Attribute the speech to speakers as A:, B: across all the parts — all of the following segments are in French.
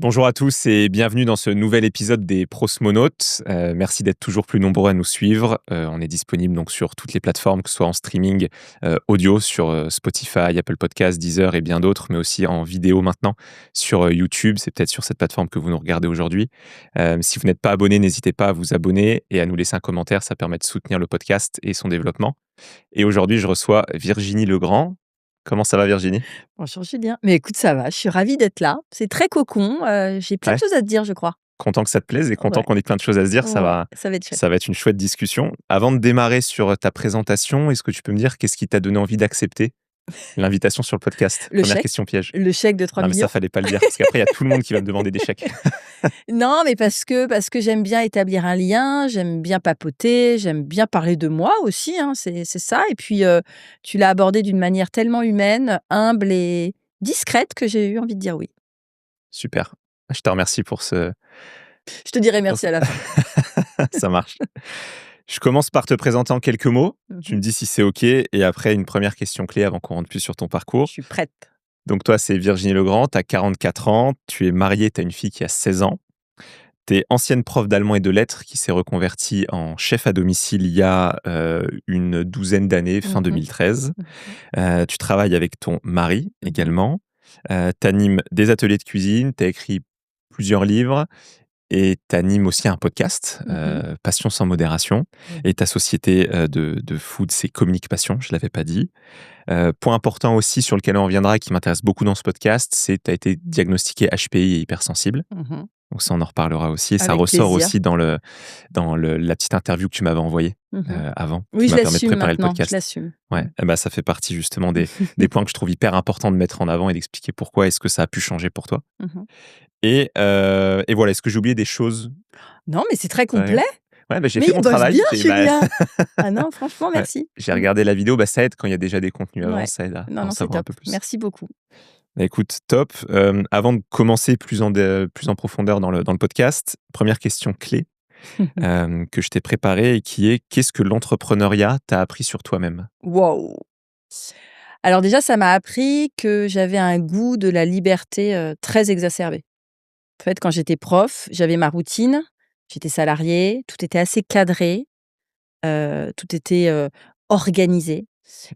A: Bonjour à tous et bienvenue dans ce nouvel épisode des Prosmonautes. Merci d'être toujours plus nombreux à nous suivre. On est disponible donc sur toutes les plateformes, que ce soit en streaming audio sur Spotify, Apple Podcasts, Deezer et bien d'autres, mais aussi en vidéo maintenant sur YouTube. C'est peut-être sur cette plateforme que vous nous regardez aujourd'hui. Si vous n'êtes pas abonné, n'hésitez pas à vous abonner et à nous laisser un commentaire. Ça permet de soutenir le podcast et son développement. Et aujourd'hui, je reçois Virginie Legrand. Comment ça va, Virginie?
B: Bonjour Julien. Mais écoute, ça va, je suis ravie d'être là. C'est très cocon, j'ai plein de
A: Ouais.
B: choses à te dire, je crois.
A: Content que ça te plaise et content
B: Ouais,
A: qu'on ait plein de choses à se dire. Ça
B: ouais,
A: va,
B: ça va être chouette.
A: ça va être une chouette discussion. Avant de démarrer sur ta présentation, est-ce que tu peux me dire qu'est-ce qui t'a donné envie d'accepter l'invitation sur le podcast?
B: Le
A: Première
B: chèque
A: question piège.
B: le chèque de 3
A: Non, mais ça,
B: 000 000.
A: fallait pas le dire parce qu'après, il y a tout le monde qui va me demander des chèques.
B: Non, mais parce que j'aime bien établir un lien, j'aime bien papoter, j'aime bien parler de moi aussi, hein, c'est ça et puis, tu l'as abordé d'une manière tellement humaine, humble et discrète que j'ai eu envie de dire oui.
A: Super. Je te remercie pour ce.
B: Je te dirai
A: pour
B: merci
A: ce-
B: à la fin.
A: Ça marche. Je commence par te présenter en quelques mots. Tu
B: Mmh.
A: me dis si c'est OK et après, une première question clé avant qu'on rentre plus sur ton
B: Je
A: parcours.
B: suis prête.
A: Donc, toi, c'est Virginie Legrand, tu as 44 ans, tu es mariée, tu as une fille qui a 16 ans. Tu es ancienne prof d'allemand et de lettres qui s'est reconvertie en chef à domicile il y a une douzaine d'années, fin
B: Mmh mh.
A: 2013.
B: Mmh.
A: Tu travailles avec ton mari
B: Mmh.
A: également. Tu animes des ateliers de cuisine, tu as écrit plusieurs livres et tu animes aussi un podcast,
B: Mmh.
A: Passion sans modération.
B: Mmh.
A: Et ta société de food, c'est Communique Passion, je ne l'avais pas dit. Point important aussi sur lequel on reviendra et qui m'intéresse beaucoup dans ce podcast, c'est que tu as été diagnostiqué HPI et hypersensible.
B: Mmh.
A: Donc ça, on en reparlera aussi et ça
B: Avec
A: ressort
B: plaisir.
A: aussi dans la petite interview que tu m'avais envoyée,
B: Mmh.
A: avant,
B: Oui,
A: qui
B: je
A: m'a permis de
B: l'assume
A: préparer le
B: maintenant, je
A: podcast.
B: l'assume.
A: Ouais,
B: Mmh.
A: et bah, ça fait partie justement des points que je trouve hyper importants de mettre en avant et d'expliquer pourquoi est-ce que ça a pu changer pour toi.
B: Mmh.
A: Et voilà, est-ce que j'ai oublié des choses?
B: Non, mais c'est très
A: Ouais.
B: complet.
A: Ouais, bah, j'ai
B: Mais
A: fait
B: il
A: mon
B: bosse
A: travail
B: bien,
A: et bah,
B: Julien! Ah non, franchement,
A: ouais,
B: merci.
A: j'ai regardé la vidéo, bah, ça aide quand il y a déjà des contenus avant,
B: Ouais.
A: ça aide à
B: Non,
A: en
B: non, c'est
A: savoir un
B: top.
A: peu plus.
B: Merci beaucoup.
A: Bah, écoute, top. Avant de commencer plus en profondeur dans le podcast, première question clé, que je t'ai préparée et qui est: qu'est-ce que l'entrepreneuriat t'a appris sur toi-même?
B: Waouh! Alors déjà, ça m'a appris que j'avais un goût de la liberté, très exacerbé. En fait, quand j'étais prof, j'avais ma routine, j'étais salariée, tout était assez cadré, tout était, organisé.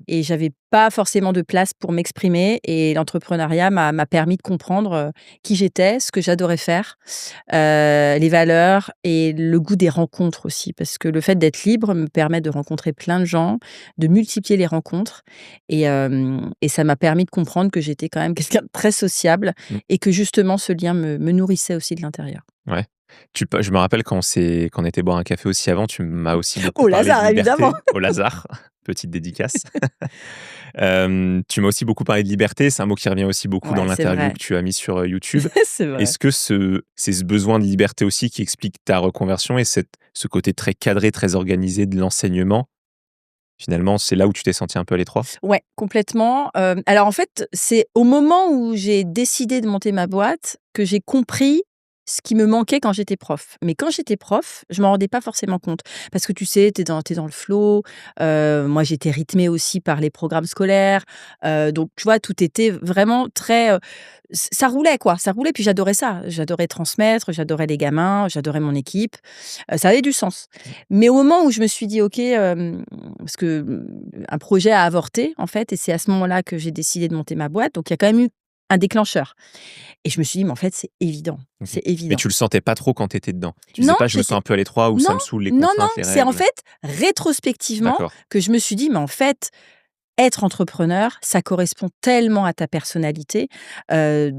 B: Et j'avais pas forcément de place pour m'exprimer et l'entrepreneuriat m'a permis de comprendre, qui j'étais, ce que j'adorais faire, les valeurs et le goût des rencontres aussi. Parce que le fait d'être libre me permet de rencontrer plein de gens, de multiplier les rencontres et ça m'a permis de comprendre que j'étais quand même quelqu'un de très sociable
A: Mmh,
B: et que justement ce lien me nourrissait aussi de l'intérieur.
A: ouais. Je me rappelle quand on était boire un café aussi avant, tu m'as aussi beaucoup
B: Au
A: parlé de
B: hasard évidemment!
A: liberté, au Lazare, petite dédicace. Tu m'as aussi beaucoup parlé de liberté, c'est un mot qui revient aussi beaucoup dans
B: Ouais, c'est
A: l'interview
B: vrai,
A: que tu as mis sur, YouTube.
B: c'est vrai.
A: Est-ce que c'est ce besoin de liberté aussi qui explique ta reconversion et ce côté très cadré, très organisé de l'enseignement? Finalement, c'est là où tu t'es senti un peu à l'étroit?
B: Ouais, complètement. Alors en fait, c'est au moment où j'ai décidé de monter ma boîte que j'ai compris ce qui me manquait quand j'étais prof. Mais quand j'étais prof, je m'en rendais pas forcément compte. Parce que tu sais, tu es dans le flow. Moi, j'étais rythmée aussi par les programmes scolaires. Donc tu vois, tout était vraiment très, ça roulait quoi, ça roulait puis j'adorais ça. J'adorais transmettre, j'adorais les gamins, j'adorais mon équipe. Ça avait du sens. Mais au moment où je me suis dit: «OK», parce que, un projet a avorté, en fait et c'est à ce moment-là que j'ai décidé de monter ma boîte. Donc il y a quand même eu un déclencheur et je me suis dit: «Mais en fait, c'est évident,
A: OK.
B: c'est
A: Mais
B: évident».
A: tu le sentais pas trop quand tu étais dedans? Tu disais
B: Non,
A: pas: «Je me sens
B: j'étais
A: un peu à l'étroit» ou
B: non,
A: «Ça me saoule les
B: non, non,
A: contraintes, les
B: c'est en
A: règles»?
B: fait rétrospectivement
A: D'accord.
B: que je me suis dit: «Mais en fait, être entrepreneur, ça correspond tellement à ta personnalité», heu,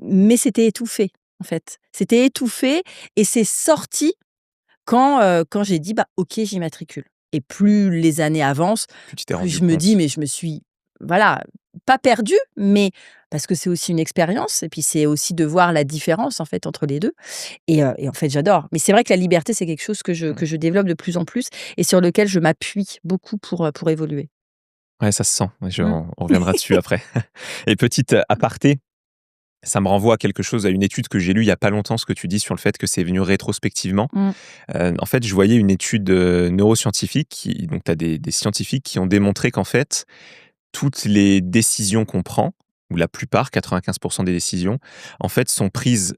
B: mais c'était étouffé, en fait. C'était étouffé et c'est sorti quand j'ai dit: «Bah, OK, j'y matricule» et plus les années avancent,
A: Plus tu t'es
B: plus
A: rendu
B: je me dis:
A: compte.
B: «Mais je me suis» voilà, pas perdue, mais parce que c'est aussi une expérience et puis c'est aussi de voir la différence, en fait, entre les 2 et en fait, j'adore. Mais c'est vrai que la liberté, c'est quelque chose que je
A: Mmh.
B: que je développe de plus en plus et sur lequel je m'appuie beaucoup pour évoluer.
A: Ouais, ça se sent. Ouais,
B: Mmh.
A: on reviendra dessus après. Et petite, aparté, ça me renvoie à quelque chose, à une étude que j'ai lue il y a pas longtemps, ce que tu dis sur le fait que c'est venu rétrospectivement.
B: Mmh.
A: En fait, je voyais une étude, neuroscientifique donc tu as des scientifiques qui ont démontré qu'en fait, toutes les décisions qu'on prend, ou la plupart, 95 des décisions, en fait, sont prises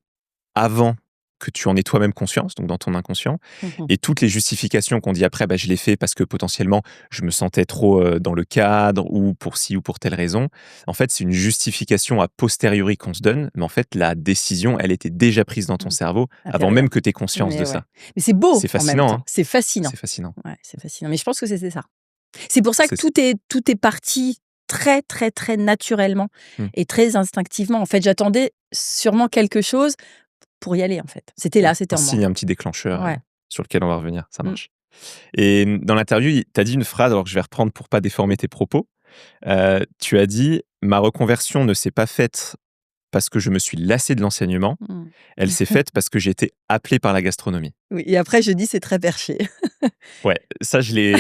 A: avant que tu en aies toi-même conscience, donc dans ton inconscient.
B: Mmh.
A: Et toutes les justifications qu'on dit après, bah, je l'ai fait parce que potentiellement, je me sentais trop dans le cadre ou pour ci ou pour telle raison. En fait, c'est une justification a posteriori qu'on se donne, mais en fait, la décision, elle était déjà prise dans ton
B: Mmh.
A: cerveau avant
B: Intérieur.
A: même que tu aies conscience de
B: Mais ouais.
A: ça.
B: Mais c'est beau
A: C'est
B: en même
A: fascinant,
B: temps.
A: hein.
B: C'est fascinant.
A: C'est fascinant.
B: Ouais, c'est fascinant. Mais je pense que c'est ça. C'est pour ça que
A: C'est
B: tout est parti très, très, très naturellement
A: Mmh.
B: et très instinctivement. En fait, j'attendais sûrement quelque chose pour y aller, en fait. C'était
A: Ouais.
B: là, c'était
A: Un
B: en moi.
A: signe, un petit déclencheur
B: Ouais.
A: sur lequel on va revenir, ça
B: Mmh.
A: marche. Et dans l'interview, tu as dit une phrase, alors que je vais reprendre pour pas déformer tes propos. Tu as dit: «Ma reconversion ne s'est pas faite parce que je me suis lassé de l'enseignement,
B: Mmh.
A: elle s'est faite parce que j'ai été appelé par la gastronomie».
B: Oui et après je dis: «C'est très perché».
A: Ouais, ça je l'ai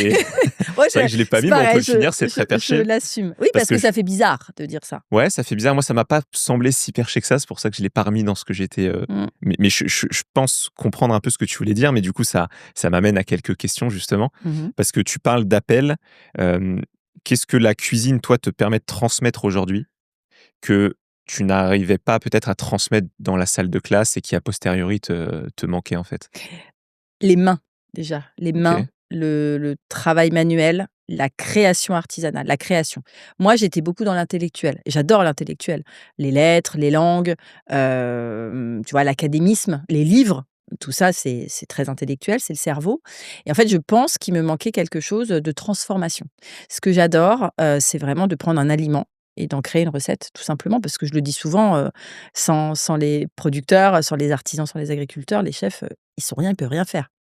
B: Ouais,
A: c'est vrai que je l'ai pas
B: c'est
A: mis, mais on peut
B: pareil,
A: le finir, c'est très
B: je
A: perché.
B: l'assume. Oui,
A: Parce
B: parce
A: que
B: que ça fait bizarre de dire ça.
A: ouais, ça fait bizarre. Moi, ça m'a pas semblé si perché que ça, c'est pour ça que je l'ai pas remis dans ce que j'étais,
B: Mmh.
A: mais je pense comprendre un peu ce que tu voulais dire, mais du coup, ça m'amène à quelques questions justement.
B: Mmh.
A: Parce que tu parles d'appel, qu'est-ce que la cuisine, toi, te permet de transmettre aujourd'hui, que tu n'arrivais pas peut-être à transmettre dans la salle de classe et qui a posteriori te manquait, en fait?
B: Les mains, déjà, les mains,
A: OK,
B: le travail manuel, la création artisanale, la création. Moi, j'étais beaucoup dans l'intellectuel et j'adore l'intellectuel. Les lettres, les langues, tu vois, l'académisme, les livres, tout ça, c'est très intellectuel, c'est le cerveau et en fait, je pense qu'il me manquait quelque chose de transformation. Ce que j'adore, c'est vraiment de prendre un aliment et d'en créer une recette, tout simplement parce que je le dis souvent, sans les producteurs, sans les artisans, sans les agriculteurs, les chefs, ils sont rien, ils peuvent rien faire.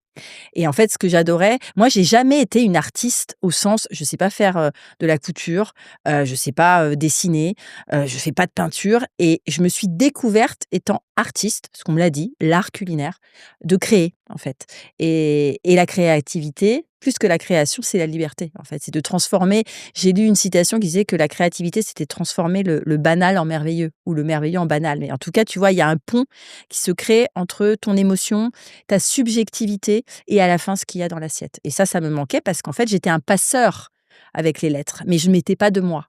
B: Et en fait, ce que j'adorais moi, j'ai jamais été une artiste au sens, je sais pas faire, de la couture, je sais pas, dessiner, je fais pas de peinture et je me suis découverte étant artiste, parce qu'on me l'a dit, l'art culinaire, de créer, en fait et la créativité, plus que la création, c'est la liberté, en fait. C'est de transformer j'ai lu une citation qui disait que la créativité, c'était transformer le banal en merveilleux ou le merveilleux en banal. Mais en tout cas, tu vois, il y a un pont qui se crée entre ton émotion, ta subjectivité et à la fin ce qu'il y a dans l'assiette. Et ça me manquait parce qu'en fait, j'étais un passeur avec les lettres, mais je mettais pas de moi.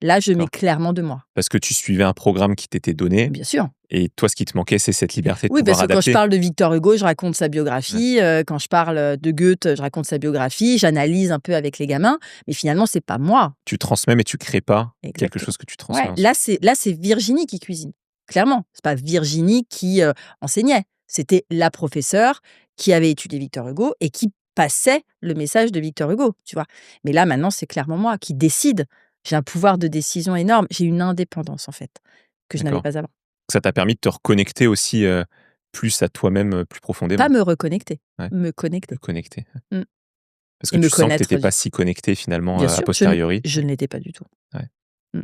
B: Là, je mets
A: d'accord.
B: clairement de moi.
A: Parce que tu suivais un programme qui t'était donné
B: Bien sûr.
A: et toi, ce qui te manquait, c'est cette liberté de
B: Oui,
A: pouvoir
B: parce que quand je
A: adapter.
B: parle de Victor Hugo, je raconte sa
A: Ouais.
B: biographie, quand je parle, de Goethe, je raconte sa biographie, j'analyse un peu avec les gamins, mais finalement, c'est pas moi.
A: Tu transmets, mais tu crées pas quelque
B: Exactement.
A: chose que tu transmets
B: Ouais,
A: ensuite.
B: là, c'est Virginie qui cuisine. Clairement, c'est pas Virginie qui, enseignait. C'était la professeure qui avait étudié Victor Hugo et qui passait le message de Victor Hugo, tu vois? Mais là, maintenant, c'est clairement moi qui décide. J'ai un pouvoir de décision énorme. J'ai une indépendance, en fait, que je n'avais
A: D'accord.
B: pas avant.
A: Ça t'a permis de te reconnecter aussi, plus à toi-même, plus
B: Pas
A: profondément?
B: me reconnecter,
A: Ouais,
B: me
A: te
B: connecter.
A: connecter.
B: Mmh
A: Parce que
B: et me
A: tu sens que tu
B: connaître,
A: étais pas si connecté finalement,
B: bien
A: a
B: sûr,
A: posteriori.
B: je ne l'étais pas du tout.
A: Ouais.
B: Mmh.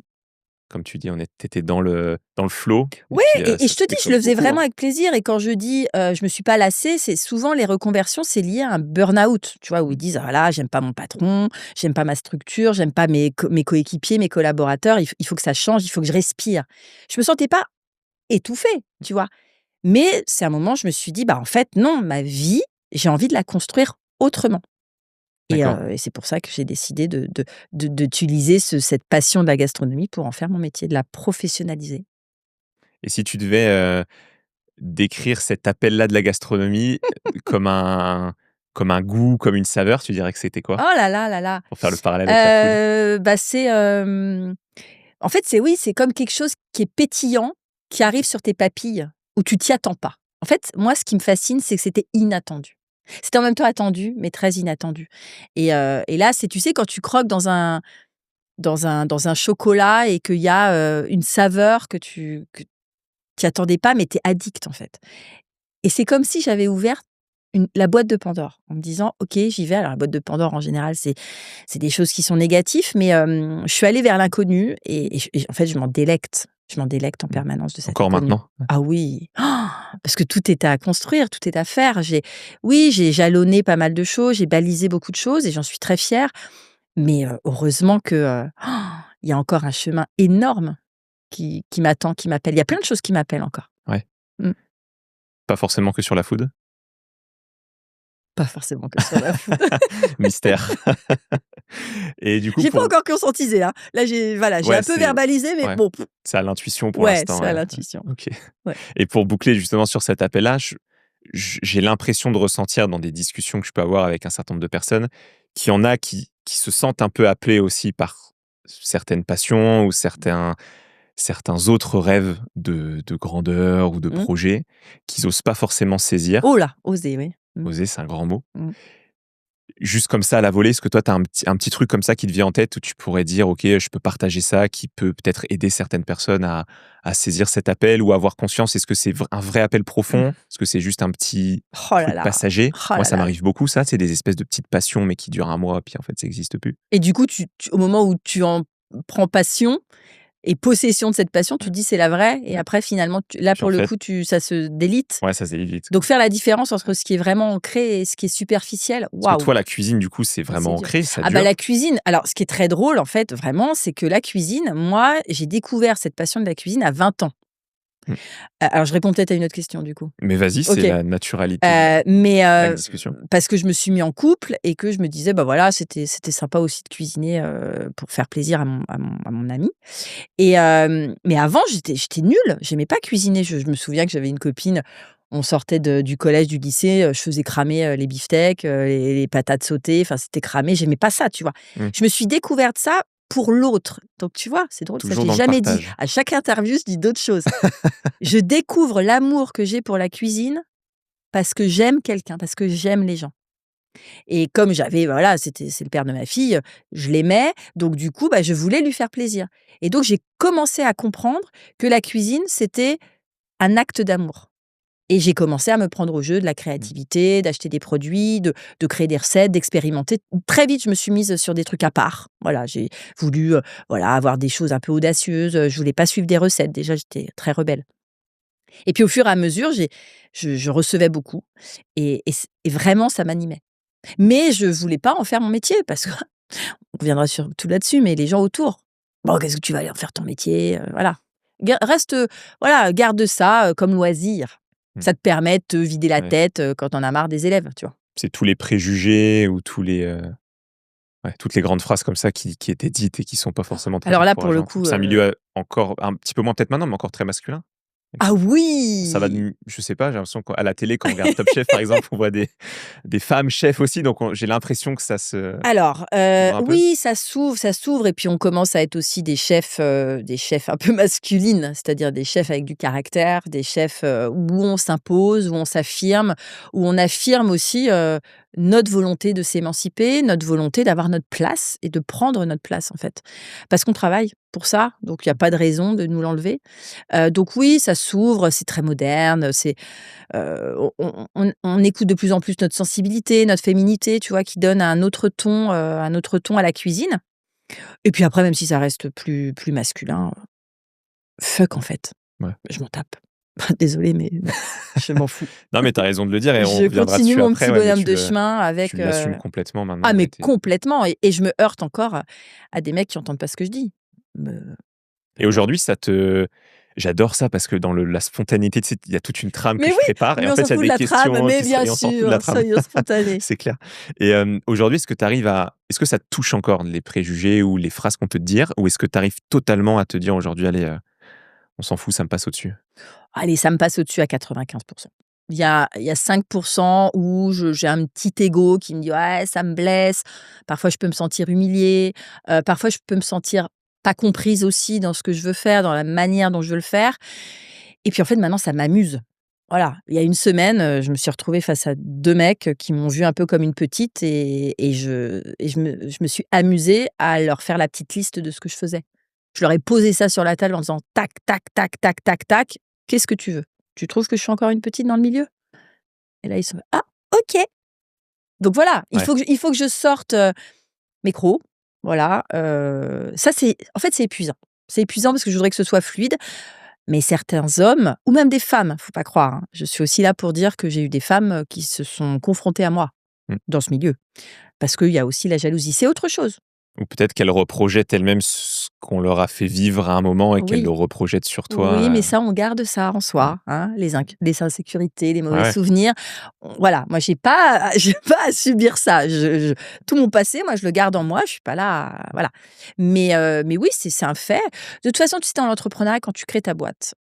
A: Comme tu dis, tu étais dans le flow et
B: Ouais
A: puis,
B: et
A: ça
B: je te
A: se
B: dis, je
A: déclope
B: le faisais
A: beaucoup,
B: vraiment
A: hein.
B: avec plaisir et quand je dis, je me suis pas lassée, c'est souvent les reconversions, c'est lié à un burn-out, tu vois? Où ils
A: Mmh.
B: disent: «Ah là, j'aime pas mon patron, j'aime pas ma structure, j'aime pas mes coéquipiers, mes collaborateurs, il faut que ça change, il faut que je respire». Je me sentais pas étouffée, tu vois? Mais c'est un moment, je me suis dit: «Bah, en fait, non, ma vie, j'ai envie de la construire autrement».
A: D'accord.
B: Et c'est pour ça que j'ai décidé d'utiliser cette passion de la gastronomie pour en faire mon métier, de la professionnaliser.
A: Et si tu devais, décrire cet appel-là de la gastronomie, comme un goût, comme une saveur, tu dirais que c'était quoi?
B: Oh là là là là!
A: Pour faire le parallèle avec la food?
B: Bah, en fait, c'est comme quelque chose qui est pétillant, qui arrive sur tes papilles, où tu t'y attends pas. En fait, moi, ce qui me fascine, c'est que c'était inattendu. C'était en même temps attendu, mais très inattendu et là, c'est tu sais, quand tu croques dans un chocolat et qu'il y a, une saveur que tu attendais pas, mais tu es addict, en fait et c'est comme si j'avais ouvert la boîte de Pandore en me disant: «OK, j'y vais». Alors la boîte de Pandore en général, c'est des choses qui sont négatives, mais je suis allée vers l'inconnu et en fait, je m'en délecte. Je m'en délecte en
A: Mmh.
B: permanence de cet
A: Encore
B: inconnu.
A: maintenant? Ouais.
B: Ah oui! Parce que tout est à construire, tout est à faire. J'ai jalonné pas mal de choses, j'ai balisé beaucoup de choses et j'en suis très fière, mais heureusement que, il y a encore un chemin énorme qui m'attend, qui m'appelle. Il y a plein de choses qui m'appellent encore.
A: Ouais.
B: Mmh.
A: Pas forcément que sur la food?
B: Pas forcément que sur la food.
A: Mystère. Et du coup,
B: J'ai pas
A: pour
B: encore conscientisé, hein. Là, j'ai
A: ouais,
B: un peu verbalisé, mais
A: ouais,
B: bon,
A: c'est à l'intuition pour
B: ouais,
A: l'instant,
B: c'est à
A: ouais.
B: l'intuition.
A: OK.
B: Ouais.
A: Et pour boucler justement sur cet appel-là, j'ai l'impression de ressentir dans des discussions que je peux avoir avec un certain nombre de personnes, qu'il y en a qui se sentent un peu appelés aussi par certaines passions ou certains autres rêves de grandeur ou de
B: Mmh.
A: projets qu'ils osent pas forcément saisir.
B: Oh là, oser, oui. Mmh.
A: Oser, c'est un grand mot.
B: Mmh.
A: Juste comme ça à la volée, est-ce que toi, tu as un petit truc comme ça qui te vient en tête où tu pourrais dire: «OK, je peux partager ça», qui peut peut-être aider certaines personnes à saisir cet appel ou avoir conscience? Est-ce que c'est un vrai appel profond?
B: Mmh.
A: Est-ce que c'est juste un petit
B: Oh là
A: truc
B: là,
A: passager?
B: oh
A: Moi,
B: là
A: ça
B: là.
A: m'arrive beaucoup ça, c'est des espèces de petites passions, mais qui durent un mois, puis en fait, ça existe plus.
B: Et du coup, au moment où tu en prends passion et possession de cette passion, tu
A: Ouais,
B: te dis: «C'est la vraie» et
A: ouais.
B: après finalement, là,
A: Puis
B: pour
A: en
B: le
A: fait
B: coup, ça se délite.
A: ouais, ça s'évite vite.
B: Donc faire la différence entre ce qui est vraiment ancré et ce qui est superficiel,
A: Parce que
B: waouh!
A: toi, la cuisine, du coup, c'est
B: Ça, c'est
A: vraiment
B: dur.
A: ancré, ça
B: Ah bah,
A: dure?
B: la cuisine, alors ce qui est très drôle en fait, vraiment, c'est que la cuisine, moi, j'ai découvert cette passion de la cuisine à 20 ans.
A: Mmh.
B: Alors je réponds peut-être à une autre question du coup.
A: Mais vas-y, c'est
B: OK.
A: la naturalité de
B: Mais
A: la discussion.
B: parce que je me suis mis en couple et que je me disais: «Bah, voilà, c'était sympa aussi de cuisiner, pour faire plaisir à mon ami». Mais avant, j'étais nulle, j'aimais pas cuisiner. Je me souviens que j'avais une copine, on sortait du collège, du lycée, je faisais cramer, les beefsteaks, les patates sautées, enfin, c'était cramé, j'aimais pas ça, tu vois?
A: Mmh.
B: Je me suis découverte ça pour l'autre. Donc tu vois, c'est drôle, ça je
A: Toujours
B: l'ai
A: dans le
B: jamais dit.
A: partage.
B: À chaque interview, je dis d'autres choses. Je découvre l'amour que j'ai pour la cuisine parce que j'aime quelqu'un, parce que j'aime les gens. Et comme voilà, c'est le père de ma fille, je l'aimais, donc du coup, bah, je voulais lui faire plaisir. Et donc j'ai commencé à comprendre que la cuisine, c'était un acte d'amour. Et j'ai commencé à me prendre au jeu de la
A: Mmh.
B: créativité, d'acheter des produits, de créer des recettes, d'expérimenter. Très vite, je me suis mise sur des trucs à part. Voilà, j'ai voulu, voilà, avoir des choses un peu audacieuses, je voulais pas suivre des recettes. Déjà, j'étais très rebelle. Et puis au fur et à mesure, je recevais beaucoup et vraiment ça m'animait. Mais je voulais pas en faire mon métier parce qu'on reviendra sur tout là-dessus, mais les gens autour: «Bon, qu'est-ce que tu vas aller en faire ton métier?» Voilà. Reste, voilà, garde ça, comme loisir.
A: Mmh.
B: Ça te permet de te vider la
A: Ouais.
B: tête, quand tu en as marre des élèves, tu vois?
A: C'est tous les préjugés ou ouais, toutes les grandes phrases comme ça qui étaient dites et qui sont pas forcément très
B: Alors là, pour le
A: encourageantes.
B: coup,
A: C'est un milieu, encore un petit peu moins peut-être maintenant, mais encore très masculin?
B: ah
A: Ça va
B: oui!
A: de je sais pas, j'ai l'impression qu'à la télé, quand on regarde Top Chef, par exemple, on voit des femmes chefs aussi, donc j'ai l'impression que ça
B: Alors,
A: s'ouvre un peu?
B: oui, ça s'ouvre et puis on commence à être aussi des chefs un peu masculines, c'est-à-dire des chefs avec du caractère, des chefs, où on s'impose, où on s'affirme, où on affirme aussi, notre volonté de s'émanciper, notre volonté d'avoir notre place et de prendre notre place, en fait. Parce qu'on travaille pour ça, donc il y a pas de raison de nous l'enlever. Donc oui, ça s'ouvre, c'est très moderne, on écoute de plus en plus notre sensibilité, notre féminité, tu vois? Qui donne un autre ton à la cuisine. Et puis après, même si ça reste plus masculin, fuck en fait,
A: Ouais.
B: je m'en tape. Désolée, mais je m'en fous.
A: Non, mais tu as raison de le dire et on
B: Je
A: reviendra
B: continue
A: dessus
B: mon
A: après,
B: petit
A: ouais, mais
B: bonhomme
A: tu
B: de chemin
A: tu
B: avec,
A: l'assumes complètement maintenant,
B: ah
A: ouais,
B: mais complètement et je me heurte encore à des mecs qui entendent pas ce que je dis. Me
A: et
B: voilà.
A: aujourd'hui, j'adore ça parce que dans la spontanéité, tu sais, il y a toute une trame que
B: Mais
A: je
B: oui,
A: prépare et
B: mais
A: en
B: on
A: fait,
B: s'en
A: il y a
B: fout de
A: des
B: la trame,
A: questions
B: mais
A: qui sont
B: bien
A: et on s'en fout de la
B: sûr,
A: trame.
B: soyons spontanés.
A: C'est clair et aujourd'hui, est-ce que ça te touche encore les préjugés ou les phrases qu'on peut te dire? Ou est-ce que tu arrives totalement à te dire aujourd'hui: «Allez, on s'en fout, ça me passe au-dessus»?
B: Allez, ça me passe au-dessus à 95. Il y a 5 où j'ai un petit ego qui me dit: «Ouais, ça me blesse». Parfois, je peux me sentir humiliée, parfois, je peux me sentir pas comprise aussi dans ce que je veux faire, dans la manière dont je veux le faire et puis, en fait, maintenant, ça m'amuse. Voilà, il y a une semaine, je me suis retrouvée face à 2 mecs qui m'ont vue un peu comme une petite et je me suis amusée à leur faire la petite liste de ce que je faisais. Je leur ai posé ça sur la table en disant: «Tac, tac, tac, tac, tac, tac, qu'est-ce que tu veux? Tu trouves que je suis encore une petite dans le milieu?» Et là, ils sont: «Ah, OK!» Donc voilà, il
A: Ouais.
B: faut que je sorte, mes crocs, voilà, ça c'est en fait, c'est épuisant. C'est épuisant parce que je voudrais que ce soit fluide, mais certains hommes ou même des femmes, faut pas croire, hein, je suis aussi là pour dire que j'ai eu des femmes, qui se sont confrontées à moi,
A: Mmh.
B: dans ce milieu. Parce qu'il y a aussi la jalousie, c'est autre chose.
A: Ou peut-être qu'elles reprojettent elles-mêmes ce qu'on leur a fait vivre à un moment et qu'elles
B: Oui.
A: le reprojettent sur
B: Oui,
A: toi.
B: mais ça, on garde ça en
A: Mmh.
B: soi, hein, les insécurités, les
A: Ouais,
B: mauvais
A: ouais.
B: souvenirs. Voilà, moi, j'ai pas j'ai pas à subir ça. Tout mon passé, moi, je le garde en moi, je suis pas là voilà. Mais oui, c'est un fait. De toute façon, tu sais, dans l'entrepreneuriat, quand tu crées ta boîte,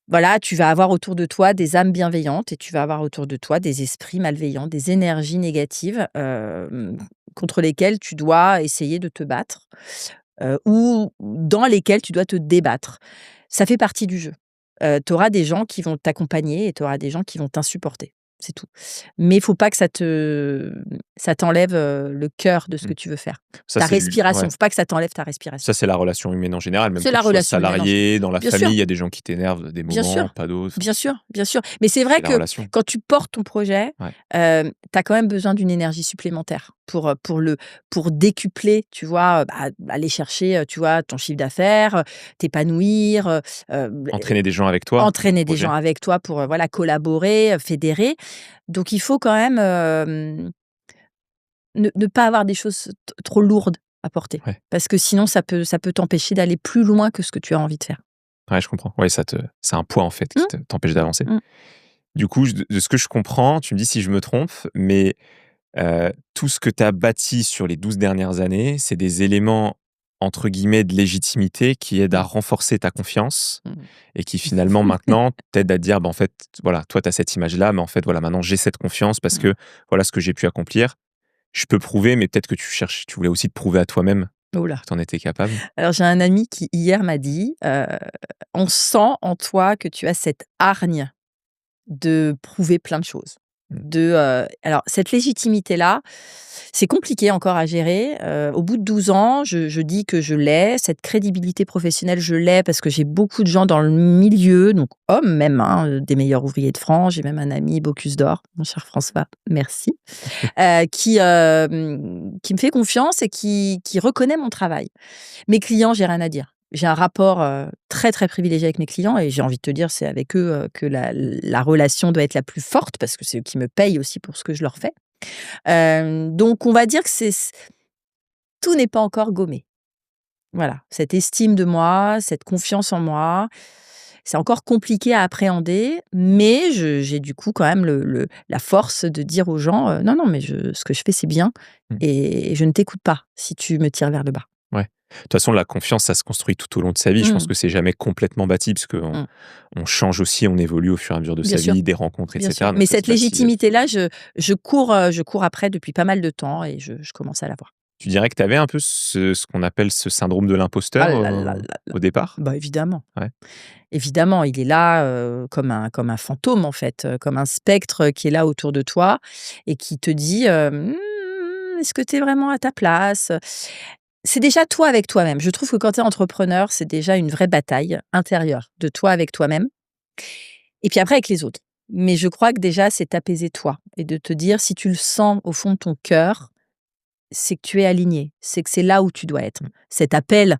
B: voilà, tu vas avoir autour de toi des âmes bienveillantes et tu vas avoir autour de toi des esprits malveillants, des énergies négatives, contre lesquelles tu dois essayer de te battre, ou dans lesquelles tu dois te débattre. Ça fait partie du jeu. Tu auras des gens qui vont t'accompagner et tu auras des gens qui vont t'insupporter. C'est tout. Mais il faut pas que ça t'enlève, le cœur de ce
A: Mmh.
B: que tu veux faire.
A: Ça,
B: Ta
A: c'est l
B: respiration,
A: ouais.
B: faut pas que ça t'enlève ta respiration.
A: Ça, c'est la relation humaine en général, même
B: C'est
A: que
B: la
A: tu sois
B: relation humaine en général.
A: salarié, dans la
B: Bien
A: famille,
B: sûr.
A: il y a des gens qui t'énervent des
B: Bien
A: moments,
B: sûr,
A: pas d'autres.
B: bien sûr, bien sûr. Mais c'est vrai
A: C'est la
B: que
A: relation.
B: quand tu portes ton projet,
A: Ouais.
B: tu as quand même besoin d'une énergie supplémentaire pour décupler, tu vois? Aller chercher, tu vois, ton chiffre d'affaires, t'épanouir,
A: Entraîner des gens avec toi dans le
B: entraîner des gens
A: projet.
B: avec toi pour, voilà, collaborer, fédérer. Donc il faut quand même, ne pas avoir des choses trop lourdes à porter.
A: Ouais.
B: Parce que sinon ça peut t'empêcher d'aller plus loin que ce que tu as envie de faire.
A: Ouais, je comprends. Ouais, c'est un poids, en fait, qui
B: Mmh,
A: t'empêche d'avancer.
B: mmh.
A: Du coup, de ce que je comprends, tu me dis si je me trompe, mais tout ce que tu as bâti sur les 12 dernières années, c'est des éléments, entre guillemets, «de légitimité» qui aident à
B: Mmh.
A: renforcer ta confiance
B: Mmh.
A: et qui finalement, maintenant, t'aident à te dire: «Bah, en fait, voilà, toi, tu as cette image-là, mais en fait, voilà, maintenant, j'ai cette confiance parce
B: Mmh.
A: que voilà ce que j'ai pu accomplir. Je peux prouver», mais peut-être que tu voulais aussi te prouver à toi-même
B: Oh là!
A: que tu en étais capable?
B: Alors j'ai un ami qui hier m'a dit, «On sent en toi que tu as cette hargne de prouver plein de choses».
A: Mmh.
B: Alors cette légitimité-là, c'est compliqué encore à gérer. Au bout de 12 ans, je dis que je l'ai. Cette crédibilité professionnelle, je l'ai parce que j'ai beaucoup de gens dans le milieu, donc hommes même, hein, des meilleurs ouvriers de France. J'ai même un ami Bocuse d'Or, mon cher François, merci, qui me fait confiance et qui reconnaît mon travail. Mes clients, j'ai rien à dire. J'ai un rapport, très, très privilégié avec mes clients et j'ai envie de te dire, c'est avec eux, que la relation doit être la plus forte parce que c'est eux qui me payent aussi pour ce que je leur fais. Donc on va dire que tout n'est pas encore gommé. Voilà, cette estime de moi, cette confiance en moi, c'est encore compliqué à appréhender, mais j'ai du coup quand même la force de dire aux gens, «Non, non, mais ce que je fais, c'est bien
A: Mmh.
B: et je ne t'écoute pas si tu me tires vers le bas».
A: Ouais. De toute façon, la confiance, ça se construit tout au long de sa vie. Je pense
B: Mmh,
A: que c'est jamais complètement bâti parce qu'on
B: mmh.
A: on change aussi, on évolue au fur et à mesure de
B: Bien
A: sa
B: sûr.
A: vie, des rencontres, et
B: Bien sûr,
A: cetera. Donc
B: mais
A: ça se
B: cette
A: bâtit,
B: légitimité-là, je cours après depuis pas mal de temps et je commence à l'avoir.
A: tu dirais que tu avais un peu ce qu'on appelle ce syndrome de
B: Ah
A: l'imposteur,
B: là là là là!
A: au départ?
B: Bah, évidemment,
A: Ouais.
B: évidemment, il est là, comme un fantôme en fait, comme un spectre qui est là autour de toi et qui te dit, «Est-ce que tu es vraiment à ta place?» C'est déjà toi avec toi-même. Je trouve que quand tu es entrepreneur, c'est déjà une vraie bataille intérieure de toi avec toi-même et puis après avec les autres. Mais je crois que déjà, c'est t'apaiser toi et de te dire si tu le sens au fond de ton cœur, c'est que tu es aligné, c'est que c'est là où tu dois être.
A: Mmh.
B: Cet appel,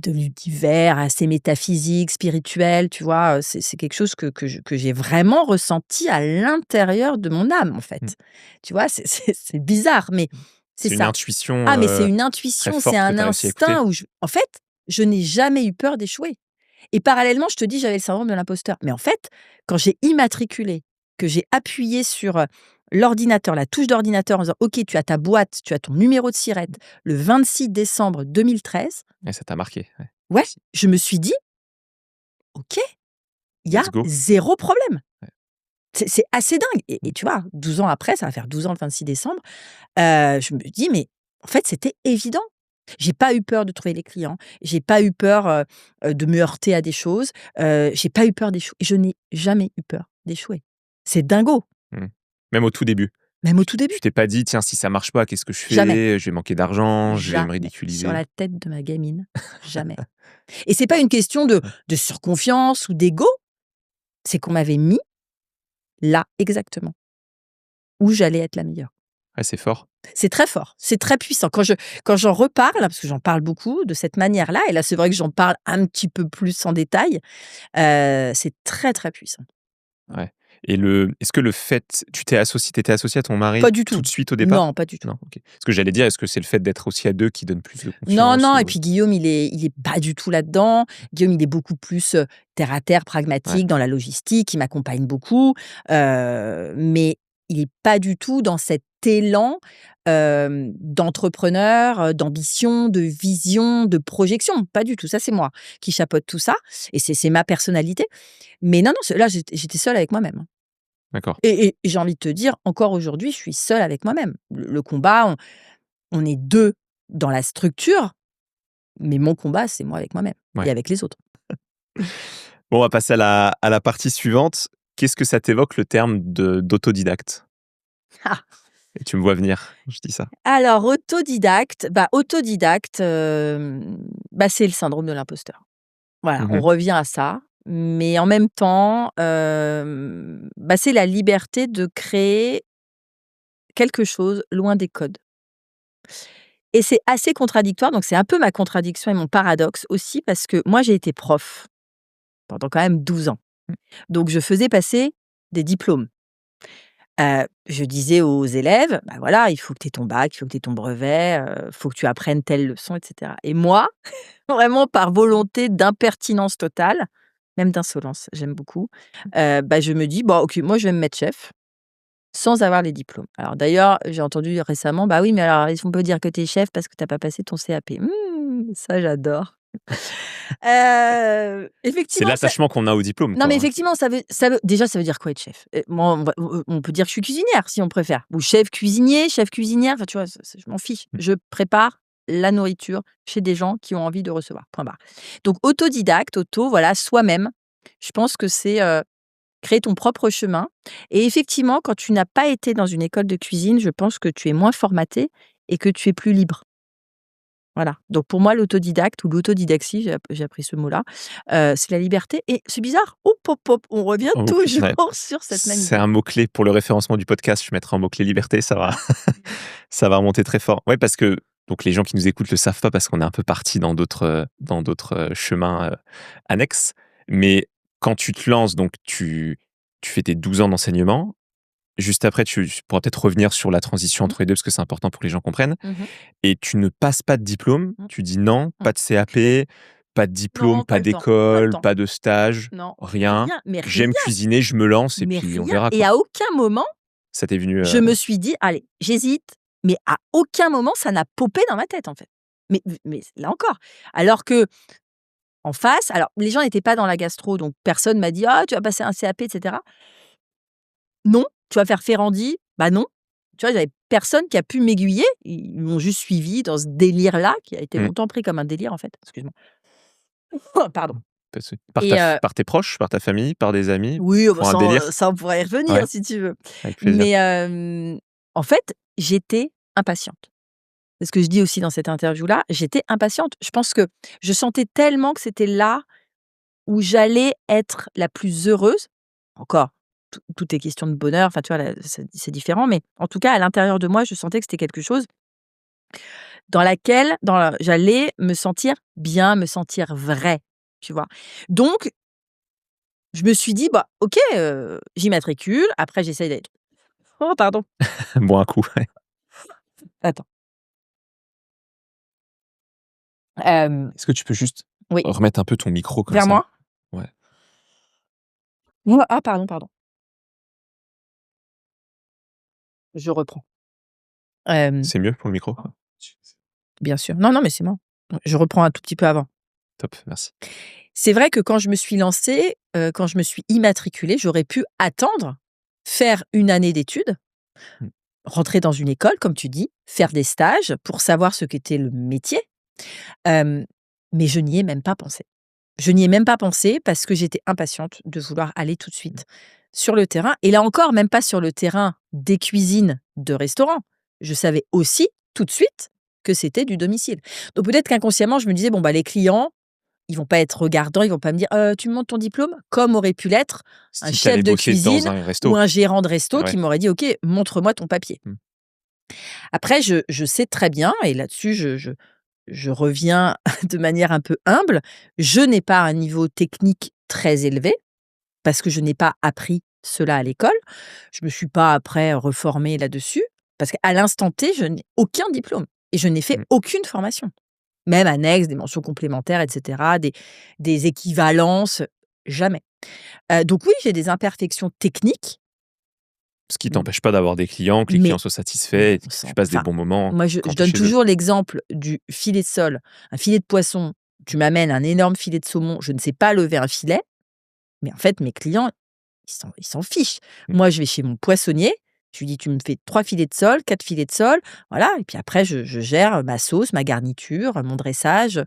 B: de l'univers, assez métaphysique, spirituel, tu vois? C'est quelque chose que j'ai vraiment ressenti à l'intérieur de mon âme, en
A: Mmh.
B: fait. Tu vois? C'est bizarre, mais c'est
A: C'est une
B: ça.
A: intuition,
B: Ah, mais c'est une
A: très
B: intuition, c'est
A: forte que
B: un
A: tu as réussi à écouter?
B: instinct où en fait, je n'ai jamais eu peur d'échouer et parallèlement, je te dis, j'avais le syndrome de l'imposteur. Mais en fait, quand j'ai immatriculé, que j'ai appuyé sur, l'ordinateur, la touche d'ordinateur en disant: «OK, tu as ta boîte, tu as ton numéro de SIRET», le 26 décembre 2013,
A: Et ça t'a marqué, ouais.
B: ouais, je me suis dit: «OK, il y a
A: Let's go.
B: zéro problème».
A: Ouais.
B: C'est assez dingue
A: Mmh.
B: et tu vois, 12 ans après, ça va faire 12 ans le 26 décembre, je me dis: «Mais en fait, c'était évident». J'ai pas eu peur de trouver les clients, j'ai pas eu peur, de me heurter à des choses, j'ai pas eu peur d'échouer. Je n'ai jamais eu peur d'échouer. C'est dingo,
A: Mmh. Même au tout début?
B: même au
A: Tu
B: tout début.
A: tu t'es pas dit: «Tiens, si ça marche pas, qu'est-ce que je
B: Jamais,
A: fais? Je vais manquer d'argent, je vais me
B: jamais. Sur
A: ridiculiser».
B: la tête de ma gamine, jamais et c'est pas une question de
A: Ouais.
B: surconfiance ou d'ego, c'est qu'on m'avait mis là, exactement, où j'allais être la meilleure.
A: Ouais, c'est fort.
B: C'est très fort, c'est très puissant. Quand j'en reparle, parce que j'en parle beaucoup de cette manière-là et là, c'est vrai que j'en parle un petit peu plus en détail, c'est très, très puissant. Mmh.
A: Ouais. Et est-ce que le fait, t'étais associé à ton mari
B: Pas du
A: tout
B: tout.
A: de suite au départ?
B: Non, pas du tout.
A: Non, ok. Ce que j'allais dire, est-ce que c'est le fait d'être aussi à deux qui donne plus de
B: Non,
A: confiance
B: non, et
A: ou...
B: puis Guillaume, il est pas du tout là-dedans. Guillaume, il est beaucoup plus, terre à terre,
A: Ouais,
B: pragmatique dans la logistique, il m'accompagne beaucoup, mais il est pas du tout dans cet élan, d'entrepreneur, d'ambition, de vision, de projection. Pas du tout, ça c'est moi qui chapeaute tout ça et c'est ma personnalité. Mais non, non, là j'étais seule avec moi-même, hein.
A: d'accord.
B: Et j'ai envie de te dire, encore aujourd'hui, je suis seule avec moi-même. Le combat, on est 2 dans la structure, mais mon combat, c'est moi avec moi-même et
A: Ouais.
B: avec les autres.
A: Bon, on va passer à la partie suivante. Qu'est-ce que ça t'évoque le terme d'autodidacte?
B: Ah!
A: Et tu me vois venir quand je dis ça.
B: Alors autodidacte, c'est le syndrome de l'imposteur. Voilà, on
A: Mhm.
B: revient à ça, mais en même temps, c'est la liberté de créer quelque chose loin des codes et c'est assez contradictoire, donc c'est un peu ma contradiction et mon paradoxe aussi parce que moi, j'ai été prof pendant quand même 12 ans. Donc je faisais passer des diplômes. Je disais aux élèves: «Bah, voilà, il faut que tu aies ton bac, il faut que tu aies ton brevet, faut que tu apprennes telle leçon» et cetera et moi, vraiment par volonté d'impertinence totale, même d'insolence, j'aime beaucoup, je me dis: «Bon OK, moi je vais me mettre chef, sans avoir les diplômes». Alors d'ailleurs, j'ai entendu récemment: «Bah oui, mais alors est-ce qu'on peut dire que tu es chef parce que tu as pas passé ton CAP?» Ça j'adore.
A: C'est
B: Effectivement, ça
A: l'attachement qu'on a au diplôme,
B: non,
A: quoi,
B: mais
A: hein.
B: effectivement, ça veut dire quoi être chef? Moi, on peut dire que je suis cuisinière si on préfère ou chef cuisinier, chef cuisinière, enfin, tu vois? Je m'en fiche.
A: Mmh.
B: Je prépare la nourriture chez des gens qui ont envie de recevoir, point barre. Donc autodidacte, voilà, soi-même, je pense que c'est, créer ton propre chemin et effectivement, quand tu n'as pas été dans une école de cuisine, je pense que tu es moins formaté et que tu es plus libre. Voilà, donc pour moi, l'autodidacte ou l'autodidaxie, j'ai appris ce mot-là, c'est la liberté et c'est bizarre, hop, hop, hop, on revient
A: En mot-clé,
B: toujours
A: ouais.
B: sur cette même
A: C'est
B: idée.
A: un mot-clé pour le référencement du podcast. Je mettrai un mot-clé liberté, ça va, ça va remonter très fort. Ouais, parce que donc les gens qui nous écoutent le savent pas parce qu'on est un peu parti dans d'autres chemins annexes. Mais quand tu te lances, donc tu fais tes 12 ans d'enseignement. Juste après, tu pourras peut-être revenir sur la transition
B: Mmh.
A: entre les deux parce que c'est important pour que les gens comprennent.
B: Mmh.
A: Et tu ne passes pas de diplôme.
B: Mmh.
A: Tu dis non,
B: Mmh.
A: pas de CAP, pas de diplôme,
B: Non, pas
A: pas
B: le temps, pas le
A: d'école,
B: temps.
A: pas de stage,
B: Non,
A: rien.
B: rien, mais rien,
A: J'aime cuisiner, je me lance et
B: mais
A: puis on
B: rien
A: verra,
B: et
A: quoi.
B: à aucun moment,
A: Ça t'est venu,
B: je me suis dit: «Allez, j'hésite», mais à aucun moment ça n'a popé dans ma tête, en fait. Mais là encore, alors que en face alors les gens n'étaient pas dans la gastro, donc personne m'a dit: «Ah, tu vas passer un CAP» et cetera. Non, tu vas faire Ferrandi? Bah, non. Tu vois, j'avais personne qui a pu m'aiguiller. Ils m'ont juste suivi dans ce délire-là, qui a été
A: mmh,
B: longtemps pris comme un délire, en fait. Excuse-moi. Pardon
A: parce que
B: et
A: par tes proches, par ta famille, par des amis,
B: oui,
A: pour un délire?
B: ça, on pourrait y revenir
A: Ouais,
B: si tu veux.
A: avec plaisir.
B: Mais en fait, j'étais impatiente. C'est ce que je dis aussi dans cette interview-là, j'étais impatiente. Je pense que je sentais tellement que c'était là où j'allais être la plus heureuse. Encore, tout est question de bonheur, enfin, tu vois, là, c'est différent, mais en tout cas, à l'intérieur de moi, je sentais que c'était quelque chose j'allais me sentir bien, me sentir vraie, tu vois? Donc, je me suis dit: «Bah, OK, j'immatricule, après j'essaye d'être» oh pardon,
A: Bois un coup, ouais.
B: attends, hem,
A: Est-ce que tu peux juste
B: oui,
A: remettre un peu ton micro comme
B: vers
A: ça?
B: moi?
A: Ouais.
B: Ah pardon, je reprends. Hem,
A: C'est mieux pour le micro?
B: Bien sûr. Non, non, mais c'est bon. Je reprends un tout petit peu avant.
A: Top, merci.
B: C'est vrai que quand je me suis lancée, quand je me suis immatriculée, j'aurais pu attendre, faire une année d'études,
A: Mmh.
B: rentrer dans une école, comme tu dis, faire des stages pour savoir ce qu'était le métier, hem, mais je n'y ai même pas pensé. Je n'y ai même pas pensé parce que j'étais impatiente de vouloir aller tout de suite sur le terrain et là encore, même pas sur le terrain des cuisines de restaurants. Je savais aussi tout de suite que c'était du domicile. Donc peut-être qu'inconsciemment, je me disais: «Bon, bah, les clients, ils vont pas être regardants, ils vont pas me dire: «Tu me montres ton diplôme?» comme aurait pu l'être un
A: Si tu
B: chef
A: allais
B: de
A: bosser dans
B: cuisine
A: un
B: ou
A: resto.
B: un gérant de resto qui
A: Ouais.
B: m'aurait dit: «OK, montre-moi ton papier».
A: Mmh.
B: Après je sais très bien et là-dessus je reviens de manière un peu humble, je n'ai pas un niveau technique très élevé parce que je n'ai pas appris cela à l'école. Je me suis pas après reformée là-dessus parce qu'à l'instant T, je n'ai aucun diplôme et je n'ai fait
A: Mmh.
B: aucune formation. Même annexe, des mentions complémentaires et cetera, des équivalences, jamais. Donc oui, j'ai des imperfections techniques,
A: Ce qui
B: m
A: t'empêche pas d'avoir des clients, que les clients
B: mais
A: soient satisfaits
B: mais
A: et que
B: on
A: tu
B: s'en
A: passes des
B: enfin,
A: bons moments
B: moi, je
A: quand tu es
B: donne
A: chez eux.
B: toujours l'exemple du filet de sole. Un filet de poisson, tu m'amènes un énorme filet de saumon, je ne sais pas lever un filet, mais en fait, mes clients, ils s'en fichent.
A: Mmh.
B: Moi, je vais chez mon poissonnier, je lui dis: «Tu me fais 3 filets de sole, 4 filets de sole», voilà et puis après je gère ma sauce, ma garniture, mon dressage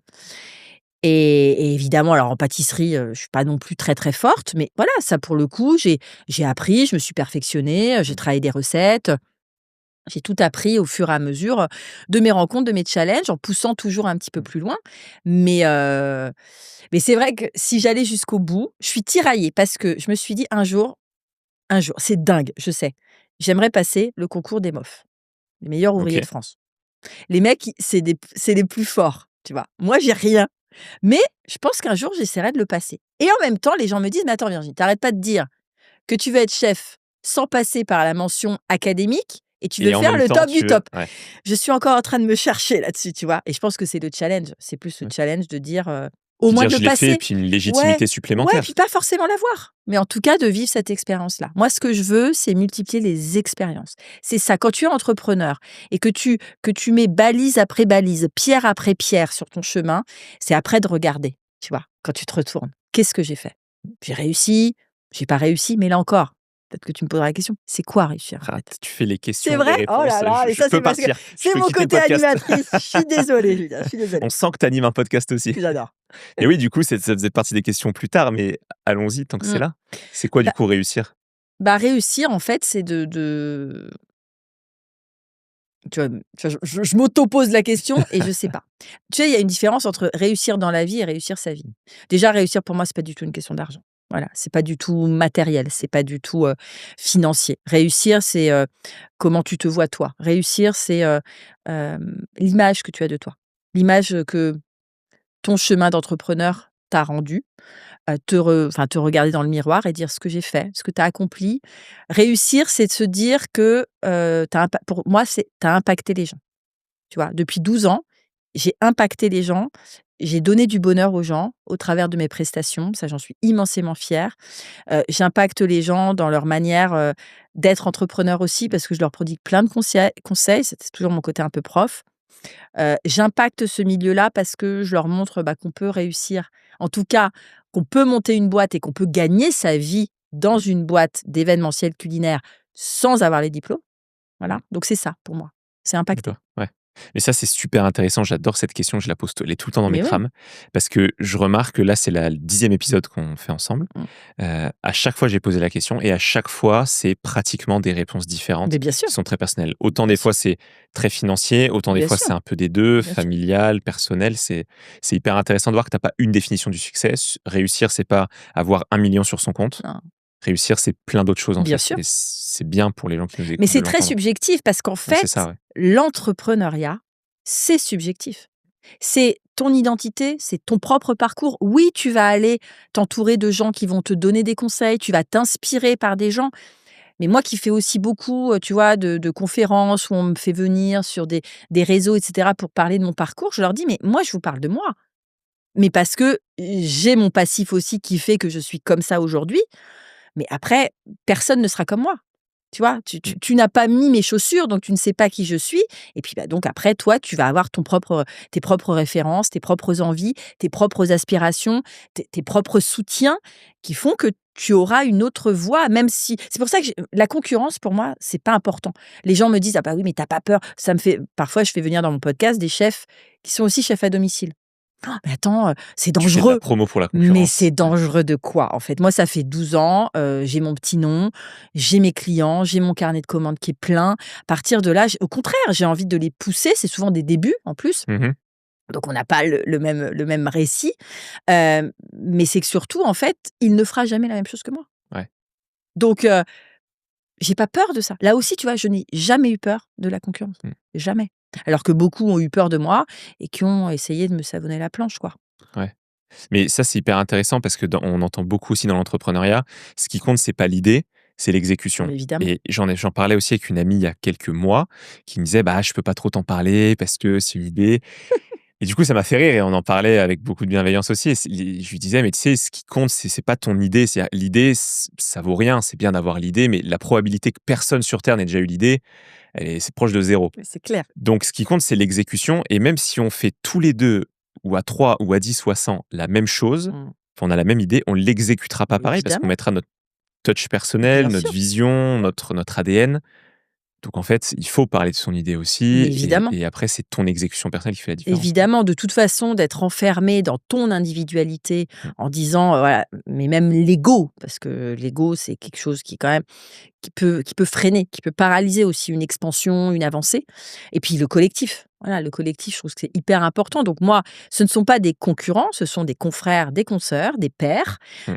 B: et évidemment, alors en pâtisserie, je suis pas non plus très, très forte, mais voilà, ça pour le coup, j'ai appris, je me suis perfectionnée, j'ai travaillé des recettes. J'ai tout appris au fur et à mesure, de mes rencontres, de mes challenges, en poussant toujours un petit peu plus loin. Mais, mais c'est vrai que si j'allais jusqu'au bout, je suis tiraillée parce que je me suis dit: un jour, c'est dingue, je sais, j'aimerais passer le concours des MOF, les meilleurs ouvriers de
A: OK.
B: France. Les mecs, ils c'est les plus forts, tu vois? Moi, j'ai rien, mais je pense qu'un jour, j'essaierai de le passer et en même temps, les gens me disent: «Mais attends Virginie, tu pas de dire que tu veux être chef sans passer par la mention académique et tu veux
A: Et en
B: faire
A: même
B: le
A: temps,
B: top du
A: tu veux
B: top». Je suis encore en train de me chercher là-dessus, tu vois? Et je pense que c'est le challenge. C'est plus le
A: ouais.
B: challenge de dire, au
A: De
B: moins
A: dire:
B: de
A: «Je
B: le
A: l'ai fait» et
B: passer.
A: puis une
B: Ouais,
A: légitimité
B: ouais,
A: supplémentaire.
B: puis pas forcément l'avoir, mais en tout cas de vivre cette expérience-là. Moi, ce que je veux, c'est multiplier les expériences. C'est ça. Quand tu es entrepreneur et que tu mets balise après balise, pierre après pierre sur ton chemin, c'est après de regarder, tu vois? Quand tu te retournes. Qu'est-ce que j'ai fait? J'ai réussi, j'ai pas réussi, mais là encore, peut-être que tu me poseras la question, c'est quoi réussir en
A: Ah,
B: fait?
A: tu fais les
B: C'est
A: questions,
B: vrai?
A: les
B: Oh là
A: réponses,
B: là, mais
A: je
B: ça,
A: peux
B: c'est parce que
A: partir, je
B: c'est
A: peux
B: mon
A: quitter le
B: côté
A: podcast.
B: animatrice. Je suis désolée, Julien, je suis désolée.
A: On sent que tu animes un podcast aussi.
B: J'adore.
A: Et oui, du coup, ça faisait partie des questions plus tard, mais allons-y tant que c'est
B: Mmh.
A: là. C'est quoi, du
B: Bah
A: coup, réussir?
B: réussir, en fait, c'est de tu vois, je m'auto-pose la question et je sais pas. Tu sais, il y a une différence entre réussir dans la vie et réussir sa vie. Déjà, réussir pour moi, c'est pas du tout une question d'argent. Voilà, c'est pas du tout matériel, c'est pas du tout, financier. Réussir, c'est, comment tu te vois toi. Réussir, c'est, l'image que tu as de toi. L'image, que ton chemin d'entrepreneur t'a rendu, te regarder dans le miroir et dire: «Ce que j'ai fait, ce que tu as accompli». Réussir, c'est de se dire que, pour moi, c'est tu as impacté les gens, tu vois? Depuis 12 ans, j'ai impacté les gens, j'ai donné du bonheur aux gens au travers de mes prestations, ça, j'en suis immensément fière. J'impacte les gens dans leur manière, d'être entrepreneur aussi parce que je leur prodigue plein de conseils, c'était toujours mon côté un peu prof. J'impacte ce milieu-là parce que je leur montre, bah, qu'on peut réussir. En tout cas, qu'on peut monter une boîte et qu'on peut gagner sa vie dans
A: Mmh,
B: une boîte d'événementiel culinaire sans avoir les diplômes. Voilà,
A: mmh.
B: donc c'est ça pour moi, c'est impacter.
A: D'accord, ouais. Mais ça, c'est super intéressant. J'adore cette question. Je la pose elle est tout le temps dans mes
B: Mais oui,
A: crânes parce que je remarque que là, c'est la le 10e épisode qu'on fait ensemble.
B: mmh,
A: À chaque fois, j'ai posé la question et à chaque fois, c'est pratiquement des réponses différentes
B: mais bien sûr,
A: qui sont très personnelles. Autant
B: bien
A: des
B: sûr,
A: fois, c'est très financier, autant des
B: bien
A: fois,
B: sûr,
A: c'est un peu des 2,
B: bien sûr.
A: familial, personnel. C'est hyper intéressant de voir que tu as pas une définition du succès. Réussir, c'est pas avoir 1 million sur son compte.
B: Non,
A: Réussir, c'est plein d'autres choses, en
B: bien
A: fait
B: sûr,
A: et c'est bien pour les gens qui nous
B: mais
A: écoutent de
B: c'est très
A: l'entendre.
B: subjectif parce qu'en
A: Ouais, c'est ça,
B: fait,
A: ouais.
B: l'entrepreneuriat, c'est subjectif. C'est ton identité, c'est ton propre parcours. Oui, tu vas aller t'entourer de gens qui vont te donner des conseils, tu vas t'inspirer par des gens. Mais moi qui fais aussi beaucoup, tu vois, de conférences où on me fait venir sur des réseaux et cetera pour parler de mon parcours, je leur dis: «Mais moi, je vous parle de moi». Mais parce que j'ai mon passif aussi qui fait que je suis comme ça aujourd'hui. Mais après, personne ne sera comme moi. Tu vois? Tu
A: Mmh.
B: tu tu n'as pas mis mes chaussures, donc tu ne sais pas qui je suis et puis, bah, donc après toi, tu vas avoir tes propres références, tes propres envies, tes propres aspirations, tes propres soutiens qui font que tu auras une autre voie, même si c'est pour ça que j'ai la concurrence pour moi, c'est pas important. Les gens me disent: «Ah bah, oui, mais tu as pas peur?» Ça me fait parfois, je fais venir dans mon podcast des chefs qui sont aussi chefs à domicile. «Oh, mais attends, c'est
A: Tu fais de la
B: dangereux!»
A: promo pour la
B: Mais
A: concurrence.
B: c'est dangereux de quoi, en fait? Moi, ça fait 12 ans, j'ai mon petit nom, j'ai mes clients, j'ai mon carnet de commandes qui est plein. À partir de là, au contraire, j'ai envie de les pousser. C'est souvent des débuts, en plus,
A: Mmh.
B: donc on n'a pas le même récit. Mais c'est que surtout, en fait, il ne fera jamais la même chose que moi.
A: Ouais.
B: Donc j'ai pas peur de ça. Là aussi, tu vois, je n'ai jamais eu peur de la concurrence.
A: Mmh.
B: Jamais. Alors que beaucoup ont eu peur de moi et qui ont essayé de me savonner la planche, quoi.
A: Ouais. Mais ça, c'est hyper intéressant parce que on entend beaucoup aussi dans l'entrepreneuriat, ce qui compte, c'est pas l'idée, c'est l'exécution.
B: Évidemment.
A: Et j'en parlais aussi avec une amie il y a quelques mois qui me disait: «Bah, je peux pas trop t'en parler parce que c'est une idée». Et du coup, ça m'a fait rire et on en parlait avec beaucoup de bienveillance aussi. Et je lui disais: «Mais tu sais, ce qui compte, c'est pas ton idée. C'est l'idée, ça vaut rien. C'est bien d'avoir l'idée, mais la probabilité que personne sur terre n'ait déjà eu l'idée, c'est proche de zéro.
B: C'est clair.
A: Donc ce qui compte, c'est l'exécution et même si on fait tous les 2 ou à 3 ou à 10 ou à 100 la même chose,
B: Mmh.
A: enfin on a la même idée, on l'exécutera pas pareil parce qu'on
B: Évidemment,
A: mettra notre touch personnel,
B: bien
A: notre
B: sûr,
A: vision, notre ADN. Donc en fait, il faut parler de son idée
B: mais
A: aussi
B: évidemment.
A: et après c'est ton exécution personnelle qui fait la différence, quoi.
B: Évidemment, de toute façon, d'être enfermé dans ton individualité
A: Mmh.
B: en disant, voilà, mais même l'ego, parce que l'ego, c'est quelque chose qui quand même qui peut freiner, qui peut paralyser aussi une expansion, une avancée et puis le collectif. Voilà, le collectif, je trouve que c'est hyper important. Donc moi, ce ne sont pas des concurrents, ce sont des confrères, des consoeurs, des pairs,
A: Mmh.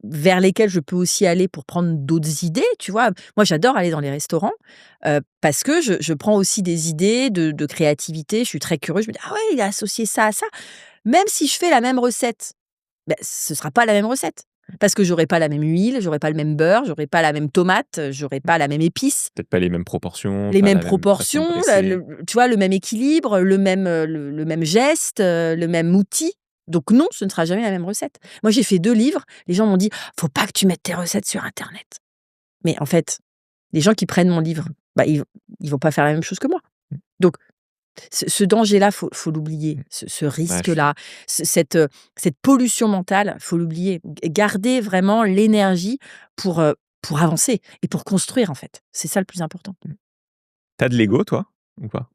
B: vers lesquels je peux aussi aller pour prendre d'autres idées, tu vois? Moi, j'adore aller dans les restaurants, parce que je prends aussi des idées de créativité. Je suis très curieuse, je me dis: «Ah ouais, il a associé ça à ça». Même si je fais la même recette, beh, ce sera pas la même recette. Parce que j'aurai pas la même huile, j'aurai pas le même beurre, j'aurai pas la même tomate, j'aurai pas la même épice,
A: Peut-être pas les mêmes proportions,
B: les
A: pas
B: mêmes
A: la même façon de
B: proportions,
A: presser.
B: tu vois, le même équilibre, le même geste, le même outil. Donc non, ce ne sera jamais la même recette. Moi, j'ai fait 2 livres, les gens m'ont dit: «Faut pas que tu mettes tes recettes sur internet». Mais en fait, les gens qui prennent mon livre, bah, ils vont pas faire la même chose que moi.
A: Mmh.
B: Donc ce danger-là, faut l'oublier.
A: Mmh.
B: Ce
A: Ouais, je suis
B: risque-là, cette pollution mentale, faut l'oublier. Garder vraiment l'énergie pour avancer et pour construire, en fait. C'est ça le plus important.
A: mmh. Tu de l'ego toi ou pas?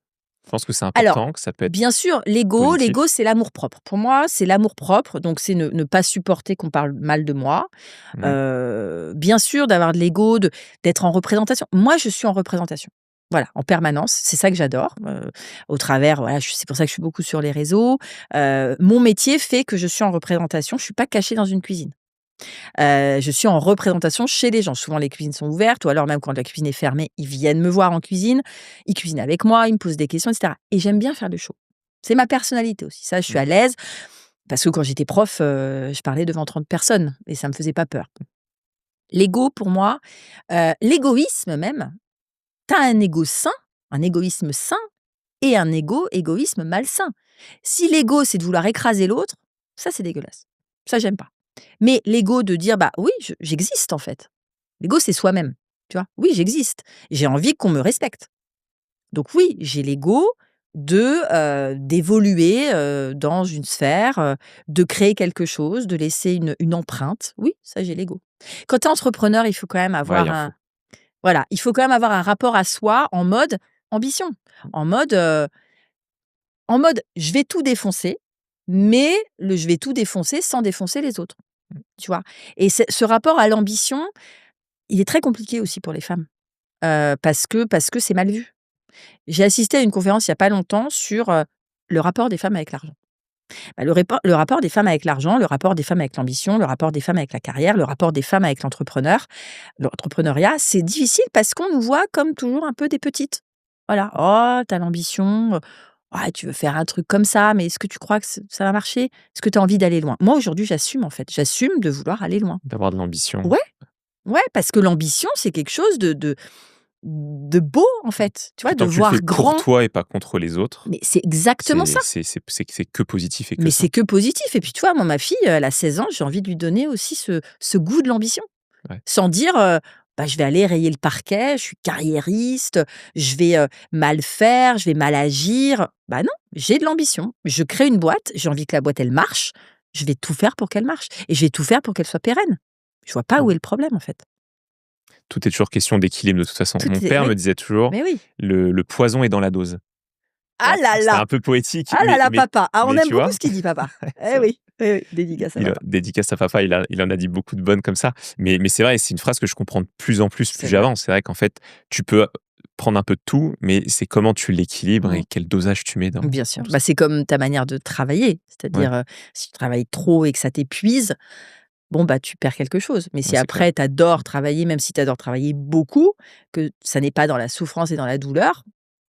A: Je pense que c'est
B: Alors,
A: important, que ça peut être
B: bien sûr, l'ego,
A: positif.
B: c'est l'amour-propre. Pour moi, c'est l'amour-propre, donc c'est ne pas supporter qu'on parle mal de moi.
A: Mmh.
B: Bien sûr, d'avoir de l'ego, d'être en représentation. Moi, je suis en représentation. Voilà, en permanence. C'est ça que j'adore, au travers voilà, c'est pour ça que je suis beaucoup sur les réseaux. Mon métier fait que je suis en représentation. Je suis pas cachée dans une cuisine. Je suis en représentation chez les gens. Souvent, les cuisines sont ouvertes ou alors même quand la cuisine est fermée, ils viennent me voir en cuisine. Ils cuisinent avec moi, ils me posent des questions et cetera et j'aime bien faire le show. C'est ma personnalité aussi. Ça, je suis
A: Mmh.
B: à l'aise parce que quand j'étais prof, je parlais devant 30 personnes et ça me faisait pas peur. L'ego pour moi, l'égoïsme même, tu as un ego sain, un égoïsme sain et un égoïsme malsain. Si l'ego, c'est de vouloir écraser l'autre, ça, c'est dégueulasse. Ça, j'aime pas. Mais l'ego de dire: «Bah, oui, j'existe, en fait». L'ego, c'est soi-même, tu vois? Oui, j'existe. J'ai envie qu'on me respecte. Donc oui, j'ai l'ego d'évoluer, dans une sphère, de créer quelque chose, de laisser une empreinte. Oui, ça, j'ai l'ego. Quand tu es entrepreneur, il faut quand même
A: Ouais, il
B: avoir
A: en faut.
B: il faut quand même avoir un rapport à soi en mode ambition, en mode, heu, en mode: «Je vais tout défoncer», mais je vais tout défoncer sans défoncer les autres, tu vois? Et ce rapport à l'ambition, il est très compliqué aussi pour les femmes, parce que c'est mal vu. J'ai assisté à une conférence il y a pas longtemps sur, le rapport des femmes avec l'argent. Bah, le rapport des femmes avec l'argent, le rapport des femmes avec l'ambition, le rapport des femmes avec la carrière, le rapport des femmes avec l'entrepreneuriat, c'est difficile parce qu'on nous voit comme toujours un peu des petites. Voilà: «Oh, tu as l'ambition, ouais, tu veux faire un truc comme ça, mais est-ce que tu crois que ça va marcher? Est-ce que tu as envie d'aller loin?» Moi, aujourd'hui, j'assume, en fait. J'assume de vouloir aller loin.
A: D'avoir de l'ambition.
B: Ouais, ouais, parce que l'ambition, c'est quelque chose de beau, en fait, tu vois?
A: Puis
B: De
A: tant que tu le fais
B: voir
A: pour
B: grand.
A: toi et pas contre les autres,
B: Mais c'est exactement ça.
A: c'est que positif et que
B: Mais
A: sain.
B: c'est que positif et puis tu vois, moi, ma fille, elle a 16 ans, j'ai envie de lui donner aussi ce goût de l'ambition.
A: Ouais.
B: Sans dire, bah, je vais aller rayer le parquet, je suis carriériste, je vais, mal faire, je vais mal agir. Bah non, j'ai de l'ambition. Je crée une boîte, j'ai envie que la boîte, elle marche, je vais tout faire pour qu'elle marche et je vais tout faire pour qu'elle soit pérenne. Je vois pas où
A: Mmh.
B: est le problème, en fait.
A: Tout est toujours question d'équilibre de toute façon.
B: Tout
A: Mon
B: est
A: père
B: oui,
A: me disait toujours:
B: mais oui.
A: «Le poison est dans la dose».
B: Ah là
A: C'était
B: là!
A: un peu poétique,
B: Ah là là, papa! Ah, on
A: mais
B: aime
A: tu
B: beaucoup
A: vois?
B: ce qu'il dit, papa.
A: C'est
B: Eh
A: vrai.
B: oui, oui, oui, dédicace à papa.
A: Dédicace à papa, il en a dit beaucoup de bonnes comme ça. Mais c'est vrai, c'est une phrase que je comprends de plus en plus, plus
B: C'est vrai.
A: j'avance. C'est vrai qu'en fait, tu peux prendre un peu de tout, mais c'est comment tu l'équilibres
B: Mmh.
A: et quel dosage tu mets
B: Bien
A: dans
B: sûr.
A: tout
B: Bah,
A: ça.
B: c'est comme ta manière de travailler.
A: Ouais,
B: C'est-à-dire, si tu travailles trop et que ça t'épuise, bon, bah, tu perds quelque chose. Mais
A: ouais,
B: si
A: c'est clair.
B: après tu adores travailler, même si tu adores travailler beaucoup, que ça n'est pas dans la souffrance et dans la douleur,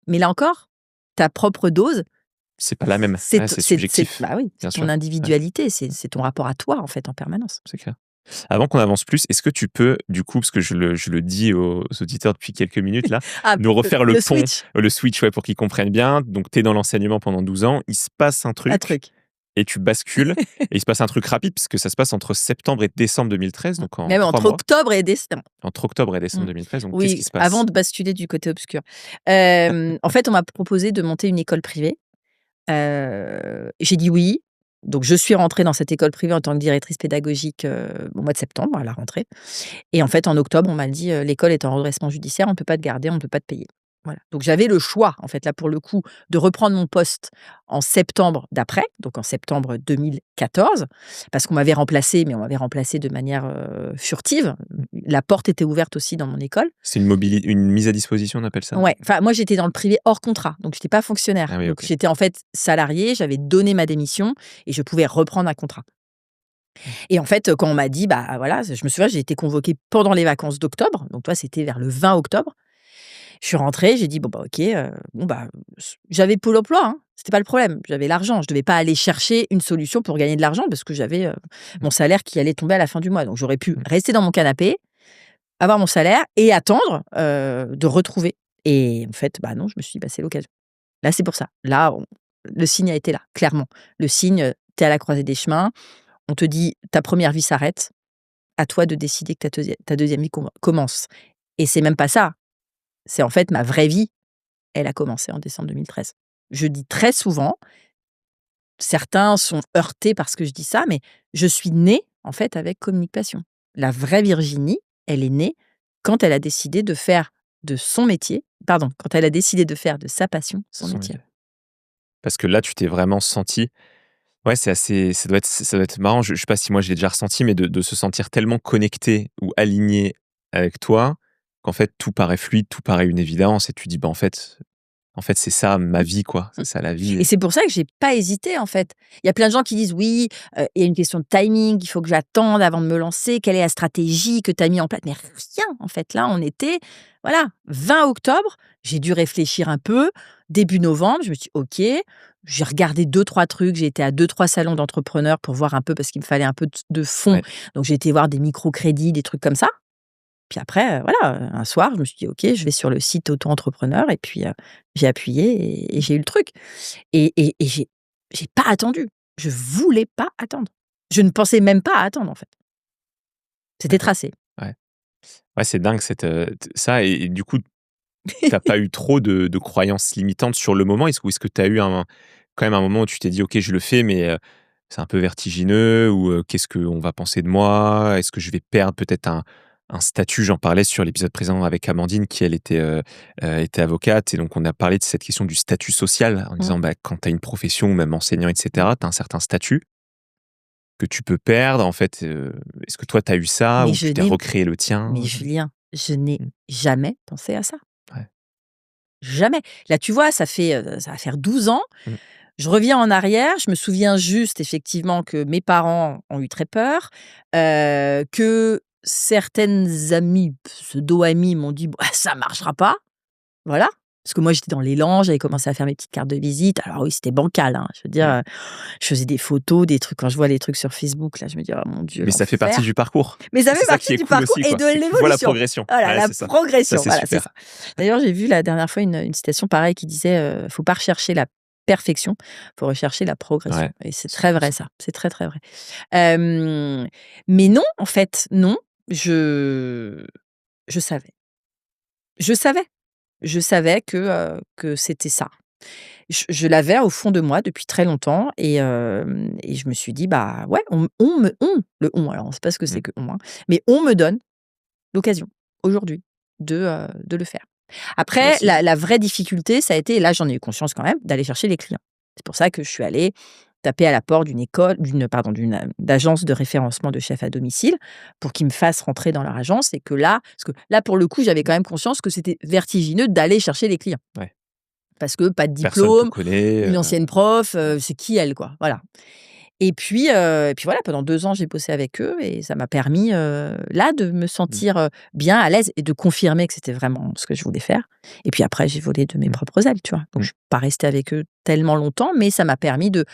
B: mais là encore, ta propre dose,
A: C'est pas la même.
B: c'est
A: Ouais,
B: t
A: c'est subjectif,
B: bah, oui,
A: bien
B: c'est ton
A: sûr. Ouais,
B: individualité, c'est ton rapport à toi, en fait, en permanence.
A: c'est clair. Avant qu'on avance plus, est-ce que tu peux, du coup, parce que je le dis aux auditeurs depuis quelques minutes là,
B: Ah,
A: nous refaire le pont,
B: switch,
A: le switch, ouais, pour qu'ils comprennent bien. Donc, tu es dans l'enseignement pendant 12 ans, il se passe un
B: un
A: truc
B: truc.
A: et tu bascules et il se passe un truc rapide puisque ça se passe entre septembre et décembre 2013, donc en
B: Même
A: 3
B: entre
A: mois,
B: octobre et décembre.
A: entre octobre et décembre
B: Mmh.
A: 2013. Donc, qu'est-ce qui
B: Oui,
A: se
B: avant
A: passe?
B: de basculer du côté obscur. En fait, on m'a proposé de monter une école privée. J'ai dit oui. Donc je suis rentrée dans cette école privée en tant que directrice pédagogique, au mois de septembre, à la rentrée. Et en fait, en octobre, on m'a dit: «L'école est en redressement judiciaire, on ne peut pas te garder, on ne peut pas te payer». Voilà. Donc j'avais le choix, en fait, là, pour le coup, de reprendre mon poste en septembre d'après, donc en septembre 2014, parce qu'on m'avait remplacée, mais on m'avait remplacée de manière, furtive. La porte était ouverte aussi dans mon école.
A: C'est une mise à disposition, on appelle ça?
B: Ouais, enfin, moi, j'étais dans le privé hors contrat, donc j'étais pas fonctionnaire.
A: Ah oui,
B: Donc
A: OK.
B: j'étais, en fait, salariée, j'avais donné ma démission et je pouvais reprendre un contrat. Et en fait, quand on m'a dit, bah, voilà, je me souviens, j'ai été convoquée pendant les vacances d'octobre, donc toi, c'était vers le 20 octobre. Je suis rentrée, j'ai dit: «Bon, bah, OK, bon, bah», j'avais Pôle emploi, hein, c'était pas le problème. J'avais l'argent, je devais pas aller chercher une solution pour gagner de l'argent parce que j'avais, mon salaire qui allait tomber à la fin du mois. Donc j'aurais pu
A: Mmh.
B: rester dans mon canapé, avoir mon salaire et attendre, de retrouver. Et en fait, bah, non, je me suis dit: «Bah, c'est l'occasion». Là, c'est pour ça. Là, le signe a été là, clairement. Le signe, tu es à la croisée des chemins, on te dit: «Ta première vie s'arrête, à toi de décider que ta 2e vie commence». Et c'est même pas ça, c'est en fait ma vraie vie, elle a commencé en décembre 2013. Je dis très souvent, certains sont heurtés parce que je dis ça, mais je suis née, en fait, avec Communique Passion. La vraie Virginie, elle est née quand elle a décidé de faire de son métier quand elle a décidé de faire de sa passion son
A: Son
B: métier.
A: métier. Parce que là, tu t'es vraiment senti. Ouais, c'est assez, ça doit être marrant. Je sais pas si moi je l'ai déjà ressenti, mais de se sentir tellement connecté ou aligné avec toi, qu'en fait tout paraît fluide, tout paraît une évidence et tu dis: «Bah, en fait, c'est ça ma vie, quoi.
B: Mmh.
A: C'est ça la vie».
B: Et c'est pour ça que j'ai pas hésité, en fait. Il y a plein de gens qui disent: «Oui, il y a une question de timing, il faut que j'attende avant de me lancer. Quelle est la stratégie que tu as mis en place?» Mais rien, en fait. Là, on était, voilà, 20 octobre, j'ai dû réfléchir un peu. Début novembre, je me suis dit: «OK». J'ai regardé deux trois trucs, j'ai été à deux trois salons d'entrepreneurs pour voir un peu parce qu'il me fallait un peu de fonds.
A: Ouais.
B: Donc j'ai été voir des microcrédits, des trucs comme ça. Puis après, voilà, un soir, je me suis dit: «OK, je vais sur le site auto-entrepreneur» et puis, j'ai appuyé et j'ai eu le truc. Et j'ai pas attendu. Je voulais pas attendre. Je ne pensais même pas à attendre, en fait. C'était
A: D'accord.
B: tracé.
A: Ouais. Ouais, c'est dingue cette, ça et du coup, t'as pas eu trop de croyances limitantes sur le moment? Est-ce que tu as eu quand même un moment où tu t'es dit: «OK, je le fais, mais c'est un peu vertigineux» ou «Qu'est-ce qu'on va penser de moi? Est-ce que je vais perdre peut-être un statut?» J'en parlais sur l'épisode précédent avec Amandine qui, elle, était avocate et donc on a parlé de cette question du statut social en
B: Mmh.
A: disant, bah, quand tu as une profession, même enseignant et
B: Mmh.
A: cetera, tu as un certain statut que tu peux perdre. En fait, est-ce que toi, tu as eu ça
B: Mais
A: ou
B: je
A: tu t'es
B: n'ai
A: recréé le
B: mais
A: tien?
B: Julien, je n'ai
A: Mmh.
B: jamais pensé à ça.
A: Ouais.
B: Jamais. Là, tu vois, ça va faire 12 ans.
A: Mmh.
B: Je reviens en arrière, je me souviens juste effectivement que mes parents ont eu très peur, que certaines amies, pseudo-amies m'ont dit: «Bah, ça marchera pas». Voilà, parce que moi j'étais dans l'élan, j'avais
A: Mmh.
B: commencé à faire mes petites cartes de visite. Alors oui, c'était bancal, hein, je veux dire,
A: Mmh.
B: je faisais des photos, des trucs. Quand je vois les trucs sur Facebook, là, je me dis: «Oh mon Dieu,
A: Mais ça fait partie
B: l'enfer».
A: du parcours
B: Mais ça
A: et
B: fait
A: c'est ça qui
B: partie
A: est
B: du
A: cool
B: parcours
A: aussi,
B: et
A: quoi.
B: de
A: C'est que tu vois la
B: l'évolution.
A: progression.
B: Voilà,
A: Ouais,
B: la
A: c'est ça. Ça,
B: progression,
A: c'est
B: voilà, c'est
A: super.
B: ça. D'ailleurs, j'ai vu la dernière fois une citation pareille qui disait, «Faut pas rechercher la perfection, faut rechercher la progression»
A: Ouais,
B: et c'est très vrai
A: 100%.
B: ça, c'est très, très vrai. Hem, mais non, en fait, non, je je savais. Je savais. Je savais que c'était ça. Je l'avais au fond de moi depuis très longtemps et je me suis dit: «Bah, ouais, le «on», alors on sait pas ce que
A: Mmh.
B: c'est que «on», hein, mais on me donne l'occasion aujourd'hui de le faire.
A: Bah,
B: Après
A: c'est
B: la vraie difficulté, ça a été, et là j'en ai eu conscience quand même, d'aller chercher les clients. C'est pour ça que je suis allée taper à la porte d'une d'agence de référencement de chefs à domicile pour qu'ils me fassent rentrer dans leur agence et que là parce que là, pour le coup, j'avais quand même conscience que c'était vertigineux d'aller chercher les clients.
A: ouais.
B: Parce que pas de
A: Personne te
B: diplôme,
A: connaît,
B: une ancienne prof, c'est qui elle, quoi? Voilà. Et puis voilà, pendant 2 ans, j'ai bossé avec eux et ça m'a permis, là, de me
A: mmh,
B: sentir, bien à l'aise et de confirmer que c'était vraiment ce que je voulais faire. Et puis après, j'ai volé de mes
A: mmh,
B: propres ailes, tu vois? Donc
A: mmh.
B: je suis pas restée avec eux tellement longtemps, mais ça m'a permis de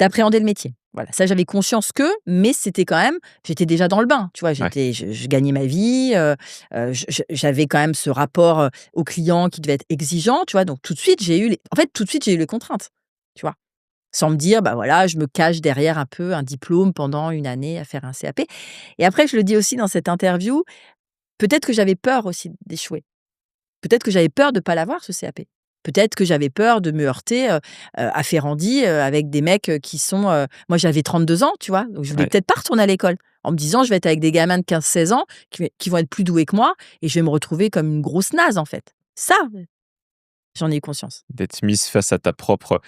B: d'appréhender le métier. Voilà, ça j'avais conscience mais c'était quand même, j'étais déjà dans le bain, tu vois,
A: Ouais.
B: je gagnais ma vie, j'avais quand même ce rapport au client qui devait être exigeant, tu vois, donc tout de suite tout de suite j'ai eu les contraintes, tu vois, sans me dire, bah voilà, je me cache derrière un peu un diplôme pendant une année à faire un CAP. Et après, je le dis aussi dans cette interview, peut-être que j'avais peur aussi d'échouer. Peut-être que j'avais peur de ne pas l'avoir ce CAP. Peut-être que j'avais peur de me heurter, à Ferrandi, avec des mecs, qui sont, moi j'avais 32 ans, tu vois? Donc je voulais
A: Ouais.
B: peut-être pas retourner à l'école, en me disant: «Je vais être avec des gamins de 15-16 ans qui vont être plus doués que moi et je vais me retrouver comme une grosse naze, en fait». Ça, j'en ai eu conscience.
A: D'être mise face à ta propre,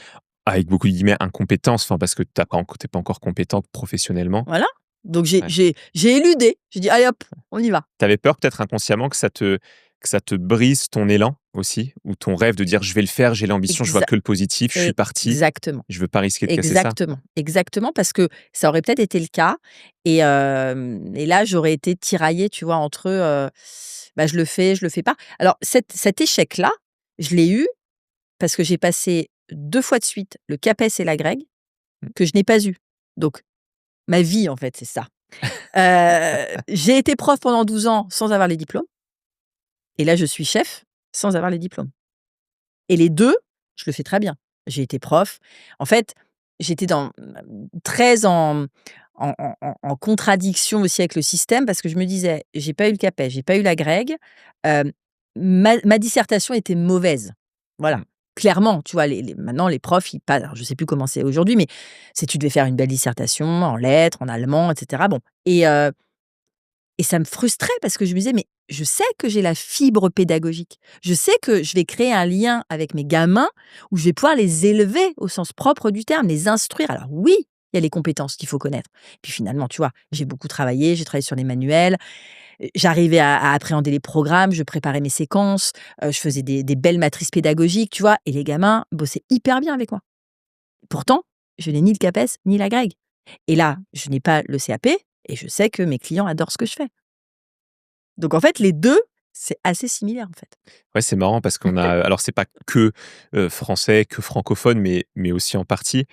A: avec beaucoup de guillemets, «incompétence», enfin parce que tu es pas encore compétente professionnellement.
B: Voilà. Donc j'ai
A: Ouais.
B: j'ai j'ai éludé. J'ai dit: «Allez hop, on y va».
A: Tu avais peur peut-être inconsciemment que ça te brise ton élan aussi? Ou ton rêve de dire: «Je vais le faire, j'ai l'ambition, je vois
B: Exa
A: que le positif, je suis parti,
B: exactement.
A: je veux pas risquer de casser ça»?
B: Exactement, exactement, parce que ça aurait peut-être été le cas et là, j'aurais été tiraillée, tu vois, entre, bah, je le fais pas. Alors cet échec-là, je l'ai eu parce que j'ai passé 2 fois de suite le CAPES et la greg
A: Mmh.
B: que je n'ai pas eu. Donc ma vie, en fait, c'est ça. J'ai été prof pendant 12 ans sans avoir les diplômes et là, je suis chef sans avoir les diplômes. Et les 2, je le fais très bien. J'ai été prof. En fait, j'étais très en contradiction aussi avec le système parce que je me disais: «J'ai pas eu le CAPES, j'ai pas eu la greg, hem, ma dissertation était mauvaise». Voilà,
A: Mmh.
B: clairement, tu vois? Les maintenant les profs, ils pa alors je sais plus comment c'est aujourd'hui, mais c'est tu devais faire une belle dissertation en lettres, en allemand et cetera. Bon et ça me frustrait parce que je me disais: «Mais je sais que j'ai la fibre pédagogique. Je sais que je vais créer un lien avec mes gamins où je vais pouvoir les élever au sens propre du terme, les instruire». Alors oui, il y a les compétences qu'il faut connaître. Puis finalement, tu vois, j'ai beaucoup travaillé, j'ai travaillé sur les manuels, j'arrivais à appréhender les programmes, je préparais mes séquences, je faisais des belles matrices pédagogiques, tu vois? Et les gamins bossaient hyper bien avec moi. Pourtant, je n'ai ni le CAPES ni la greg. Et là, je n'ai pas le CAP et je sais que mes clients adorent ce que je fais. Donc en fait, les 2, c'est assez similaire, en fait.
A: Ouais, c'est marrant parce qu'on a alors c'est pas que, français, que francophone, mais aussi en partie.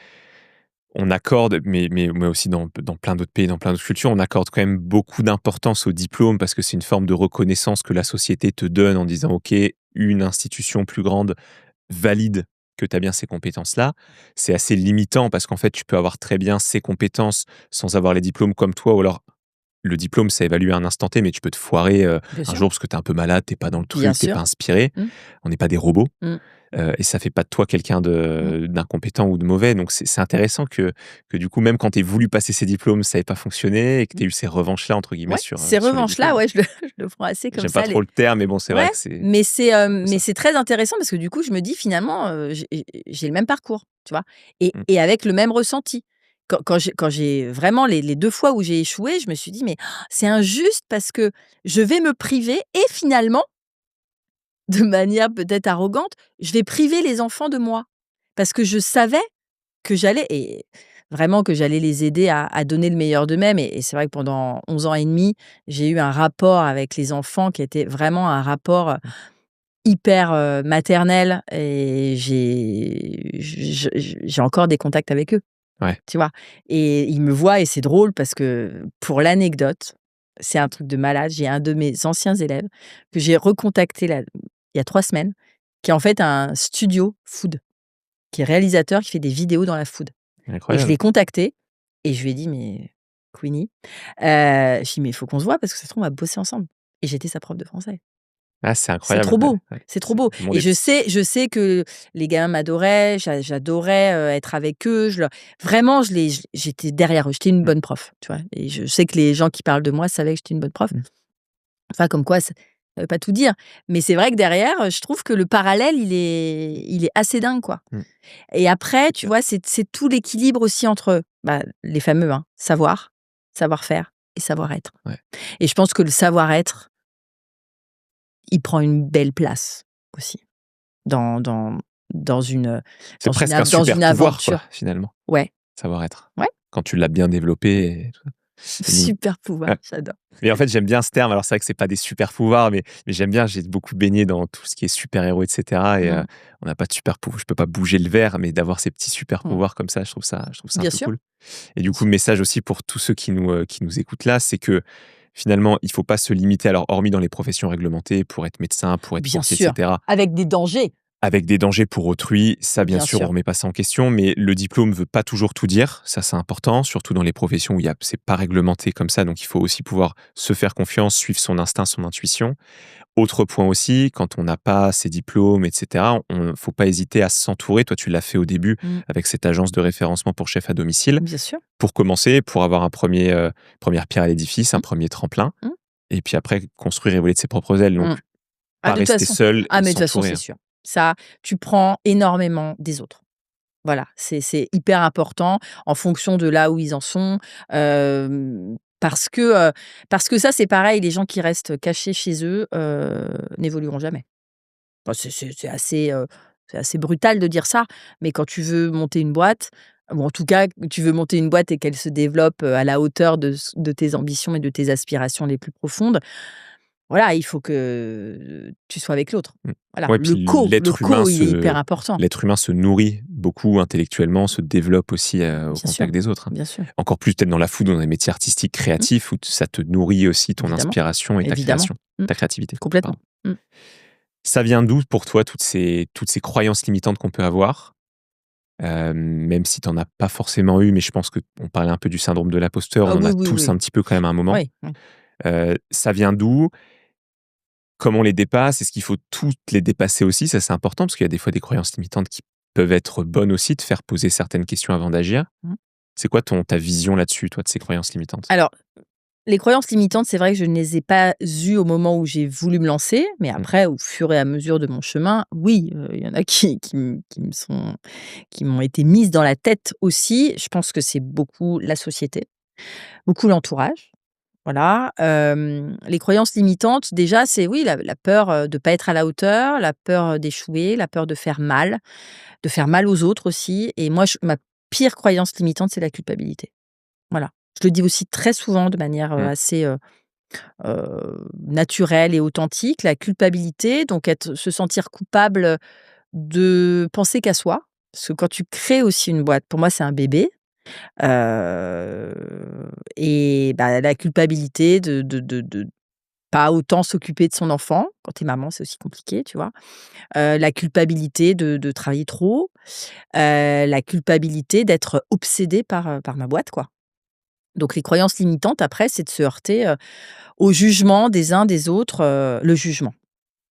A: On accorde, mais aussi dans plein d'autres pays, dans plein d'autres cultures, on accorde quand même beaucoup d'importance au diplôme parce que c'est une forme de reconnaissance que la société te donne en disant: «OK, une institution plus grande valide que tu as bien ces compétences-là». C'est assez limitant parce qu'en fait, tu peux avoir très bien ces compétences sans avoir les diplômes comme toi ou alors le diplôme, ça évalue à un instant T, mais tu peux te foirer,
B: Bien
A: un
B: sûr,
A: jour parce que tu es un peu malade, tu es pas dans le
B: bien
A: truc, tu es pas
B: sûr.
A: inspiré.
B: Mmh,
A: On n'est pas des robots.
B: mmh,
A: Et ça fait pas de toi quelqu'un
B: mmh.
A: d'incompétent ou de mauvais. Donc c'est intéressant que du coup, même quand tu aies voulu passer ces diplômes, ça ait pas fonctionné et que
B: Mmh.
A: tu aies eu ces «revanches-là» entre guillemets
B: Ouais, ces
A: sur les
B: revanches-là,
A: diplômes.
B: ouais, je le prends assez comme
A: J'aime pas
B: ça,
A: trop
B: les
A: le terme, mais bon, c'est vrai
B: ouais,
A: que c'est
B: mais
A: ça.
B: c'est très intéressant parce que du coup, je me dis finalement, j'ai le même parcours, tu vois? Et
A: Mmh.
B: et avec le même ressenti. Quand j'ai vraiment les 2 fois où j'ai échoué, je me suis dit: «Mais c'est injuste parce que je vais me priver et finalement, de manière peut-être arrogante, je vais priver les enfants de moi». Parce que je savais que j'allais et vraiment que j'allais les aider à donner le meilleur d'eux-mêmes et c'est vrai que pendant 11 ans et demi, j'ai eu un rapport avec les enfants qui était vraiment un rapport, hyper, maternel et j'ai encore des contacts avec eux,
A: Ouais.
B: tu vois? Et ils me voient et c'est drôle parce que pour l'anecdote, c'est un truc de malade, j'ai un de mes anciens élèves que j'ai recontacté là, il y a 3 semaines, qui est en fait un studio food, qui est réalisateur, qui fait des vidéos dans la food. Et je
A: Incroyable.
B: l'ai contacté et je lui ai dit: «Mais Queenie», je lui ai «Mais il faut qu'on se voit parce que ça se trouve on va bosser ensemble» et j'étais sa prof de français.
A: Ah, c'est
B: C'est
A: incroyable.
B: trop
A: Ouais,
B: beau,
A: ouais.
B: c'est trop beau
A: Le monde
B: et
A: est petit.
B: je sais que les gamins m'adoraient, j'adorais, être avec eux, je leur vraiment j'étais derrière eux, j'étais une
A: Mmh.
B: bonne prof, tu vois? Et je sais que les gens qui parlent de moi savaient que j'étais une bonne prof. Enfin comme quoi ça veut pas tout dire, mais c'est vrai que derrière, je trouve que le parallèle il est assez dingue, quoi.
A: Mmh.
B: Et après,
A: C'est
B: tu
A: clair.
B: vois, c'est tout l'équilibre aussi entre, bah, les fameux, hein, savoir, savoir-faire et savoir-être.
A: Ouais.
B: Et je pense que le savoir-être, il prend une belle place aussi dans dans dans une,
A: C'est presque un
B: dans
A: super
B: une
A: pouvoir quoi,
B: aventure.
A: finalement,
B: Ouais,
A: savoir-être.
B: ouais,
A: Quand tu l'as bien développé et tout ça. Et ni
B: super pouvoir,
A: ouais.
B: j'adore.
A: Mais en fait, j'aime bien ce terme. Alors, c'est vrai que c'est pas des super pouvoirs, mais j'aime bien. J'ai beaucoup baigné dans tout ce qui est super-héros, etc. Et
B: Mmh.
A: on n'a pas de super pouvoir. Je peux pas bouger le verre, mais d'avoir ces petits super
B: Mmh.
A: pouvoirs comme ça, je trouve ça un
B: Bien
A: peu
B: sûr,
A: cool. Et du
B: bien
A: coup,
B: sûr.
A: message aussi pour tous ceux qui nous écoutent là, c'est que finalement, il faut pas se limiter. Alors, hormis dans les professions réglementées, pour être médecin, pour être
B: Bien
A: courtier,
B: sûr,
A: etc.
B: avec des dangers,
A: Avec des dangers pour autrui, ça bien
B: bien
A: sûr, on
B: sûr.
A: remet pas ça en question, mais le diplôme veut pas toujours tout dire. Ça, c'est important, surtout dans les professions où c'est pas réglementé comme ça, donc il faut aussi pouvoir se faire confiance, suivre son instinct, son intuition. Autre point aussi, quand on n'a pas ces diplômes, etc., on faut pas hésiter à s'entourer. Toi, tu l'as fait au début
B: Mmh.
A: avec cette agence de référencement pour chef à domicile,
B: Bien sûr.
A: pour commencer, pour avoir première pierre à l'édifice, un
B: Mmh.
A: premier tremplin,
B: Mmh.
A: et puis après construire et voler de ses propres ailes. Donc,
B: Mmh. Ah
A: pas
B: de toute
A: rester
B: façon
A: seul et
B: mais de toute façon,
A: s'entourer,
B: c'est
A: hein.
B: sûr. Ça, tu prends énormément des autres. Voilà, c'est hyper important en fonction de là où ils en sont, parce que ça, c'est pareil, les gens qui restent cachés chez eux, n'évolueront jamais. Enfin, c'est assez brutal de dire ça, mais quand tu veux monter une boîte, ou en tout cas, tu veux monter une boîte et qu'elle se développe, à la hauteur de tes ambitions et de tes aspirations les plus profondes, voilà, il faut que tu sois avec l'autre.
A: Mmh.
B: Voilà,
A: Ouais,
B: le
A: puis
B: co le co, il est hyper important.
A: l'être humain se nourrit beaucoup intellectuellement, se développe aussi, au
B: Bien sûr,
A: contact des autres, hein.
B: bien sûr.
A: Encore plus peut-être dans la food, dans les métiers artistiques,
B: Mmh.
A: créatifs, où ça te nourrit aussi ton
B: Évidemment,
A: inspiration et ta
B: évidemment.
A: création,
B: Mmh.
A: ta créativité,
B: Complètement.
A: pardon.
B: Mmh.
A: Ça vient d'où pour toi toutes ces croyances limitantes qu'on peut avoir? Même si tu en as pas forcément eu, mais je pense qu'on parlait un peu du syndrome de l'imposteur,
B: Ah
A: on en
B: oui,
A: a
B: oui,
A: tous
B: oui.
A: un petit peu quand même à un moment.
B: Oui, oui.
A: Ça vient d'où? Comment on les dépasse? Est-ce qu'il faut toutes les dépasser aussi? Ça, c'est important parce qu'il y a des fois des croyances limitantes qui peuvent être bonnes aussi, de faire poser certaines questions avant d'agir.
B: Mmh.
A: C'est quoi ta vision là-dessus, toi, de ces croyances limitantes?
B: Alors, les croyances limitantes, c'est vrai que je ne les ai pas eues au moment où j'ai voulu me lancer, mais
A: Mmh.
B: après, au fur et à mesure de mon chemin, oui, il y en a qui m'ont été mises dans la tête aussi. Je pense que c'est beaucoup la société, beaucoup l'entourage. Voilà, les croyances limitantes, déjà, c'est oui, la peur, de pas être à la hauteur, la peur, d'échouer, la peur de faire mal aux autres aussi et moi, ma pire croyance limitante, c'est la culpabilité. Voilà. Je le dis aussi très souvent de manière,
A: Mmh.
B: assez, naturelle et authentique, la culpabilité, donc se sentir coupable, de penser qu'à soi. Parce que quand tu crées aussi une boîte, pour moi, c'est un bébé. Heu et bah, la culpabilité de pas autant s'occuper de son enfant. Quand tu es maman, c'est aussi compliqué, tu vois? La culpabilité de travailler trop, la culpabilité d'être obsédée par ma boîte, quoi. Donc les croyances limitantes après, c'est de se heurter, au jugement des uns des autres, le jugement.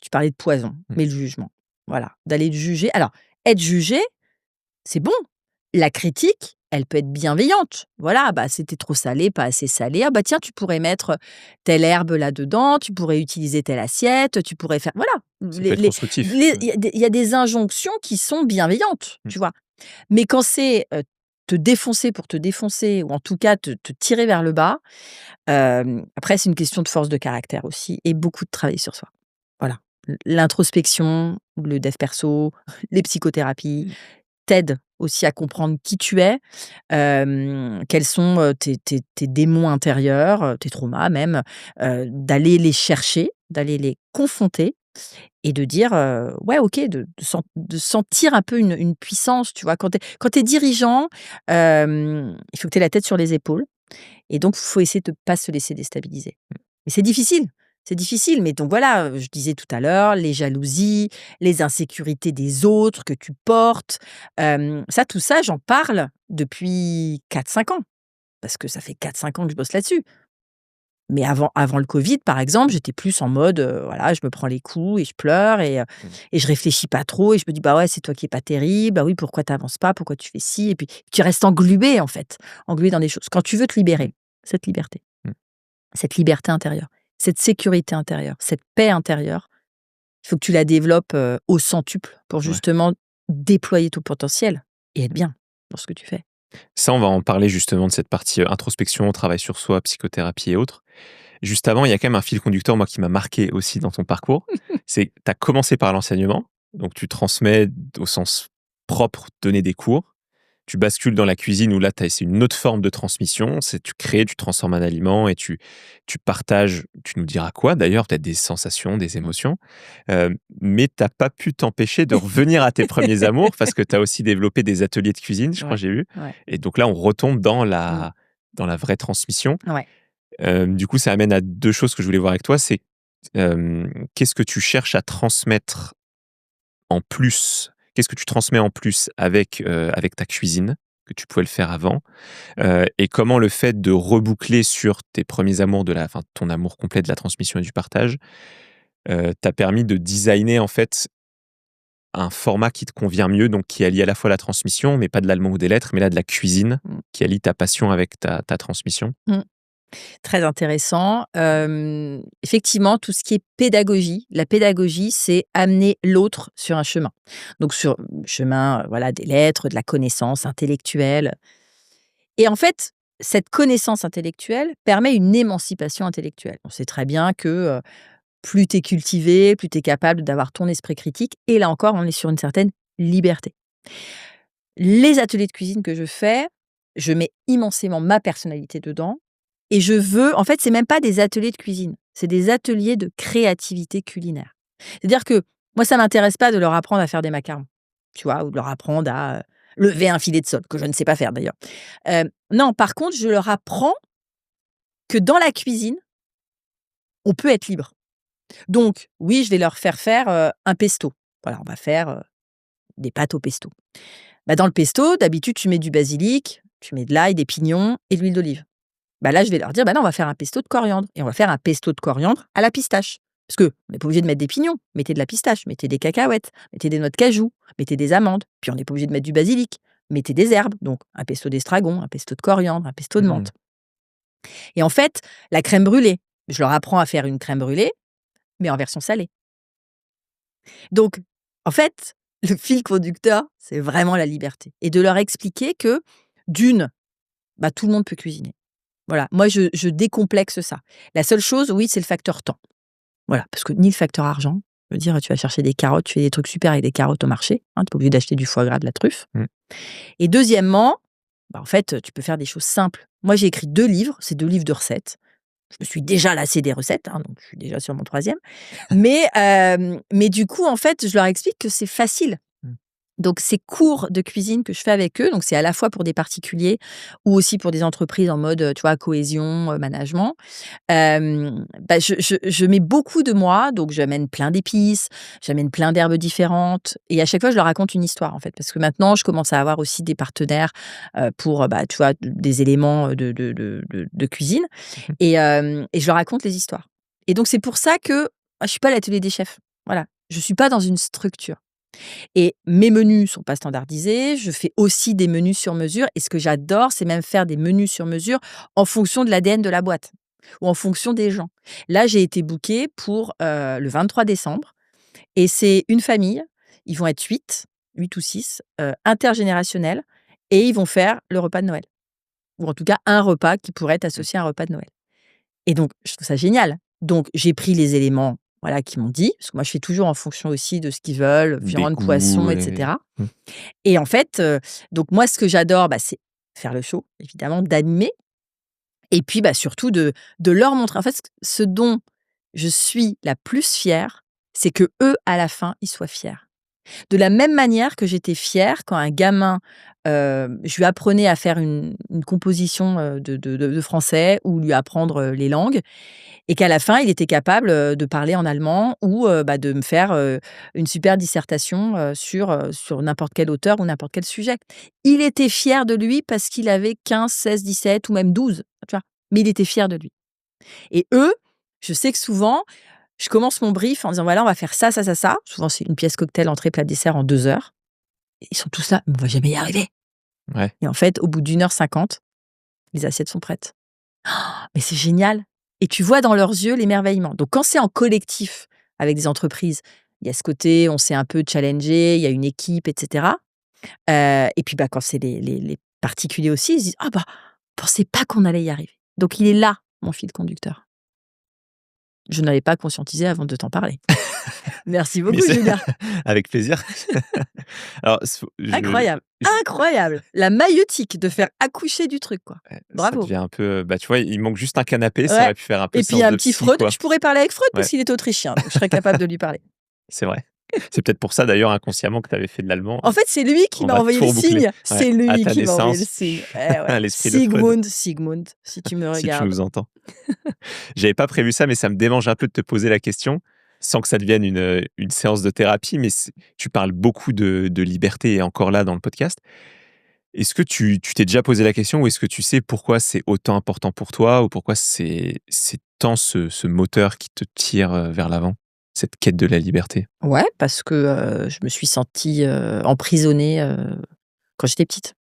B: Tu parlais de poison,
A: Mmh.
B: mais le jugement. Voilà, d'aller juger. Alors, être jugé, c'est bon. La critique, elle peut être bienveillante. Voilà, bah, c'était trop salé, pas assez salé. Ah bah tiens, tu pourrais mettre telle herbe là-dedans, tu pourrais utiliser telle assiette, tu pourrais faire voilà.
A: Ça peut être constructif.
B: Il y a des injonctions qui sont bienveillantes,
A: Mmh.
B: tu vois? Mais quand c'est, te défoncer pour te défoncer ou en tout cas te tirer vers le bas, après c'est une question de force de caractère aussi et beaucoup de travail sur soi. Voilà. L'introspection, le dev perso, les psychothérapies t'aident aussi à comprendre qui tu es, quels sont, tes démons intérieurs, tes traumas même, d'aller les chercher, d'aller les confronter et de dire, ouais OK, de sentir un peu une puissance, tu vois? Quand tu es dirigeant, il faut que tu aies la tête sur les épaules et donc il faut essayer de pas se laisser déstabiliser. Mais c'est difficile, mais donc voilà, je disais tout à l'heure, les jalousies, les insécurités des autres que tu portes, ça, tout ça, j'en parle depuis 4 5 ans, parce que ça fait 4 5 ans que je bosse là-dessus. Mais avant le covid, par exemple, j'étais plus en mode, voilà, je me prends les coups et je pleure
A: Mmh.
B: et je réfléchis pas trop et je me dis: «Bah, ouais, c'est toi qui es pas terrible. Bah, oui, pourquoi tu avances pas? Pourquoi tu fais ci?» et puis tu restes englué, en fait, englué dans des choses. Quand tu veux te
A: Mmh.
B: libérer, cette liberté,
A: Mmh.
B: cette liberté intérieure, cette sécurité intérieure, cette paix intérieure, il faut que tu la développes, au centuple pour
A: Ouais.
B: justement déployer ton potentiel et être bien dans ce que tu fais.
A: Ça, on va en parler justement de cette partie, introspection, travail sur soi, psychothérapie et autres. Juste avant, il y a quand même un fil conducteur, moi, qui m'a marqué aussi dans ton parcours. C'est que tu as commencé par l'enseignement, donc tu transmets au sens propre, donner des cours. tu bascules dans la cuisine où là, c'est une autre forme de transmission. C'est tu crées, tu transformes un aliment et tu partages, tu nous diras quoi d'ailleurs, peut-être des sensations, des émotions. Mais tu n'as pas pu t'empêcher de revenir à tes premiers amours parce que tu as aussi développé des ateliers de cuisine, je crois
B: Ouais,
A: que j'ai vu.
B: ouais.
A: Et donc là, on retombe
B: Mmh.
A: dans la vraie transmission.
B: Ouais.
A: Du coup, ça amène à 2 choses que je voulais voir avec toi. C'est, qu'est-ce que tu cherches à transmettre en plus? Qu'est-ce que tu transmets en plus avec ta cuisine, que tu pouvais le faire avant? Et comment le fait de reboucler sur tes premiers amours ton amour complet de la transmission et du partage, t'a permis de designer, en fait, un format qui te convient mieux, donc qui allie à la fois la transmission, mais pas de l'allemand ou des lettres, mais là, de la cuisine,
B: Mmh.
A: qui allie ta passion avec ta transmission?
B: Mmh. Très intéressant. Effectivement, tout ce qui est pédagogie, la pédagogie, c'est amener l'autre sur un chemin. Donc sur le chemin, voilà, des lettres, de la connaissance intellectuelle et en fait, cette connaissance intellectuelle permet une émancipation intellectuelle. On sait très bien que, plus tu es cultivé, plus tu es capable d'avoir ton esprit critique et là encore, on est sur une certaine liberté. Les ateliers de cuisine que je fais, je mets immensément ma personnalité dedans et je veux en fait, c'est même pas des ateliers de cuisine, c'est des ateliers de créativité culinaire. C'est-à-dire que moi, ça m'intéresse pas de leur apprendre à faire des macarons, tu vois? Ou de leur apprendre à, lever un filet de sole, que je ne sais pas faire d'ailleurs. Non, par contre, je leur apprends que dans la cuisine, on peut être libre. Donc oui, je vais leur faire, un pesto. Voilà, on va faire, des pâtes au pesto. Bah, dans le pesto, d'habitude, tu mets du basilic, tu mets de l'ail, des pignons et de l'huile d'olive. Bah, là, je vais leur dire: «Bah, non, on va faire un pesto de coriandre et on va faire un pesto de coriandre à la pistache». Parce qu'on n'est pas obligé de mettre des pignons, mettez de la pistache, mettez des cacahuètes, mettez des noix de cajou, mettez des amandes, puis on n'est pas obligé de mettre du basilic, mettez des herbes, donc un pesto d'estragon, un pesto de coriandre, un pesto de
A: Mmh.
B: menthe. Et en fait, la crème brûlée, je leur apprends à faire une crème brûlée, mais en version salée. Donc, en fait, le fil conducteur, c'est vraiment la liberté et de leur expliquer que d'une, bah, tout le monde peut cuisiner. Voilà, moi je décomplexe ça. La seule chose, oui, c'est le facteur temps. Voilà, parce que ni le facteur argent, je veux dire, tu vas chercher des carottes, tu fais des trucs super avec des carottes au marché, hein, tu es pas obligé d'acheter du foie gras, de la truffe.
A: Mmh.
B: Et deuxièmement, bah, en fait, tu peux faire des choses simples. Moi, j'ai écrit 2 livres, c'est 2 livres de recettes. Je me suis déjà lassée des recettes, hein, donc je suis déjà sur mon troisième. Mais du coup, en fait, je leur explique que c'est facile.
A: Mmh.
B: Donc ces cours de cuisine que je fais avec eux, donc c'est à la fois pour des particuliers ou aussi pour des entreprises en mode, tu vois, cohésion, management. Bah, je mets beaucoup de moi, donc j'amène plein d'épices, j'amène plein d'herbes différentes et à chaque fois, je leur raconte une histoire, en fait. Parce que maintenant, je commence à avoir aussi des partenaires, pour, bah, tu vois, des éléments, de cuisine
A: Mmh.
B: et je leur raconte les histoires. Et donc c'est pour ça que, je suis pas l'atelier des chefs. Voilà, je suis pas dans une structure. Et mes menus sont pas standardisés, je fais aussi des menus sur mesure et ce que j'adore, c'est même faire des menus sur mesure en fonction de l'ADN de la boîte ou en fonction des gens. Là, j'ai été bookée pour, le 23 décembre et c'est une famille, ils vont être 8 ou 6, intergénérationnels et ils vont faire le repas de Noël ou en tout cas un repas qui pourrait être
A: Mmh.
B: associé à un repas de Noël. Et donc, je trouve ça génial. Donc, j'ai pris les éléments, voilà, qu'ils m'ont dit, parce que moi, je fais toujours en fonction aussi de ce qu'ils veulent,
A: Des
B: viande, poisson,
A: goûts
B: et
A: et
B: cetera.
A: mmh.
B: Et en fait, donc moi, ce que j'adore, bah, c'est faire le show, évidemment, d'animer et puis, bah, surtout de leur montrer. En fait, ce dont je suis la plus fière, c'est qu'eux, à la fin, ils soient fiers. De la même manière que j'étais fière quand un gamin, je lui apprenais à faire une composition, de français ou lui apprendre, les langues et qu'à la fin, il était capable, de parler en allemand ou, bah, de me faire, une super dissertation, sur n'importe quel auteur ou n'importe quel sujet. Il était fier de lui parce qu'il avait 15, 16, 17 ou même 12, tu vois? Mais il était fier de lui et eux, je sais que souvent, je commence mon brief en disant: «Voilà, on va faire ça, ça, ça, ça». Souvent, c'est une pièce cocktail, entrée, plat, dessert en 2 heures. Ils sont tous là: «Mais on va jamais y arriver»
A: Ouais.
B: et en fait, au bout d'1 h 50, les assiettes sont prêtes. Mais c'est génial et tu vois dans leurs yeux l'émerveillement. Donc quand c'est en collectif avec des entreprises, il y a ce côté, on s'est un peu challengé, il y a une équipe et cetera. Et puis, bah, quand c'est les particuliers aussi, ils se disent: «Ah bah, on pensait pas qu'on allait y arriver». Donc il est là, mon fil conducteur. Je ne l'avais pas conscientisé avant de t'en parler. Merci
A: Mais
B: beaucoup,
A: c'est
B: Julien.
A: avec plaisir. Alors,
B: Incroyable,
A: je
B: incroyable. La maïeutique de faire accoucher du truc, quoi.
A: ça
B: Bravo.
A: devient un peu, bah, tu vois, il manque juste un canapé, ça
B: Ouais.
A: aurait pu faire un peu
B: Et puis
A: séance
B: un
A: de
B: petit
A: psy,
B: Freud.
A: quoi.
B: Je pourrais parler avec Freud parce
A: Ouais,
B: qu'il est autrichien, donc je serais capable de lui parler.
A: c'est vrai. C'est peut-être pour ça d'ailleurs inconsciemment que tu avais fait de l'allemand.
B: En fait, c'est lui qui
A: On
B: m'a
A: va
B: envoyé
A: tout
B: le
A: reboucler.
B: signe.
A: Ouais,
B: C'est
A: à
B: lui
A: ta
B: qui m'a envoyé le
A: naissance,
B: signe. Eh ouais.
A: l'esprit de Freud,
B: Sigmund, si tu me
A: si tu
B: regardes.
A: nous entends. J'avais pas prévu ça, mais ça me démange un peu de te poser la question, sans que ça devienne une séance de thérapie, mais tu parles beaucoup de liberté et encore là dans le podcast. Est-ce que tu t'es déjà posé la question ou est-ce que tu sais pourquoi c'est autant important pour toi ou pourquoi c'est tant ce moteur qui te tire vers l'avant, cette quête de la liberté?
B: Ouais, parce que je me suis sentie emprisonnée quand j'étais petite.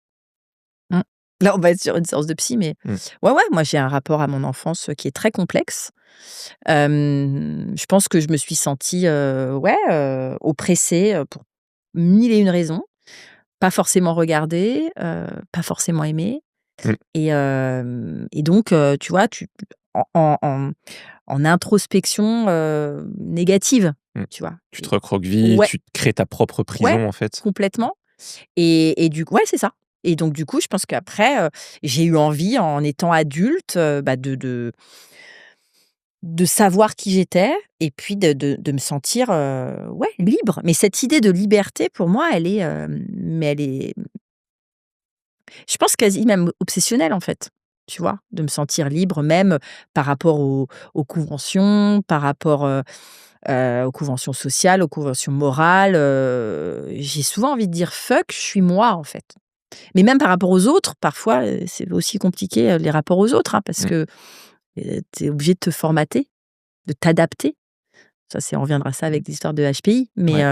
B: Mm. Là, on va être sur une séance de psy, mais
A: Mmh.
B: ouais, ouais, moi j'ai un rapport à mon enfance qui est très complexe. Je pense que je me suis sentie ouais, oppressée pour mille et une raisons. Pas forcément regardée, pas forcément aimée.
A: Mmh.
B: Et donc, tu vois, en introspection, négative,
A: Mmh.
B: tu vois?
A: Tu te
B: Et
A: recroquevilles,
B: ouais,
A: tu te crées ta propre
B: ouais,
A: prison en fait?
B: complètement. Et du coup ouais, c'est ça. Et donc du coup, je pense qu'après, j'ai eu envie en étant adulte, bah, de savoir qui j'étais et puis de me sentir, ouais, libre. Mais cette idée de liberté pour moi, elle est, je pense quasi même obsessionnelle, en fait, tu vois? De me sentir libre même par rapport aux conventions, par rapport, aux conventions sociales, aux conventions morales, j'ai souvent envie de dire: «Fuck, je suis moi», en fait. Mais même par rapport aux autres, parfois, c'est aussi compliqué, les rapports aux autres, hein, parce
A: Mmh.
B: que, tu es obligé de te formater, de t'adapter. Ça, c'est on reviendra à ça avec l'histoire de HPI, mais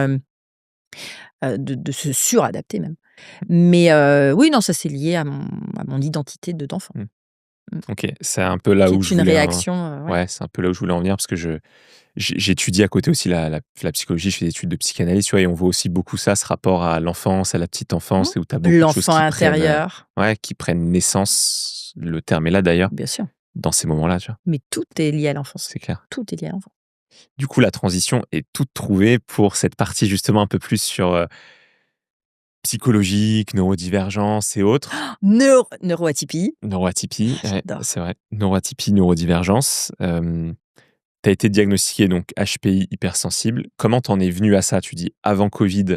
A: Ouais.
B: de se suradapter même. Mais oui, non, ça, c'est lié à mon identité de d'enfant.
A: Mmh.
B: Mmh.
A: OK, c'est un peu là
B: Qui
A: où
B: est
A: je
B: une
A: voulais
B: réaction, ouais.
A: ouais, c'est un peu là où je voulais en venir parce que j'étudie à côté aussi la psychologie, je fais des études de psychanalyse, tu vois? Et on voit aussi beaucoup ça, ce rapport à l'enfance, à la petite
B: Mmh.
A: enfance et où tu as beaucoup de choses
B: L'enfant
A: qui prennent,
B: intérieur,
A: ouais, qui prennent naissance, le terme est là d'ailleurs,
B: bien sûr,
A: dans ces moments-là, tu vois?
B: mais tout est lié à l'enfance.
A: C'est clair.
B: Tout est lié à l'enfance.
A: Du coup, la transition est toute trouvée pour cette partie justement un peu plus sur, psychologique, neurodivergence et autres.
B: Neuroatypie,
A: Neuroatypie, ouais,
B: j'adore.
A: c'est vrai. Neuroatypie, neurodivergence. Tu as été diagnostiqué donc HPI hypersensible. Comment t'en es venu à ça? Tu dis avant Covid,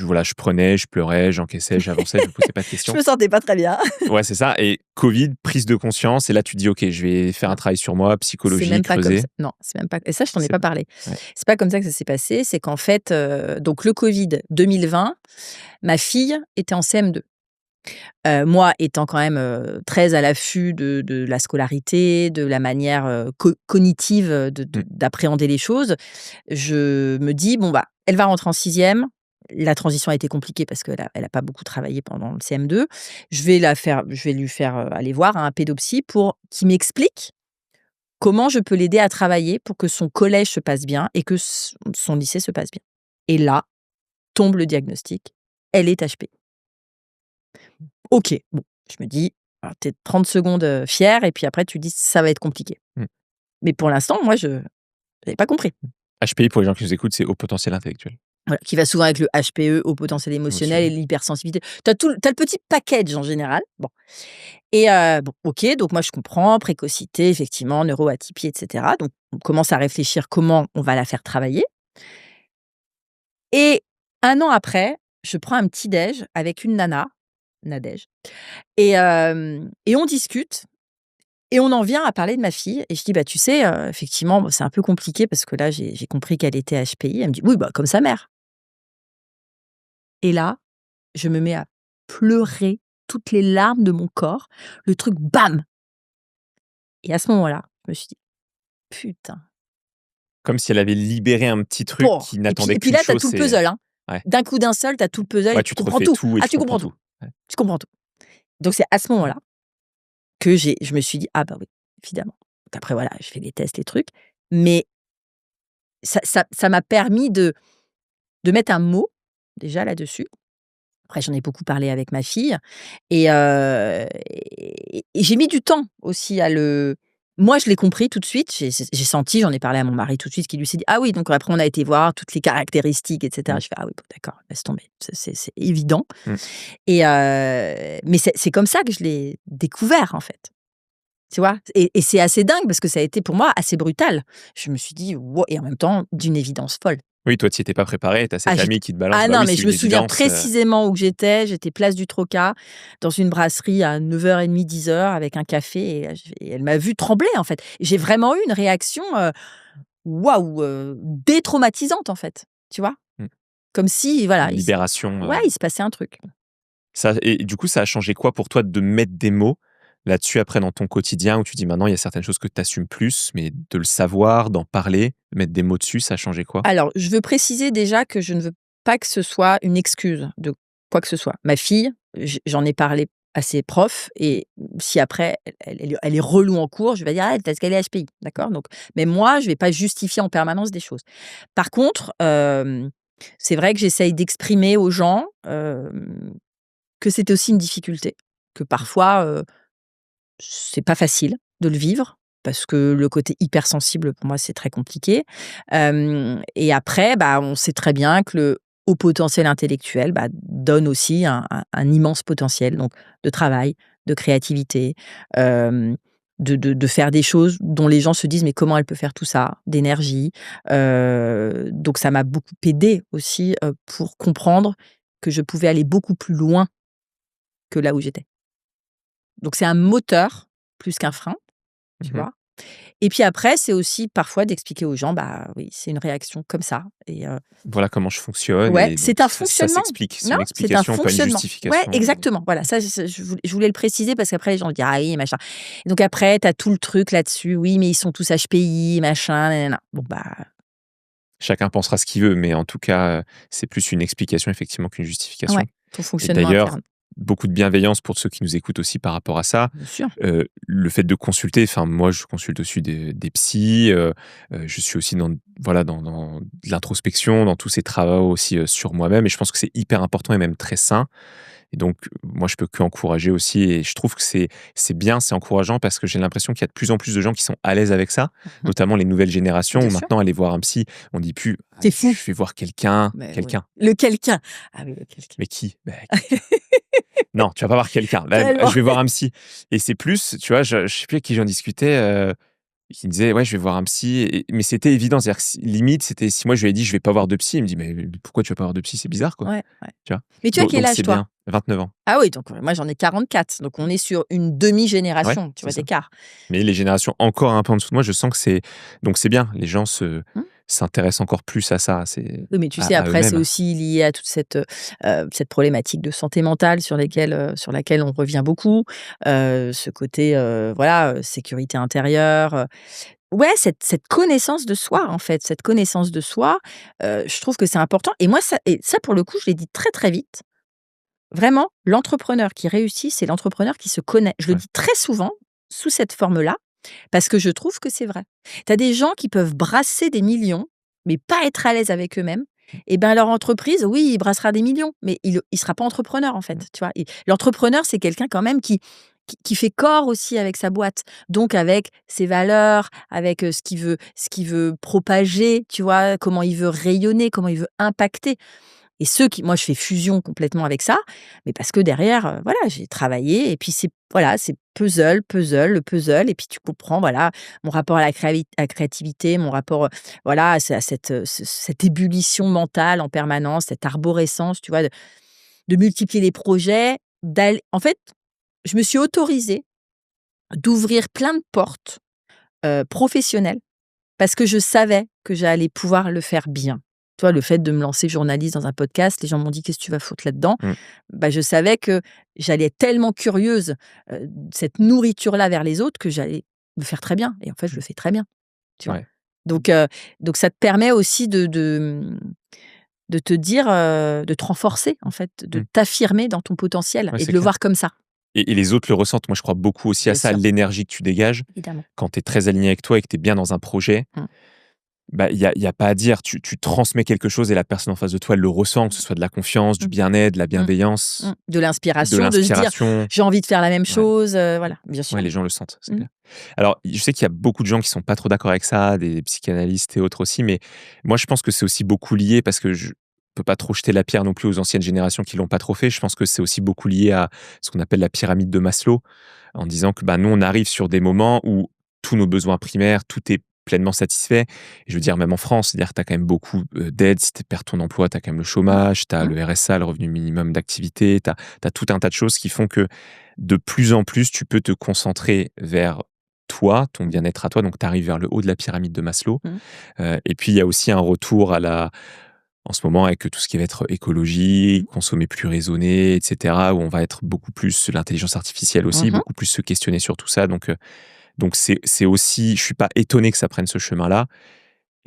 A: voilà, je prenais, je pleurais, j'encaissais, j'avançais, je me posais pas de
B: Je
A: questions.
B: me sentais pas très bien.
A: Ouais, c'est ça. Et Covid, prise de conscience. Et là, tu dis, OK, je vais faire un
B: Non,
A: travail sur moi,
B: c'est
A: psychologie,
B: même pas comme
A: creuser.
B: ça. Non, c'est même pas et ça, je t'en ai
A: C'est
B: pas
A: pas.
B: parlé.
A: Ouais.
B: C'est pas comme ça que ça s'est passé, c'est qu'en fait, donc le Covid 2020, ma fille était en CM2. Moi étant quand même, très à l'affût de la scolarité, de la manière, cognitive,
A: Mm,
B: d'appréhender les choses, je me dis: «Bon, bah, elle va rentrer en sixième. La transition a été compliquée parce qu'elle a pas beaucoup travaillé pendant le CM2. Je vais lui faire, aller voir un pédopsie pour qu'il m'explique comment je peux l'aider à travailler pour que son collège se passe bien et que son lycée se passe bien». Et là, tombe le diagnostic, elle est HP. OK, bon, je me dis, alors tu es 30 secondes, fière et puis après tu dis: «Ça va être compliqué».
A: mm.
B: Mais pour l'instant, moi, je n'avais pas compris.
A: HPI, pour les gens qui nous écoutent, c'est haut potentiel intellectuel,
B: Voilà, qui va souvent avec le HPE, haut potentiel émotionnel et
A: émotionnel.
B: l'hypersensibilité. Tu as le petit package en général. Bon et bon, OK, donc moi je comprends, précocité, effectivement, neuroatypie et cetera. Donc on commence à réfléchir comment on va la faire travailler et 1 an après, je prends un petit déj avec une nana, Nadège et on discute. Et on en vient à parler de ma fille et je dis: «Bah, tu sais, effectivement, bon, c'est un peu compliqué parce que là, j'ai compris qu'elle était HPI». Elle me dit: «Oui, bah, comme sa mère». Et là, je me mets à pleurer toutes les larmes de mon corps. Le truc, bam! Et à ce moment-là, je me suis dit: «Putain».
A: Comme si elle avait libéré un petit truc
B: Pouah
A: qui n'attendait
B: et puis
A: qu'une
B: là, tu as
A: chose,
B: tout le
A: c'est
B: puzzle, hein.
A: ouais.
B: D'un coup d'un seul, tu as tout le puzzle
A: Ouais,
B: et tu
A: tu te
B: comprends
A: refais
B: tout.
A: tout et
B: Ah,
A: tu
B: tu
A: comprends
B: comprends
A: tout.
B: tout.
A: Ouais.
B: Tu comprends tout. Donc c'est à ce moment-là que je me suis dit: «Ah bah, oui, évidemment». Donc après voilà, je fais les tests, les trucs, mais ça m'a permis de mettre un mot, déjà là-dessus. Après j'en ai beaucoup parlé avec ma fille et j'ai mis du temps aussi Moi, je l'ai compris tout de suite. J'ai senti, j'en ai parlé à mon mari tout de suite, qui lui s'est dit: «Ah oui», donc après on a été voir toutes les caractéristiques et cetera.
A: Mmh.
B: Je fais: «Ah oui, bon d'accord, laisse tomber, c'est évident»
A: Mmh.
B: et mais c'est comme ça que je l'ai découvert, en fait, tu vois? Et c'est assez dingue parce que ça a été pour moi assez brutal. Je me suis dit: «Wow» et en même temps d'une évidence folle.
A: Oui, toi, tu y étais pas préparé, tu as
B: Ah
A: cette
B: j'étais
A: amie qui te balance:
B: ah
A: «Bah
B: non,
A: oui,
B: mais
A: c'est
B: je
A: une
B: me souviens
A: évidence».
B: précisément où j'étais place du Troca, dans une brasserie à 9h30, 10h avec un café et elle m'a vue trembler, en fait. J'ai vraiment eu une réaction, waouh, détraumatisante, en fait, tu vois?
A: Mmh.
B: Comme si voilà,
A: Une libération,
B: ouais, il se passait un truc.
A: ça et du coup, ça a changé quoi pour toi de mettre des mots là-dessus après dans ton quotidien où tu dis maintenant il y a certaines choses que tu assumes plus, mais de le savoir, d'en parler, mettre des mots dessus, ça a changé quoi?
B: Alors, je veux préciser déjà que je ne veux pas que ce soit une excuse de quoi que ce soit. Ma fille, j'en ai parlé à ses profs et si après elle est relou en cours, je vais dire: «Ah, parce qu'elle est HPI», d'accord? Donc mais moi, je vais pas justifier en permanence des choses. Par contre, c'est vrai que j'essaye d'exprimer aux gens, que c'est aussi une difficulté, que parfois, c'est pas facile de le vivre parce que le côté hypersensible, pour moi, c'est très compliqué. Et après, bah, on sait très bien que le haut potentiel intellectuel, bah, donne aussi un immense potentiel, donc de travail, de créativité, de faire des choses dont les gens se disent: «Mais comment elle peut faire tout ça?» d'énergie. Donc ça m'a beaucoup aidée aussi, pour comprendre que je pouvais aller beaucoup plus loin que là où j'étais. Donc c'est un moteur plus qu'un frein, tu
A: Mmh.
B: vois? Et puis après, c'est aussi parfois d'expliquer aux gens, bah, oui, c'est une réaction comme ça et
A: Voilà comment je fonctionne
B: ouais,
A: et donc
B: c'est un
A: ça
B: fonctionnement.
A: s'explique. C'est
B: Non,
A: une
B: c'est un
A: explication, pas une
B: fonctionnement. Ouais,
A: justification.
B: exactement. Voilà, ça, je voulais le préciser parce qu'après les gens vont dire: «Ah oui, machin». Et donc après, tu as tout le truc là-dessus: «Oui, mais ils sont tous HPI, machin, na na na». Bon, bah,
A: Chacun pensera ce qu'il veut, mais en tout cas, c'est plus une explication effectivement qu'une
B: ouais,
A: justification.
B: ton
A: Et
B: fonctionnement
A: d'ailleurs,
B: interne,
A: beaucoup de bienveillance pour ceux qui nous écoutent aussi par rapport à ça.
B: bien sûr.
A: Le fait de consulter, enfin moi je consulte aussi des psys, je suis aussi dans voilà dans de l'introspection, dans tous ces travaux aussi, sur moi-même et je pense que c'est hyper important et même très sain et donc moi je peux qu'encourager aussi et je trouve que c'est bien, c'est encourageant parce que j'ai l'impression qu'il y a de plus en plus de gens qui sont à l'aise avec ça,
B: Mmh.
A: notamment les nouvelles générations où
B: Bien sûr.
A: maintenant aller voir un psy, on dit plus: «Ah
B: C'est fou.
A: je vais voir quelqu'un»,
B: Mais oui.
A: quelqu'un.
B: Le quelqu'un. Ah oui, le quelqu'un.
A: Mais qui? Bah, quelqu'un. Non, tu vas pas voir quelqu'un. Là,
B: Tellement.
A: je vais voir un psy et c'est plus, tu vois, je sais plus avec qui j'en discutais, qui me disait: «Ouais, je vais voir un psy» et mais c'était évident, c'est-à-dire que si limite, c'était si moi je lui ai dit: «Je vais pas voir de psy», il me dit: «Mais pourquoi tu vas pas voir de psy? C'est bizarre, quoi».
B: Ouais, ouais.
A: Tu vois?
B: Mais tu as quel
A: Donc
B: âge
A: c'est
B: toi?
A: bien, 29 ans.
B: Ah oui, donc moi j'en ai 44, donc on est sur une
A: Ouais,
B: demi-génération, tu
A: c'est
B: vois,
A: ça.
B: d'écart.
A: Mais les générations encore un peu en dessous de moi, je sens que c'est bien. Les gens
B: Mmh.
A: s'intéressent encore plus à ça,
B: Oui, mais tu sais,
A: à
B: après, c'est
A: eux-mêmes.
B: aussi lié à toute cette problématique de santé mentale sur laquelle on revient beaucoup. Ce côté, voilà, sécurité intérieure, ouais, cette connaissance de soi, en fait, cette connaissance de soi, je trouve que c'est important et moi ça pour le coup, je l'ai dit très, très vite. Vraiment, l'entrepreneur qui réussit, c'est l'entrepreneur qui se connaît. Je le
A: Ouais.
B: dis très souvent sous cette forme-là, parce que je trouve que c'est vrai. Tu as des gens qui peuvent brasser des millions, mais pas être à l'aise avec eux-mêmes. Et ben leur entreprise, oui, il brassera des millions, mais il sera pas entrepreneur en fait,
A: Mmh.
B: tu vois. Et l'entrepreneur, c'est quelqu'un quand même qui fait corps aussi avec sa boîte, donc avec ses valeurs, avec ce qu'il veut propager, tu vois, comment il veut rayonner, comment il veut impacter. Et ceux qui moi, je fais fusion complètement avec ça, mais parce que derrière, voilà, j'ai travaillé et puis c'est voilà, c'est le puzzle et puis tu comprends, voilà, mon rapport à la créativité, mon rapport, voilà, à cette, cette ébullition mentale en permanence, cette arborescence, tu vois, de multiplier les projets, en fait, je me suis autorisée d'ouvrir plein de portes, professionnelles parce que je savais que j'allais pouvoir le faire bien. Tu vois, le fait de me lancer journaliste dans un podcast, les gens m'ont dit: «Qu'est-ce que tu vas foutre là-dedans?»
A: Mmh.
B: Bah, je savais que j'allais être tellement curieuse, cette nourriture-là vers les autres que j'allais le faire très bien et en fait, je le fais très bien, tu vois?
A: Ouais.
B: Donc donc ça te permet aussi de te dire, de te renforcer en fait, de
A: Mmh.
B: t'affirmer dans ton potentiel
A: Ouais,
B: et
A: c'est
B: de le
A: clair.
B: voir comme ça,
A: Et les autres le ressentent. Moi, je crois beaucoup aussi à
B: bien
A: ça,
B: sûr,
A: l'énergie que tu dégages
B: évidemment.
A: quand tu es très aligné avec toi et que tu es bien dans un projet.
B: Mmh.
A: Bah, il y a pas à dire. Tu transmets quelque chose et la personne en face de toi, elle le ressent, que ce soit de la confiance, du
B: Mmh.
A: bien-être, de la
B: Mmh.
A: bienveillance,
B: De
A: de
B: l'inspiration, de se dire:
A: l'inspiration.
B: «J'ai envie de faire la même
A: Ouais.
B: chose», voilà, bien sûr.
A: Ouais, les gens le sentent, c'est
B: Mmh.
A: clair. Alors, je sais qu'il y a beaucoup de gens qui sont pas trop d'accord avec ça, des psychanalystes et autres aussi, mais moi, je pense que c'est aussi beaucoup lié parce que je peux pas trop jeter la pierre non plus aux anciennes générations qui l'ont pas trop fait. Je pense que c'est aussi beaucoup lié à ce qu'on appelle la pyramide de Maslow, en disant que, bah, nous, on arrive sur des moments où tous nos besoins primaires, tout est pleinement satisfait. Et je veux dire, même en France, c'est-à-dire que tu as quand même beaucoup, d'aides. Si tu perds ton emploi, tu as quand même le
B: Mmh.
A: chômage, tu as
B: Mmh.
A: le RSA, le revenu minimum d'activité, tu as tout un tas de choses qui font que de plus en plus, tu peux te concentrer vers toi, ton bien-être à toi, donc tu arrives vers le haut de la pyramide de Maslow.
B: Mmh.
A: Et puis il y a aussi un retour à la en ce moment avec tout ce qui va être écologie, consommer plus raisonné et cetera, où on va être beaucoup plus l'intelligence artificielle aussi,
B: Mmh.
A: beaucoup plus se questionner sur tout ça, donc c'est aussi je suis pas étonné que ça prenne ce chemin-là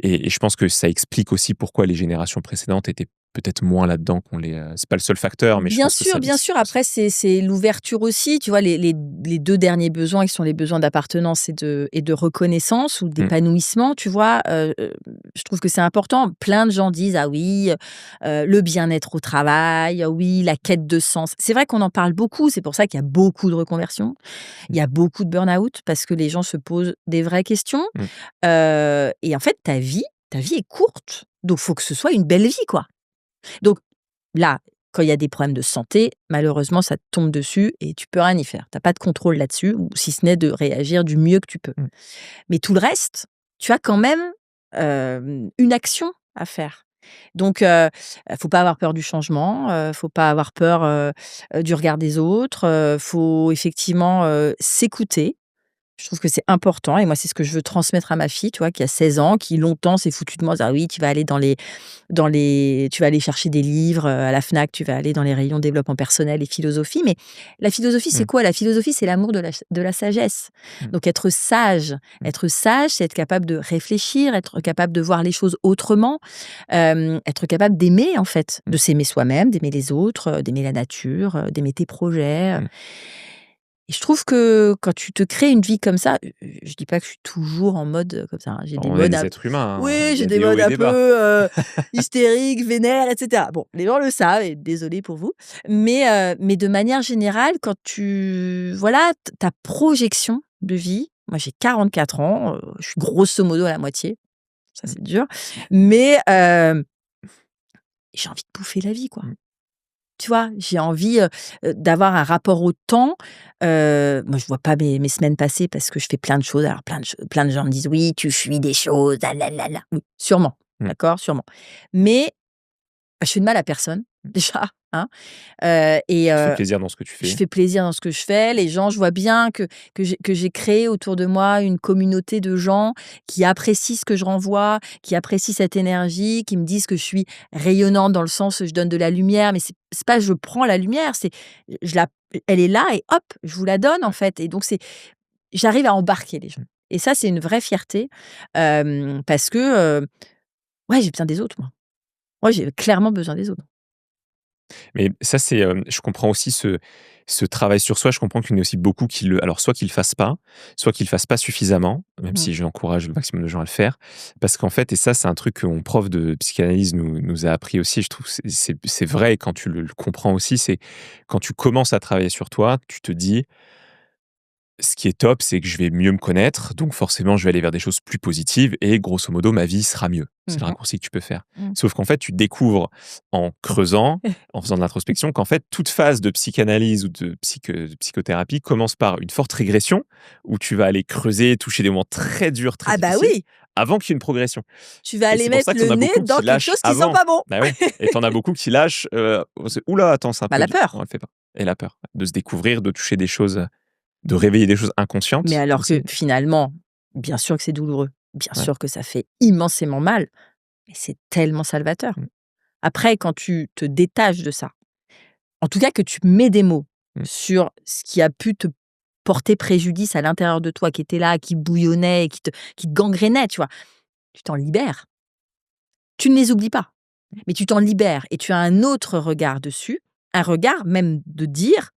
A: et je pense que ça explique aussi pourquoi les générations précédentes étaient peut-être moins là-dedans qu'on les, c'est pas le seul facteur, mais je
B: Bien
A: pense que ça
B: sûr, bien sûr.
A: l'explique aussi.
B: Après, c'est l'ouverture aussi. Tu vois, les 2 derniers besoins qui sont les besoins d'appartenance et de reconnaissance ou
A: Mmh,
B: d'épanouissement, tu vois? Je trouve que c'est important. Plein de gens disent: «Ah oui, le bien-être au travail, ah oui, la quête de sens». C'est vrai qu'on en parle beaucoup. C'est pour ça qu'il y a beaucoup de reconversions. Il
A: mmh,
B: y a beaucoup de burn-out parce que les gens se posent des vraies questions.
A: mmh.
B: Et en fait, ta vie est courte. Donc, faut que ce soit une belle vie, quoi. Donc là, quand il y a des problèmes de santé, malheureusement, ça te tombe dessus et tu peux rien y faire. Tu as pas de contrôle là-dessus, ou si ce n'est de réagir du mieux que tu peux.
A: Mmh.
B: Mais tout le reste, tu as quand même, une action à faire. Donc faut pas avoir peur du changement, faut pas avoir peur, du regard des autres, faut effectivement, s'écouter. Je trouve que c'est important et moi, c'est ce que je veux transmettre à ma fille, tu vois, qui a 16 ans, qui longtemps s'est foutue de moi. «Ah oui, tu vas aller tu vas aller chercher des livres, à la Fnac, tu vas aller dans les rayons développement personnel et philosophie». Mais la philosophie, c'est
A: Mmh.
B: quoi? La philosophie, c'est l'amour de la sagesse.
A: Mmh.
B: Donc
A: Mmh.
B: être sage, c'est être capable de réfléchir, être capable de voir les choses autrement, être capable d'aimer, en fait, de
A: Mmh.
B: s'aimer soi-même, d'aimer les autres, d'aimer la nature, d'aimer tes projets.
A: Mmh.
B: Et je trouve que quand tu te crées une vie comme ça, je dis pas que je suis toujours en mode, comme ça, hein. J'ai des
A: On est
B: modes
A: des
B: un
A: êtres humains, hein,
B: Oui,
A: il y
B: j'ai
A: a
B: des
A: des hauts
B: modes
A: et
B: un
A: des
B: peu,
A: bas.
B: hystériques, vénères, et cetera. Bon, les gens le savent et désolée pour vous. Mais de manière générale, quand tu voilà, ta projection de vie, moi j'ai 44 ans, je suis grosso modo à la moitié, ça
A: Mmh.
B: c'est dur, mais j'ai envie de bouffer la vie, quoi.
A: Mmh.
B: Tu vois? J'ai envie, d'avoir un rapport au temps. Moi, je vois pas mes semaines passer parce que je fais plein de choses. Alors plein de gens me disent: «Oui, tu fuis des choses, ah là là là». Oui, sûrement,
A: Mmh.
B: d'accord? Sûrement. Mais je fais de mal à personne, déjà, hein, et
A: Tu te fais plaisir dans ce que tu
B: je
A: fais.
B: fais plaisir dans ce que je fais. Les gens, je vois bien que j'ai créé autour de moi une communauté de gens qui apprécient ce que je renvoie, qui apprécient cette énergie, qui me disent que je suis rayonnante dans le sens où je donne de la lumière, mais c'est pas je prends la lumière, c'est je la elle est là et hop, je vous la donne, en fait, et donc j'arrive à embarquer les gens,
A: Mmh.
B: et ça, c'est une vraie fierté, parce que, ouais, j'ai besoin des autres, moi. Moi, j'ai clairement besoin des autres.
A: Mais ça, c'est, je comprends aussi ce travail sur soi. Je comprends qu'il y en a aussi beaucoup qui le alors soit qu'ils le fassent pas, soit qu'ils le fassent pas suffisamment, même
B: Mmh.
A: si j'encourage le maximum de gens à le faire. Parce qu'en fait et ça, c'est un truc que mon prof de psychanalyse nous a appris aussi, je trouve que c'est vrai et quand tu le comprends aussi, c'est quand tu commences à travailler sur toi, tu te dis: «Ce qui est top, c'est que je vais mieux me connaître, donc forcément, je vais aller vers des choses plus positives et grosso modo, ma vie sera mieux». C'est le
B: Mmh.
A: raccourci que tu peux faire.
B: Mmh.
A: Sauf qu'en fait, tu découvres en creusant, en faisant de l'introspection, qu'en fait, toute phase de psychanalyse ou de psychothérapie commence par une forte régression où tu vas aller creuser, toucher des moments très durs, très
B: Ah bah
A: difficiles,
B: oui!
A: avant qu'il y ait une progression.
B: Tu vas
A: Et
B: aller
A: c'est pour
B: mettre
A: ça que tu
B: le
A: en as
B: nez
A: beaucoup
B: dans
A: qui
B: quelque
A: lâchent
B: chose qui sent
A: avant.
B: pas bon.
A: Bah oui, et tu en as beaucoup qui lâchent, on se «Ouh là, attends, c'est un
B: Bah,
A: peu
B: la
A: dur». On
B: peur.
A: le fait pas. Et la peur, de se découvrir, de toucher des choses, de réveiller des choses
B: Mais
A: inconscientes
B: alors que
A: aussi.
B: finalement, bien sûr que c'est douloureux, bien
A: Ouais.
B: sûr que ça fait immensément mal, mais c'est tellement salvateur.
A: Mmh.
B: Après, quand tu te détaches de ça, en tout cas que tu mets des mots
A: Mmh.
B: sur ce qui a pu te porter préjudice à l'intérieur de toi, qui était là, qui bouillonnait et qui te gangrénait, tu vois? Tu t'en libères. Tu ne les oublies pas, mais tu t'en libères et tu as un autre regard dessus, un regard même de dire: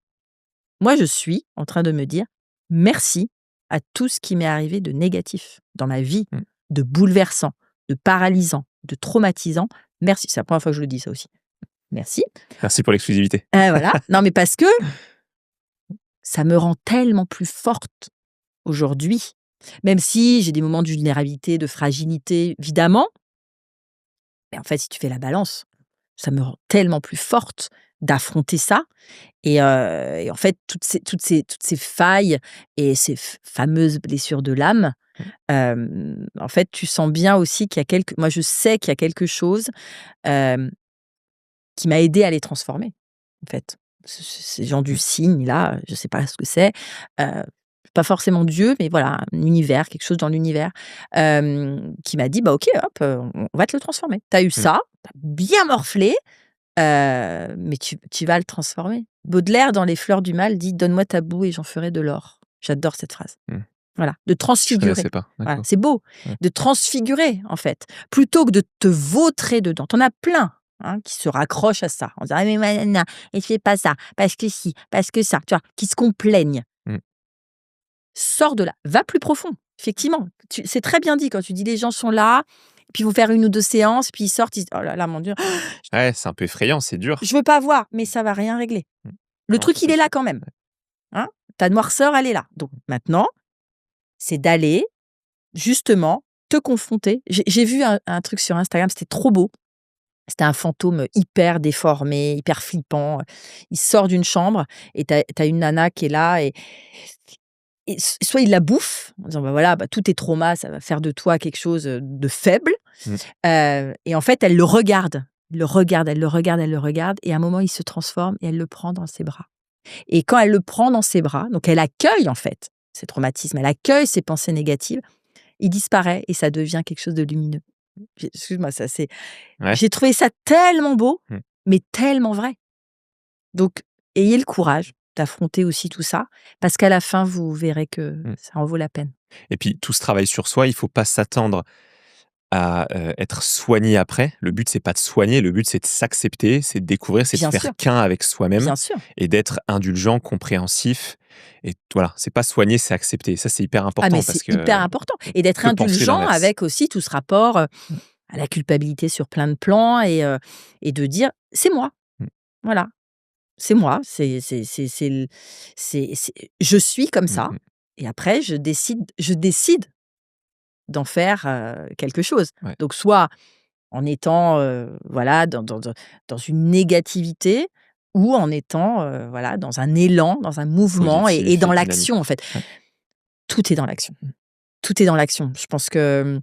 B: «Moi, je suis en train de me dire merci à tout ce qui m'est arrivé de négatif dans ma vie,
A: Mmh.
B: de bouleversant. de paralysant, de traumatisant, merci. C'est la première fois que je le dis, ça aussi. Merci.
A: Merci pour l'exclusivité.
B: Voilà. Non, mais parce que ça me rend tellement plus forte aujourd'hui, même si j'ai des moments de vulnérabilité, de fragilité, évidemment. Mais en fait, si tu fais la balance, ça me rend tellement plus forte d'affronter ça. Et en fait, toutes ces failles et ces fameuses blessures de l'âme, en fait, tu sens bien aussi qu'il y a moi, je sais qu'il y a quelque chose euh, qui m'a aidé à les transformer, en fait. Ces gens du signe, là, je sais pas ce que c'est. Euh, pas forcément Dieu, mais voilà, un univers, quelque chose dans l'univers, qui m'a dit, bah ok, hop, on va te le transformer. T'as eu
A: Mmh.
B: ça, t'as bien morflé, mais tu vas le transformer. Baudelaire, dans Les Fleurs du Mal, dit: «Donne-moi ta boue et j'en ferai de l'or». J'adore cette phrase.
A: Mmh.
B: Voilà, de
A: Je
B: transfigurer.
A: connaissais pas.
B: Voilà,
A: D'accord.
B: c'est beau,
A: Ouais.
B: de transfigurer, en fait, plutôt que de te vautrer dedans. Tu en as plein, hein, qui se raccrochent à ça, en disant: «Ah mais nanana et fais pas ça, parce que si, parce que ça», tu vois? Qui se complaignent.
A: Mmh.
B: Sors de là, va plus profond. Effectivement, c'est très bien dit quand tu dis: «Les gens sont là, puis ils vont faire 1 ou 2 séances, puis ils sortent, ils se oh là là, mon Dieu,
A: Ouais, c'est un peu effrayant, c'est dur.
B: je veux pas voir», mais ça va rien régler.
A: Mmh.
B: Le
A: Non, ça
B: truc, il
A: c'est
B: est là
A: sûr.
B: quand même,
A: Ouais.
B: hein. Ta noirceur, elle est là. Donc maintenant, c'est d'aller justement te confronter. J'ai vu un truc sur Instagram, c'était trop beau. C'était un fantôme hyper déformé, hyper flippant. Il sort d'une chambre et tu as une nana qui est là et soit il la bouffe en disant: «Bah, voilà, bah, tous tes traumas, ça va faire de toi quelque chose, de faible».
A: Mmh.
B: Et en fait, elle le regarde. Elle le regarde, elle le regarde, elle le regarde et à un moment, il se transforme et elle le prend dans ses bras. Et quand elle le prend dans ses bras, donc elle accueille en fait ces traumatismes, elle accueille ces pensées négatives, il disparaît et ça devient quelque chose de lumineux. Excuse-moi, ça c'est
A: Ouais.
B: j'ai trouvé ça tellement beau,
A: Mmh.
B: mais tellement vrai. Donc ayez le courage d'affronter aussi tout ça, parce qu'à la fin, vous verrez que
A: Mmh.
B: ça en vaut la peine.
A: Et puis tout ce travail sur soi, il faut pas s'attendre à, être soigné après. Le but, c'est pas de soigner, le but, c'est de s'accepter, c'est de découvrir, c'est de
B: Bien
A: faire
B: sûr,
A: qu'un avec soi-même
B: bien sûr.
A: et d'être indulgent, compréhensif et voilà, c'est pas soigner, c'est accepter. Ça, c'est hyper
B: Ah mais
A: important
B: c'est
A: parce que
B: hyper important et d'être
A: que penser
B: indulgent
A: l'inverse?
B: avec aussi tout ce rapport,
A: Mmh.
B: à la culpabilité sur plein de plans et de dire: «C'est moi».
A: Mmh.
B: Voilà. C'est moi, c'est je suis comme
A: Mmh
B: ça
A: mh.
B: et après je décide d'en faire, quelque chose.
A: Ouais.
B: Donc soit en étant, voilà, dans une négativité ou en étant, voilà, dans un élan, dans un mouvement et
A: Positif et
B: dans
A: dynamique.
B: l'action, en fait.
A: Ouais.
B: Tout est dans l'action. Tout est dans l'action. Je pense que,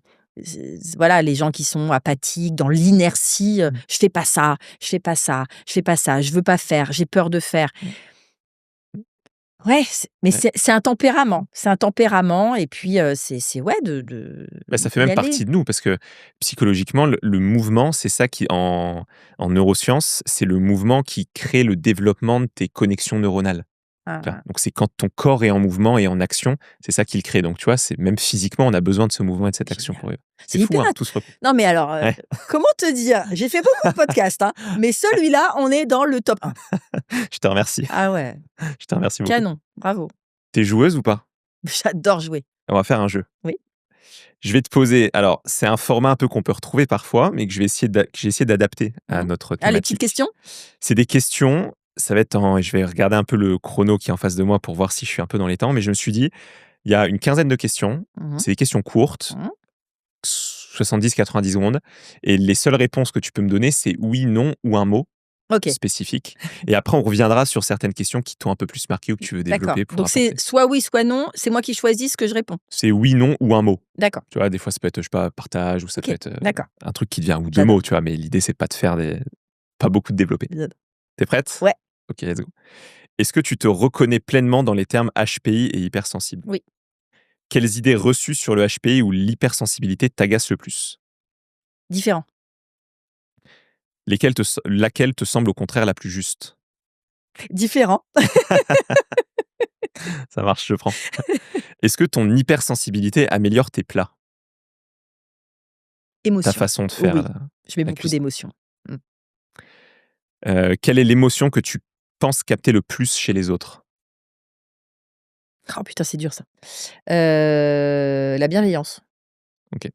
B: voilà, les gens qui sont apathiques, dans l'inertie,
A: Mmh.
B: «Je fais pas ça, je fais pas ça, je fais pas ça, je veux pas faire, j'ai peur de faire».
A: Mmh.
B: Ouais, mais
A: Ouais.
B: c'est un tempérament. C'est un tempérament et puis, c'est ouais,
A: Bah, ça fait
B: d'y
A: même
B: aller.
A: partie de nous parce que psychologiquement, le mouvement, c'est ça qui en neurosciences, c'est le mouvement qui crée le développement de tes connexions neuronales.
B: Hein,
A: Tu vois?
B: hein.
A: Donc c'est quand ton corps est en mouvement et en action, c'est ça qui le crée. Donc tu vois, c'est même physiquement, on a besoin de ce mouvement et de cette action
B: Génial.
A: pour vivre. C'est
B: C'est
A: fou,
B: hyper
A: hein,
B: int
A: tout se recoupe.
B: non, mais alors,
A: Ouais,
B: comment te dire? J'ai fait beaucoup de podcasts, hein, mais celui-là, on est dans le top 1.
A: je te remercie.
B: Ah ouais,
A: Je te remercie beaucoup.
B: canon, bravo.
A: Tu joueuse ou pas?
B: J'adore jouer.
A: On va faire un jeu.
B: Oui.
A: Je vais te poser alors c'est un format un peu qu'on peut retrouver parfois, mais que j'ai essayé d'adapter à
B: Mmh.
A: notre
B: Ah, les petites
A: thématique.
B: questions?
A: C'est des questions, ça va être en je vais regarder un peu le chrono qui est en face de moi pour voir si je suis un peu dans les temps, mais je me suis dit, il y a une quinzaine de questions,
B: Mmh mh.
A: c'est des questions courtes,
B: Mmh.
A: 70-90 secondes et les seules réponses que tu peux me donner, c'est oui, non ou un mot
B: OK,
A: spécifique et après on reviendra sur certaines questions qui t'ont un peu plus marqué ou que tu veux
B: d'accord.
A: développer pour
B: Donc c'est
A: apporter.
B: soit oui, soit non, c'est moi qui choisis ce que je réponds?
A: C'est oui, non ou un mot.
B: D'accord,
A: Tu vois, des fois, ça peut être, je sais pas, partage ou ça peut
B: OK,
A: être,
B: d'accord,
A: un truc qui te vient ou 2
B: j'adore,
A: mots, tu vois? Mais l'idée, c'est pas de faire des pas beaucoup de développer.
B: j'adore.
A: Tu es prête?
B: Ouais,
A: OK, let's go. Est-ce que tu te reconnais pleinement dans les termes HPI et hypersensible?
B: oui,
A: Quelles idées reçues sur le HPI ou l'hypersensibilité t'agacent le plus?
B: différent,
A: Laquelle te semble au contraire la plus juste?
B: différent,
A: Ça marche, je prends. Est-ce que ton hypersensibilité améliore tes plats? Ta
B: émotion.
A: façon de faire,
B: Oui, je mets
A: la
B: beaucoup
A: cuisine?
B: d'émotions. Mmh.
A: Quelle est l'émotion que tu penses capter le plus chez les autres?
B: Oh putain, c'est dur ça. La bienveillance.
A: OK.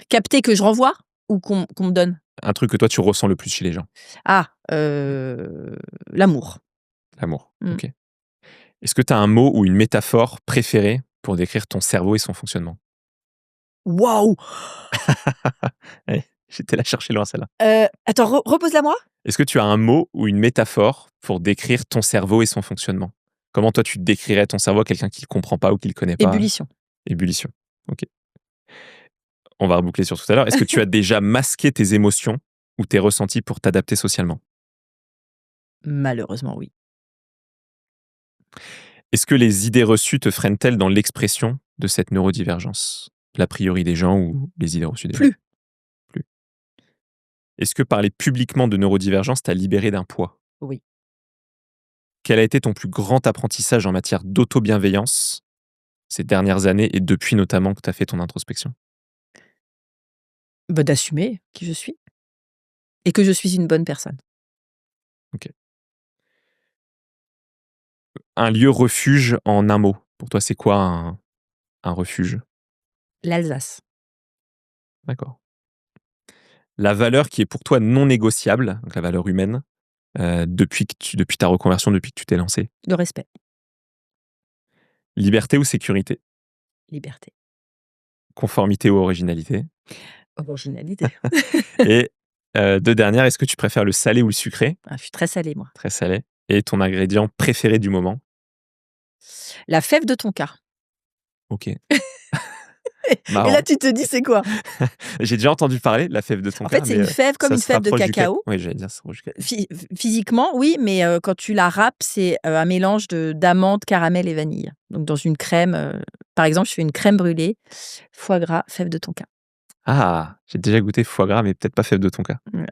B: Capter que je renvoie ou qu'on me donne?
A: Un truc que toi, tu ressens le plus chez les gens?
B: Ah, l'amour.
A: L'amour,
B: Mmh.
A: OK. Est-ce que tu as un mot ou une métaphore préférée pour décrire ton cerveau et son fonctionnement?
B: Waouh!
A: Ouais, j'étais la chercher loin celle-là.
B: Attends, repose-la moi.
A: Est-ce que tu as un mot ou une métaphore pour décrire ton cerveau et son fonctionnement? Comment toi tu décrirais ton cerveau à quelqu'un qui le comprend pas ou qui le connaît pas?
B: Ébullition.
A: Ébullition. OK. On va reboucler sur tout à l'heure. Est-ce que tu as déjà masqué tes émotions ou tes ressentis pour t'adapter socialement?
B: Malheureusement, oui.
A: Est-ce que les idées reçues te freinent-elles dans l'expression de cette neurodivergence? L'a priori des gens ou les idées reçues des gens?
B: Plus.
A: Plus. Est-ce que parler publiquement de neurodivergence t'a libéré d'un poids?
B: Oui.
A: Quel a été ton plus grand apprentissage en matière d'auto-bienveillance ces dernières années et depuis notamment que tu as fait ton introspection?
B: Bah, d'assumer qui je suis et que je suis une bonne personne.
A: OK. Un lieu refuge en un mot. Pour toi, c'est quoi un refuge?
B: L'Alsace.
A: D'accord. La valeur qui est pour toi non négociable, donc la valeur humaine, depuis ta reconversion, depuis que tu t'es lancé.
B: Le respect.
A: Liberté ou sécurité?
B: Liberté.
A: Conformité ou originalité?
B: Originalité.
A: Et 2 dernières, est-ce que tu préfères le salé ou le sucré?
B: Ah, je suis très salée, moi.
A: Très salé. Et ton ingrédient préféré du moment?
B: La fève de tonka.
A: OK,
B: Et là,
A: marrant.
B: tu te dis, c'est quoi?
A: J'ai déjà entendu parler de la fève de
B: En
A: tonka,
B: fait, c'est
A: mais
B: une fève comme
A: ça
B: une
A: se
B: fève de
A: rapproche du ca
B: cacao.
A: oui, j'allais dire ça se rapproche du ca
B: Physiquement, oui, mais quand tu la râpes, c'est, un mélange d'amandes, caramel et vanille. Donc dans une crème, par exemple, je fais une crème brûlée, foie gras, fève de tonka.
A: Ah! J'ai déjà goûté foie gras, mais peut-être pas fève de tonka.
B: Ouais.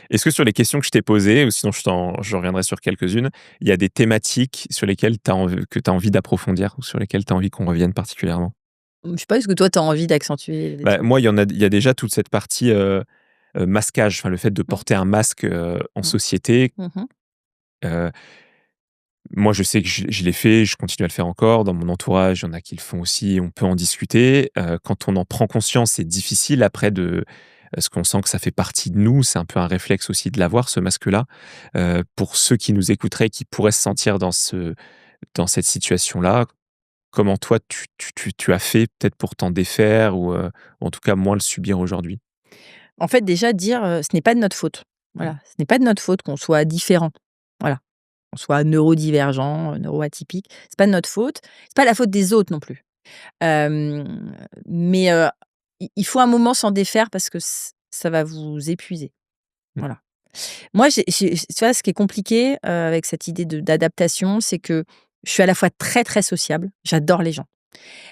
A: Est-ce que sur les questions que je t'ai posées, ou sinon je reviendrai sur quelques-unes, il y a des thématiques sur lesquelles tu as envie d'approfondir ou sur lesquelles tu as envie qu'on revienne particulièrement?
B: Je sais pas, est-ce que toi, tu as envie d'accentuer des
A: Bah,
B: trucs?
A: moi, il y a déjà toute cette partie, masquage, enfin le fait de
B: Mmh.
A: porter un masque, en
B: Mmh.
A: société.
B: Mmh mh.
A: Heu, Moi, je sais que je l'ai fait, je continue à le faire encore. Dans mon entourage, il y en a qui le font aussi, on peut en discuter. Quand on en prend conscience, c'est difficile après parce qu'on sent que ça fait partie de nous, c'est un peu un réflexe aussi de l'avoir, ce masque-là. Pour ceux qui nous écouteraient, qui pourraient se sentir dans cette situation-là, comment toi tu as fait peut-être pour t'en défaire ou en tout cas moins le subir aujourd'hui?
B: En fait, déjà dire, ce n'est pas de notre faute.
A: Mmh.
B: Voilà, ce n'est pas de notre faute qu'on soit différent. Voilà, qu'on soit neurodivergent, neuroatypique. C'est pas de notre faute. C'est pas la faute des autres non plus. Mais il faut un moment s'en défaire parce que ça va vous épuiser.
A: Mmh.
B: Voilà. Moi, tu vois, ce qui est compliqué, avec cette idée d'adaptation, c'est que je suis à la fois très, très sociable. J'adore les gens.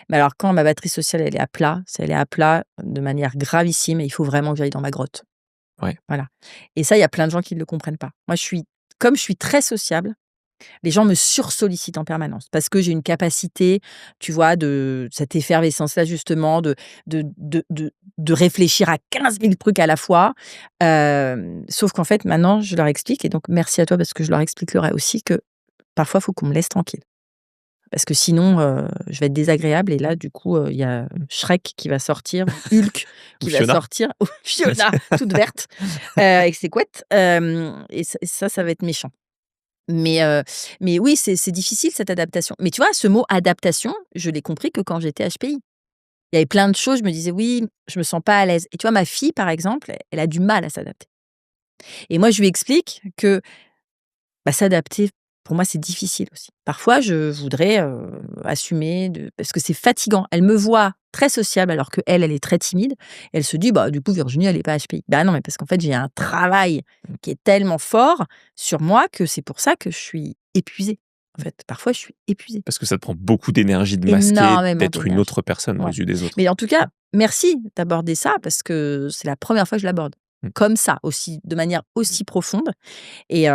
B: Mais alors quand ma batterie sociale, elle est à plat, elle est à plat de manière gravissime et il faut vraiment que j'aille dans ma grotte.
A: Ouais.
B: Voilà. Et ça, il y a plein de gens qui ne le comprennent pas. Moi, comme je suis très sociable, les gens me sursollicitent en permanence parce que j'ai une capacité, tu vois, de cette effervescence-là justement, de réfléchir à 15 000 trucs à la fois. Sauf qu'en fait, maintenant, je leur explique et donc merci à toi parce que je leur expliquerai aussi que parfois, il faut qu'on me laisse tranquille. Parce que sinon, je vais être désagréable et là, du coup, il y a Shrek qui va sortir, Hulk
A: Ou
B: qui va
A: Fiona?
B: sortir, ou Fiona toute verte, avec ses couettes, et ça va être méchant. Mais mais oui, c'est difficile cette adaptation. Mais tu vois, ce mot adaptation, je l'ai compris que quand j'étais HPI. Il y avait plein de choses, je me disais: «Oui, je me sens pas à l'aise» et tu vois, ma fille, par exemple, elle a du mal à s'adapter et moi, je lui explique que bah, s'adapter, pour moi, c'est difficile aussi. Parfois, je voudrais, assumer parce que c'est fatigant. Elle me voit très sociable alors qu'elle, elle est très timide. Elle se dit: «Bah, du coup, Virginie, elle est pas HPI». Bah, non, mais parce qu'en fait, j'ai un travail qui est tellement fort sur moi que c'est pour ça que je suis épuisée. En fait, parfois, je suis épuisée.
A: Parce que ça te prend beaucoup d'énergie de masquer,
B: Énormément
A: d'être une
B: d'énergie.
A: autre personne aux
B: Ouais.
A: yeux des autres.
B: Mais en tout cas, merci d'aborder ça parce que c'est la première fois que je l'aborde.
A: Mmh.
B: Comme ça aussi, de manière aussi profonde et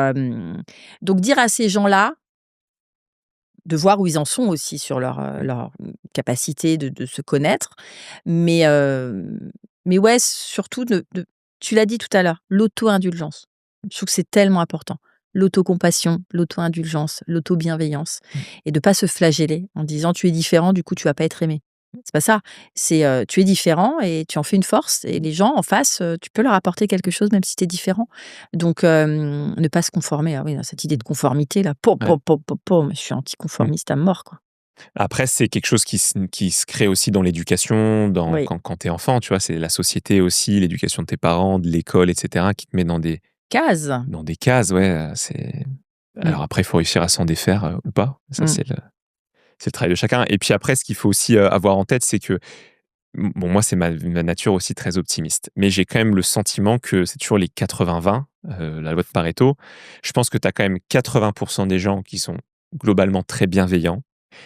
B: donc dire à ces gens-là de voir où ils en sont aussi sur leur capacité de se connaître. Mais, mais ouais, surtout tu l'as dit tout à l'heure, l'auto-indulgence. Je trouve que c'est tellement important. L'autocompassion, l'auto-indulgence, l'auto-bienveillance
A: Mmh.
B: et de pas se flageller en disant: «Tu es différent, du coup, tu vas pas être aimé». C'est pas ça. C'est, tu es différent et tu en fais une force et les gens en face, tu peux leur apporter quelque chose même si tu es différent. Donc ne pas se conformer. Ah oui, cette idée de conformité là,
A: Ouais.
B: mais je suis
A: Mmh.
B: anticonformiste à mort, quoi.
A: Après, c'est quelque chose qui se crée aussi dans l'éducation,
B: Oui.
A: quand tu es enfant, tu vois? C'est la société aussi, l'éducation de tes parents, de l'école et cetera, qui te met
B: Case.
A: dans des cases, ouais, c'est
B: Mmh.
A: alors après, il faut réussir à s'en défaire, ou pas. Ça,
B: Mmh.
A: c'est le travail de chacun et puis après, ce qu'il faut aussi, avoir en tête, c'est que bon, moi, c'est ma nature aussi très optimiste, mais j'ai quand même le sentiment que c'est toujours les 80-20, la loi de Pareto. Je pense que tu as quand même 80 des gens qui sont globalement très bienveillants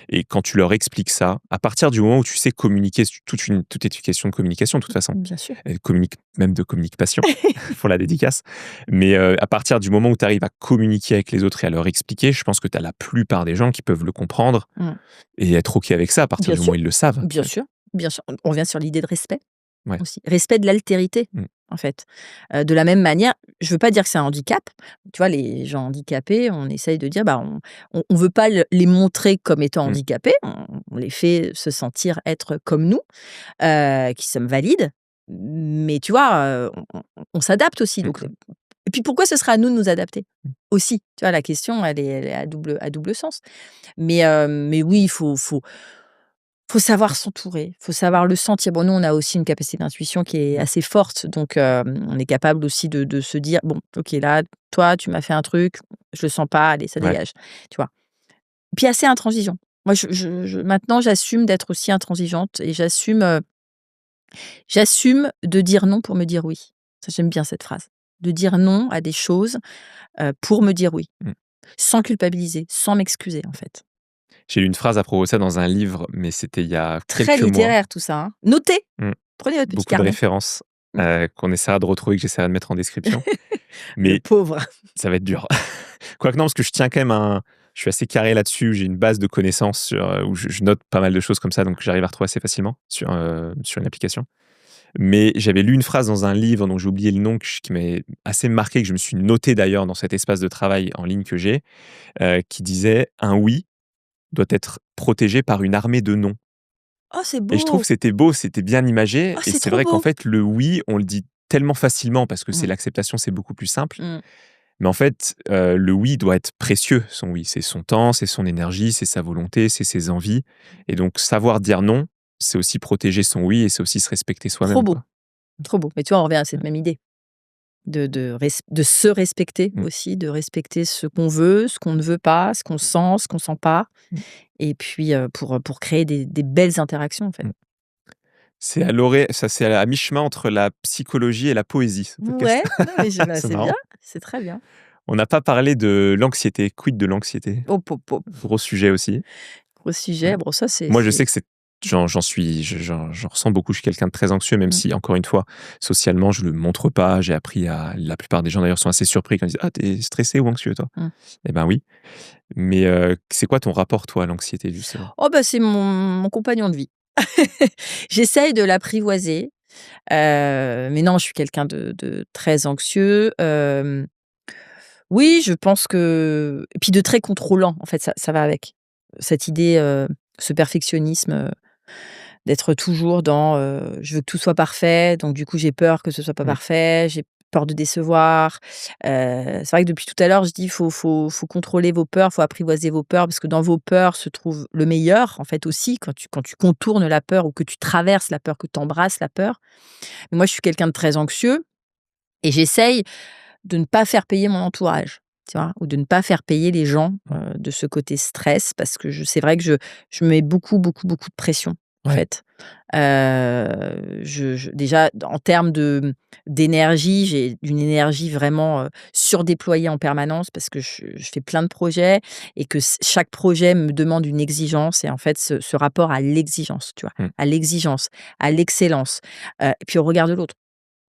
A: et quand tu leur expliques ça, à partir du moment où tu sais communiquer, tout est une question de communication de toute façon.
B: Bien sûr.
A: Elle communique même de communication pour la dédicace, mais à partir du moment où tu arrives à communiquer avec les autres et à leur expliquer, je pense que tu as la plupart des gens qui peuvent le comprendre
B: Mmh.
A: et être OK avec ça à partir
B: Bien
A: du moment
B: sûr,
A: où ils le savent, en
B: bien
A: fait.
B: sûr, bien sûr. On revient sur l'idée de respect
A: Ouais.
B: aussi. Respect de l'altérité,
A: Mmh.
B: en fait. De la même manière, je veux pas dire que c'est un handicap. Tu vois, les gens handicapés, on essaye de dire, bah, on veut pas les montrer comme étant
A: Mmh.
B: handicapés, on les fait se sentir être comme nous, qui sommes valides. Mais tu vois, on s'adapte aussi.
A: Mmh
B: Donc,
A: mh.
B: et puis pourquoi ce serait à nous de nous adapter
A: Mmh.
B: aussi? Tu vois, la question, elle est à double sens. Mais oui, faut savoir s'entourer, faut savoir le sentir. Bon, nous, on a aussi une capacité d'intuition qui est assez forte, donc on est capable aussi de se dire: «Bon, OK, là, toi, tu m'as fait un truc, je le sens pas, allez, ça
A: Ouais.
B: dégage», tu vois? Puis assez intransigeant. Moi, je maintenant, j'assume d'être aussi intransigeante et j'assume de dire non pour me dire oui. Ça, j'aime bien cette phrase. De dire non à des choses, pour me dire oui,
A: Mmh.
B: sans culpabiliser, sans m'excuser, en fait.
A: J'ai lu une phrase à propos de ça dans un livre, mais c'était il y a
B: Très
A: quelques mois.
B: littéraire tout ça, hein. Notez!
A: Mmh.
B: Prenez votre petit
A: Beaucoup de
B: carnet.
A: références,
B: Mmh.
A: qu'on essaiera de retrouver, que j'essaierai de mettre en description.
B: Le
A: Mais
B: pauvre.
A: ça va être dur. Quoique non, parce que je tiens quand même je suis assez carré là-dessus. J'ai une base de connaissances sur, où je note pas mal de choses comme ça, donc j'arrive à retrouver assez facilement sur une application. Mais j'avais lu une phrase dans un livre dont j'ai oublié le nom, qui m'avait assez marqué, que je me suis noté d'ailleurs dans cet espace de travail en ligne que j'ai, qui disait: «Un oui doit être protégé par une armée de non».
B: Oh, c'est
A: Et je trouve
B: beau!
A: que c'était beau, c'était bien imagé
B: Oh,
A: et
B: c'est
A: c'est
B: trop
A: vrai qu'en
B: beau!
A: fait, le oui, on le dit tellement facilement parce que c'est
B: Mmh.
A: l'acceptation, c'est beaucoup plus simple.
B: Mmh.
A: Mais en fait, le oui doit être précieux, son oui. C'est son temps, c'est son énergie, c'est sa volonté, c'est ses envies et donc savoir dire non, c'est aussi protéger son oui et c'est aussi se respecter
B: Trop
A: soi-même,
B: beau,
A: quoi.
B: trop beau. Mais tu vois, on revient à
A: Ouais.
B: cette même idée de se respecter
A: Mmh.
B: aussi, de respecter ce qu'on veut, ce qu'on ne veut pas, ce qu'on sent, ce qu'on sent pas
A: Mmh.
B: et puis, pour créer des belles interactions, en fait.
A: Mmh. C'est à mi-chemin entre la psychologie et la poésie, ce podcast.
B: Ouais, non mais je bah,
A: C'est
B: c'est bien,
A: marrant.
B: c'est très bien.
A: On n'a pas parlé de l'anxiété. Quid de l'anxiété?
B: Hop, hop, hop.
A: Gros sujet aussi.
B: Gros
A: Ouais.
B: sujet. Bon ça
A: Moi, je sais que j'en suis j'en ressens beaucoup. Je suis quelqu'un de très anxieux, même
B: mmh.
A: si, encore une fois, socialement, je le montre pas. J'ai appris à la plupart des gens, d'ailleurs, sont assez surpris quand ils disent: «Ah, tu stressé ou anxieux, toi?»
B: Mmh.
A: Eh ben, oui. Mais, c'est quoi ton rapport, toi, à l'anxiété, justement?
B: Oh bah, c'est mon compagnon de vie. J'essaye de l'apprivoiser, mais non, je suis quelqu'un de très anxieux, oui, je pense que et puis de très contrôlant, en fait, ça va avec. Cette idée, ce perfectionnisme, d'être toujours dans, je veux que tout soit parfait, donc du coup, j'ai peur que ce soit pas
A: Mmh.
B: parfait, j'ai peur de décevoir. C'est vrai que depuis tout à l'heure, je dis: «Faut contrôler vos peurs, faut apprivoiser vos peurs», parce que dans vos peurs se trouve le meilleur, en fait, aussi, quand tu contournes la peur ou que tu traverses la peur, que tu embrasses la peur. Mais moi, je suis quelqu'un de très anxieux et j'essaye de ne pas faire payer mon entourage, tu vois? Ou de ne pas faire payer les gens,
A: Mmh.
B: de ce côté stress parce que c'est vrai que je mets beaucoup, beaucoup, beaucoup de pression, en
A: Ouais.
B: fait. Je déjà en termes d'énergie, j'ai une énergie vraiment, surdéployée en permanence parce que je fais plein de projets et que chaque projet me demande une exigence et en fait ce rapport à l'exigence, tu vois?
A: Mmh.
B: À l'exigence, à l'excellence, et puis au regard de l'autre.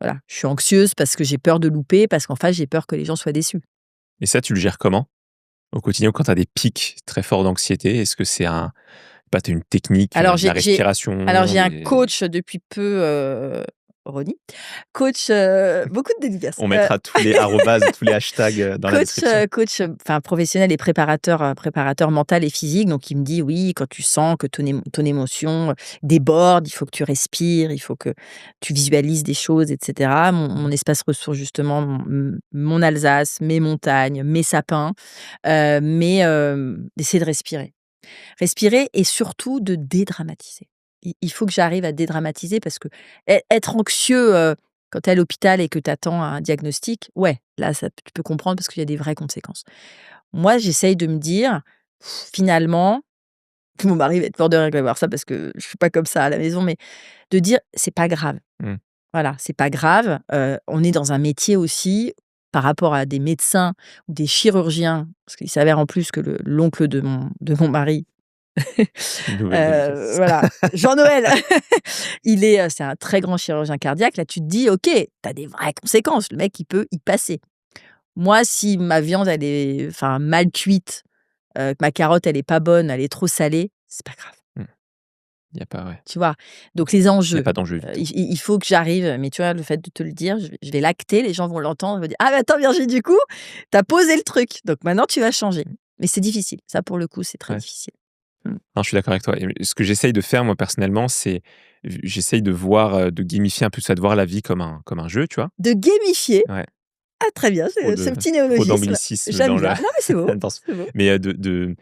B: Voilà, je suis anxieuse parce que j'ai peur de louper, parce qu'en face, j'ai peur que les gens soient déçus.
A: Et ça, tu le gères comment? Au quotidien, quand tu as des pics très forts d'anxiété, est-ce que c'est tu une technique,
B: Alors
A: de la
B: j'ai
A: respiration,
B: alors j'ai un
A: des
B: coach depuis peu, Ronnie, coach, beaucoup de dédicaces.
A: On mettra tous les arrobas, tous les hashtags dans la description.
B: Enfin professionnel et préparateur mental et physique. Donc il me dit: «Oui, quand tu sens que ton émotion déborde, il faut que tu respires, il faut que tu visualises des choses et cetera». Mon espace ressource justement, mon Alsace, mes montagnes, mes sapins, d'essayer de respirer. Respirer et surtout de dédramatiser. Il faut que j'arrive à dédramatiser parce que être anxieux, quand tu es à l'hôpital et que tu attends un diagnostic, ouais, là, ça tu peux comprendre parce qu'il y a des vraies conséquences. Moi, j'essaye de me dire: «Finalement», mon mari va être mort de rire quand il va voir ça parce que je suis pas comme ça à la maison, mais de dire: «C'est pas grave».
A: Mmh.
B: Voilà, c'est pas grave, on est dans un métier aussi, par rapport à des médecins ou des chirurgiens, parce qu'il s'avère en plus que l'oncle de mon mari,
A: Nouvelle dédicace.
B: voilà, Jean-Noël, c'est un très grand chirurgien cardiaque. Là, tu te dis: «OK, tu as des vraies conséquences, le mec, il peut y passer». Moi, si ma viande, elle est enfin mal cuite, que ma carotte, elle est pas bonne, elle est trop salée, c'est pas grave.
A: Mmh. Il y a pas ouais,
B: Tu vois? Donc les
A: il y a
B: enjeux,
A: pas d'enjeu du tout.
B: il faut que j'arrive, mais tu vois, le fait de te le dire, je vais l'acter, les gens vont l'entendre, ils vont dire: «Ah mais attends Virginie, du coup, tu as posé le truc, donc maintenant tu vas changer». Mais c'est difficile, ça pour le coup, c'est très
A: Ouais.
B: difficile. Mmh.
A: Non, je suis d'accord avec toi et ce que j'essaye de faire moi personnellement, c'est j'essaye de voir, de gamifier un peu ça, de voir la vie comme un jeu, tu vois?
B: De gamifier,
A: Ouais,
B: ah très bien, ce petit
A: trop
B: néologisme,
A: d'anglicisme
B: j'aime
A: dans
B: bien.
A: le
B: Non mais c'est beau,
A: dans ce
B: c'est beau.
A: mais
B: Ouais.
A: de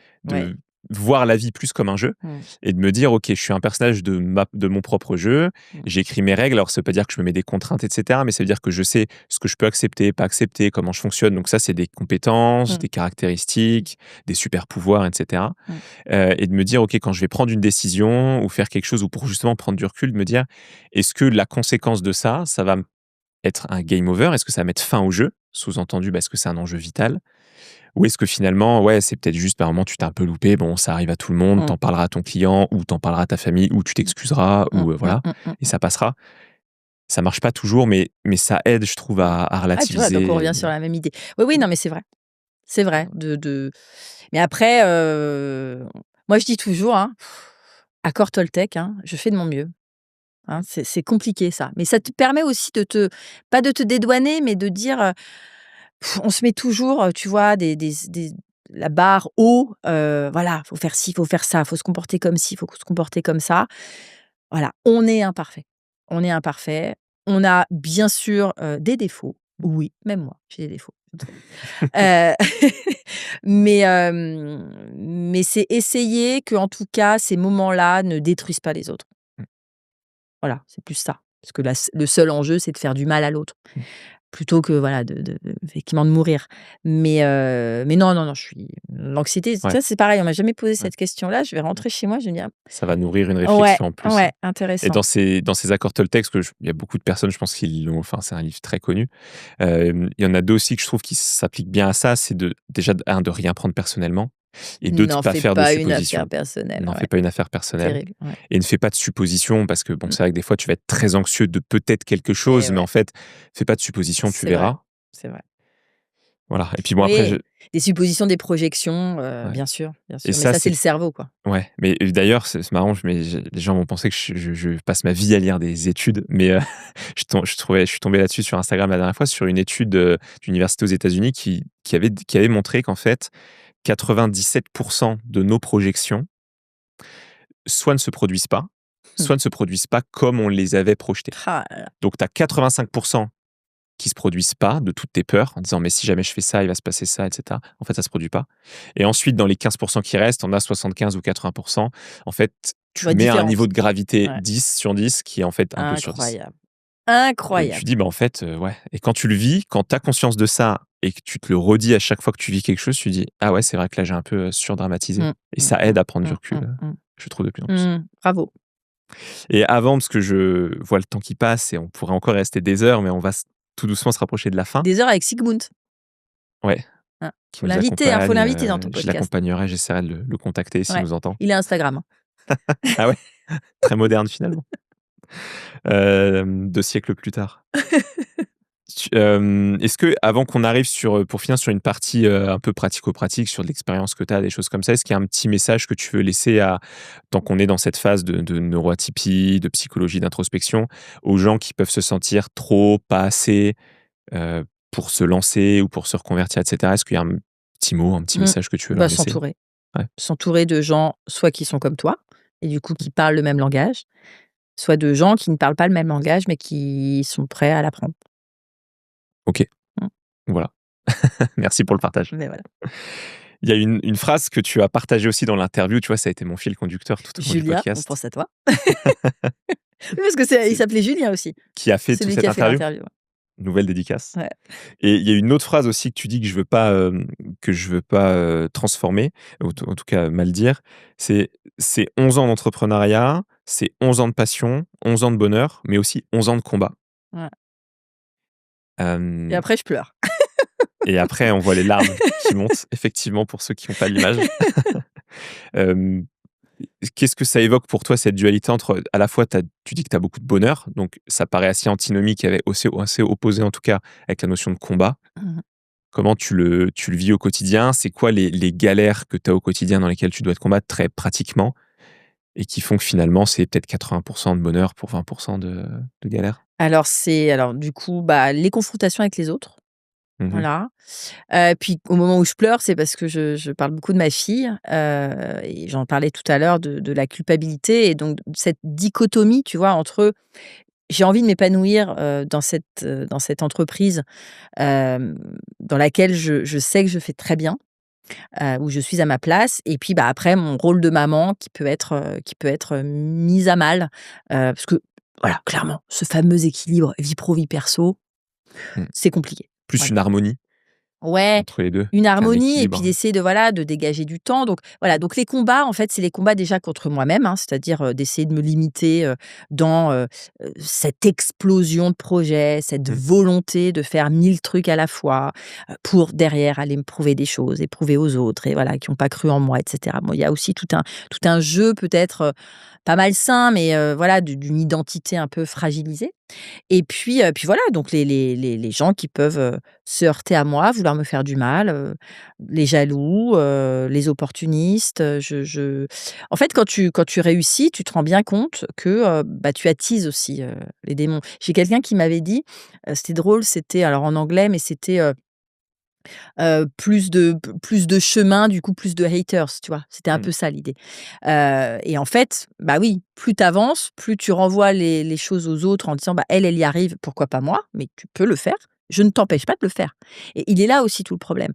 A: voir la vie plus comme un jeu
B: Mmh.
A: et de me dire: «OK, je suis un personnage de mon propre jeu,
B: Mmh.
A: j'écris mes règles». Alors ça veut pas dire que je me mets des contraintes et cetera, mais ça veut dire que je sais ce que je peux accepter, pas accepter, comment je fonctionne. Donc ça, c'est des compétences,
B: Mmh.
A: des caractéristiques, des super pouvoirs et cetera.
B: Mmh.
A: Et de me dire: «OK, quand je vais prendre une décision ou faire quelque chose» ou pour justement prendre du recul, de me dire: «Est-ce que la conséquence de ça, ça va être un game over? Est-ce que ça va mettre fin au jeu?» Sous-entendu, est-ce que c'est un enjeu vital? Ou est-ce que finalement, ouais, c'est peut-être juste par moment, tu t'es un peu loupé, bon, ça arrive à tout le monde,
B: Mmh.
A: t'en parleras à ton client ou t'en parleras à ta famille ou tu t'excuseras
B: Mmh.
A: ou
B: Mmh.
A: voilà
B: Mmh. Mmh.
A: et ça passera. Ça marche pas toujours, mais ça aide, je trouve, à
B: Ah tu vois? Donc on
A: relativiser
B: revient sur la même idée. Oui, oui, non mais c'est vrai. C'est vrai de mais après, moi je dis toujours, hein, accord Toltec, hein, je fais de mon mieux, hein. C'est compliqué ça, mais ça te permet aussi pas de te dédouaner, mais de dire, on se met toujours, tu vois, des la barre haut, voilà, faut faire ci, faut faire ça, faut se comporter comme ci, faut se comporter comme ça. Voilà, on est imparfait. On est imparfait. On a bien sûr, des défauts. Oui, même moi, j'ai des défauts. Heu, mais c'est essayer que en tout cas, ces moments-là ne détruisent pas les autres.
A: Mmh,
B: Voilà, c'est plus ça. Parce que le seul enjeu, c'est de faire du mal à l'autre,
A: mmh.
B: plutôt que voilà effectivement de mourir. Mais non, non, non, l'anxiété,
A: Ouais,
B: ça c'est pareil, on m'a jamais posé
A: ouais.
B: cette question-là. Je vais rentrer chez moi, je vais me dire:
A: Ça va nourrir une
B: «Ouais,
A: réflexion en plus.
B: ouais,
A: Et
B: intéressant».
A: dans ces accords Toltec, parce que il y a beaucoup de personnes, je pense qu'ils l'ont enfin, c'est un livre très connu. Il y en a 2 aussi que je trouve qui s'appliquent bien à ça, c'est déjà de 1 de rien prendre personnellement et 2 de
B: N'en
A: pas
B: fais
A: faire de
B: pas une affaire
A: suppositions.
B: personnelle,
A: N'en
B: ouais,
A: fais pas une affaire personnelle
B: terrible, ouais.
A: et ne fais pas de suppositions parce que bon,
B: Mmh
A: c'est vrai que des fois, tu vas être très anxieux de peut-être quelque
B: et
A: chose, mais
B: ouais,
A: en fait, fais pas de suppositions, tu
B: c'est vrai,
A: verras.
B: c'est vrai.
A: Voilà et puis bon après je
B: Oui, des suppositions, des projections,
A: ouais
B: bien
A: et
B: sûr, mais
A: ça,
B: ça, c'est
A: c'est
B: le cerveau, quoi.
A: ouais, mais d'ailleurs, c'est marrant, les gens vont penser que je passe ma vie à lire des études, mais je suis tombé là-dessus sur Instagram la dernière fois, sur une étude, d'université aux États-Unis qui avait montré qu'en fait, 97 de nos projections, soit ne se produisent pas,
B: Mmh.
A: soit ne se produisent pas comme on les avait projetées.
B: Ah là là.
A: Donc tu as 85 qui se produisent pas de toutes tes peurs en disant: «Mais si jamais je fais ça, il va se passer ça» et cetera. En fait, ça se produit pas et ensuite dans les 15 qui restent, on a 75 ou 80. En fait,
B: Tu
A: tu
B: vois
A: mets un niveau
B: différence.
A: de gravité
B: Ouais,
A: 10 sur 10 qui est en fait un 2 sur 10
B: incroyable,
A: et tu
B: incroyable.
A: dis: «Bah, en fait, ouais» et quand tu le vis, quand tu as conscience de ça et que tu te le redis à chaque fois que tu vis quelque chose, tu dis: «Ah ouais, c'est vrai que là, j'ai un peu, surdramatisé»
B: Mmh,
A: et
B: mmh,
A: ça
B: mmh,
A: aide à prendre du
B: mmh,
A: recul,
B: mmh, mmh.
A: je trouve de plus en plus.
B: Mmh, bravo.
A: Et avant, parce que je vois le temps qui passe et on pourrait encore rester des heures, mais on va tout doucement se rapprocher de la fin.
B: Des heures avec Sigmund,
A: Ouais.
B: hein.
A: Qui
B: Faut
A: nous
B: l'inviter, hein, faut
A: accompagne,
B: l'inviter dans ton
A: je
B: podcast.
A: l'accompagnerai, j'essaierai de le contacter s'il
B: Ouais,
A: nous entend.
B: il a Instagram, hein.
A: Ah ouais? Très moderne finalement. 2 siècles plus tard. Est-ce que avant qu'on arrive pour finir sur une partie un peu pratico-pratique, sur de l'expérience que tu as, des choses comme ça, est-ce qu'il y a un petit message que tu veux laisser tant qu'on est dans cette phase de neuroatypie, de psychologie, d'introspection, aux gens qui peuvent se sentir trop, pas assez pour se lancer ou pour se reconvertir, etc. Est-ce qu'il y a un petit mot, un petit message que tu veux leur laisser?
B: S'entourer.
A: Ouais.
B: S'entourer de gens, soit qui sont comme toi, et du coup qui parlent le même langage, soit de gens qui ne parlent pas le même langage, mais qui sont prêts à l'apprendre.
A: Ok,
B: Mmh.
A: voilà. Merci pour le partage.
B: Mais voilà.
A: Il y a une phrase que tu as partagée aussi dans l'interview, tu vois, ça a été mon fil conducteur tout au long du
B: Julia, on
A: podcast.
B: pense à toi. Oui, parce que il s'appelait Julien aussi.
A: Qui a fait toute
B: Celui
A: cette
B: qui a fait
A: interview.
B: l'interview.
A: Nouvelle dédicace.
B: Ouais.
A: Et il y a une autre phrase aussi que tu dis que je veux pas transformer, ou en tout cas mal dire. C'est 11 ans d'entrepreneuriat, c'est 11 ans de passion, 11 ans de bonheur, mais aussi 11 ans de combat.
B: Ouais. Et
A: Euh,
B: après, je pleure.
A: et après, on voit les larmes qui montent, effectivement, pour ceux qui n'ont pas l'image. Euh, Qu'est-ce que ça évoque pour toi, cette dualité entre, à la fois, tu dis que tu as beaucoup de bonheur, donc ça paraît assez antinomique, assez opposé en tout cas avec la notion de combat.
B: Mmh.
A: Comment tu le vis au quotidien? C'est quoi les galères que tu as au quotidien dans lesquelles tu dois te combattre très pratiquement et qui font que finalement, c'est peut-être 80% de bonheur pour 20% de galère?
B: Alors du coup, les confrontations avec les autres,
A: Mmh.
B: voilà. Puis au moment où je pleure, c'est parce que je parle beaucoup de ma fille, et j'en parlais tout à l'heure de la culpabilité et donc cette dichotomie, tu vois, entre j'ai envie de m'épanouir, dans cette entreprise, dans laquelle je sais que je fais très bien, où je suis à ma place et puis, après mon rôle de maman qui peut être mis à mal, parce que voilà, clairement, ce fameux équilibre vie pro, vie perso,
A: Mmh.
B: c'est compliqué.
A: Plus
B: Voilà.
A: une harmonie
B: Ouais,
A: entre les 2
B: une
A: qu'un
B: harmonie et puis
A: équilibre.
B: d'essayer de dégager du temps donc voilà, donc les combats, en fait, c'est les combats déjà contre moi-même, hein, c'est-à-dire, d'essayer de me limiter, dans, cette explosion de projets, cette
A: Mmh.
B: volonté de faire 1000 trucs à la fois, pour derrière aller me prouver des choses et prouver aux autres et voilà, qui ont pas cru en moi et cetera. Bon, il y a aussi tout un jeu peut-être, pas malsain mais, voilà, d'une identité un peu fragilisée. Et puis voilà, donc les gens qui peuvent, se heurter à moi, vouloir me faire du mal, les jaloux, les opportunistes, en fait, quand tu réussis, tu te rends bien compte que, tu attises aussi, les démons. J'ai quelqu'un qui m'avait dit, c'était drôle, c'était alors en anglais, mais c'était, plus de chemin, du coup, plus de haters, tu vois? C'était un
A: Mmh.
B: peu ça l'idée. Et en fait, oui, plus tu avances, plus tu renvoies les choses aux autres en disant: elle y arrive, pourquoi pas moi? Mais tu peux le faire. Je ne t'empêche pas de le faire». Et il est là aussi tout le problème.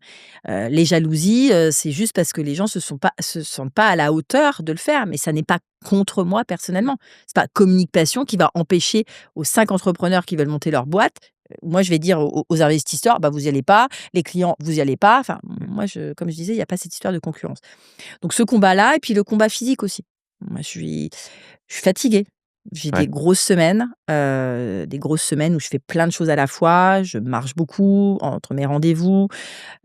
B: Les jalousies, c'est juste parce que les gens se sentent pas à la hauteur de le faire, mais ça n'est pas contre moi personnellement. C'est pas Communique Passion qui va empêcher aux 5 entrepreneurs qui veulent monter leur boîte, moi je vais dire aux investisseurs: «Vous y allez pas», les clients: «Vous y allez pas». Enfin, moi comme je disais, il y a pas cette histoire de concurrence. Donc ce combat-là et puis le combat physique aussi. Moi je suis fatiguée. J'ai
A: Ouais.
B: des grosses semaines où je fais plein de choses à la fois, je marche beaucoup entre mes rendez-vous,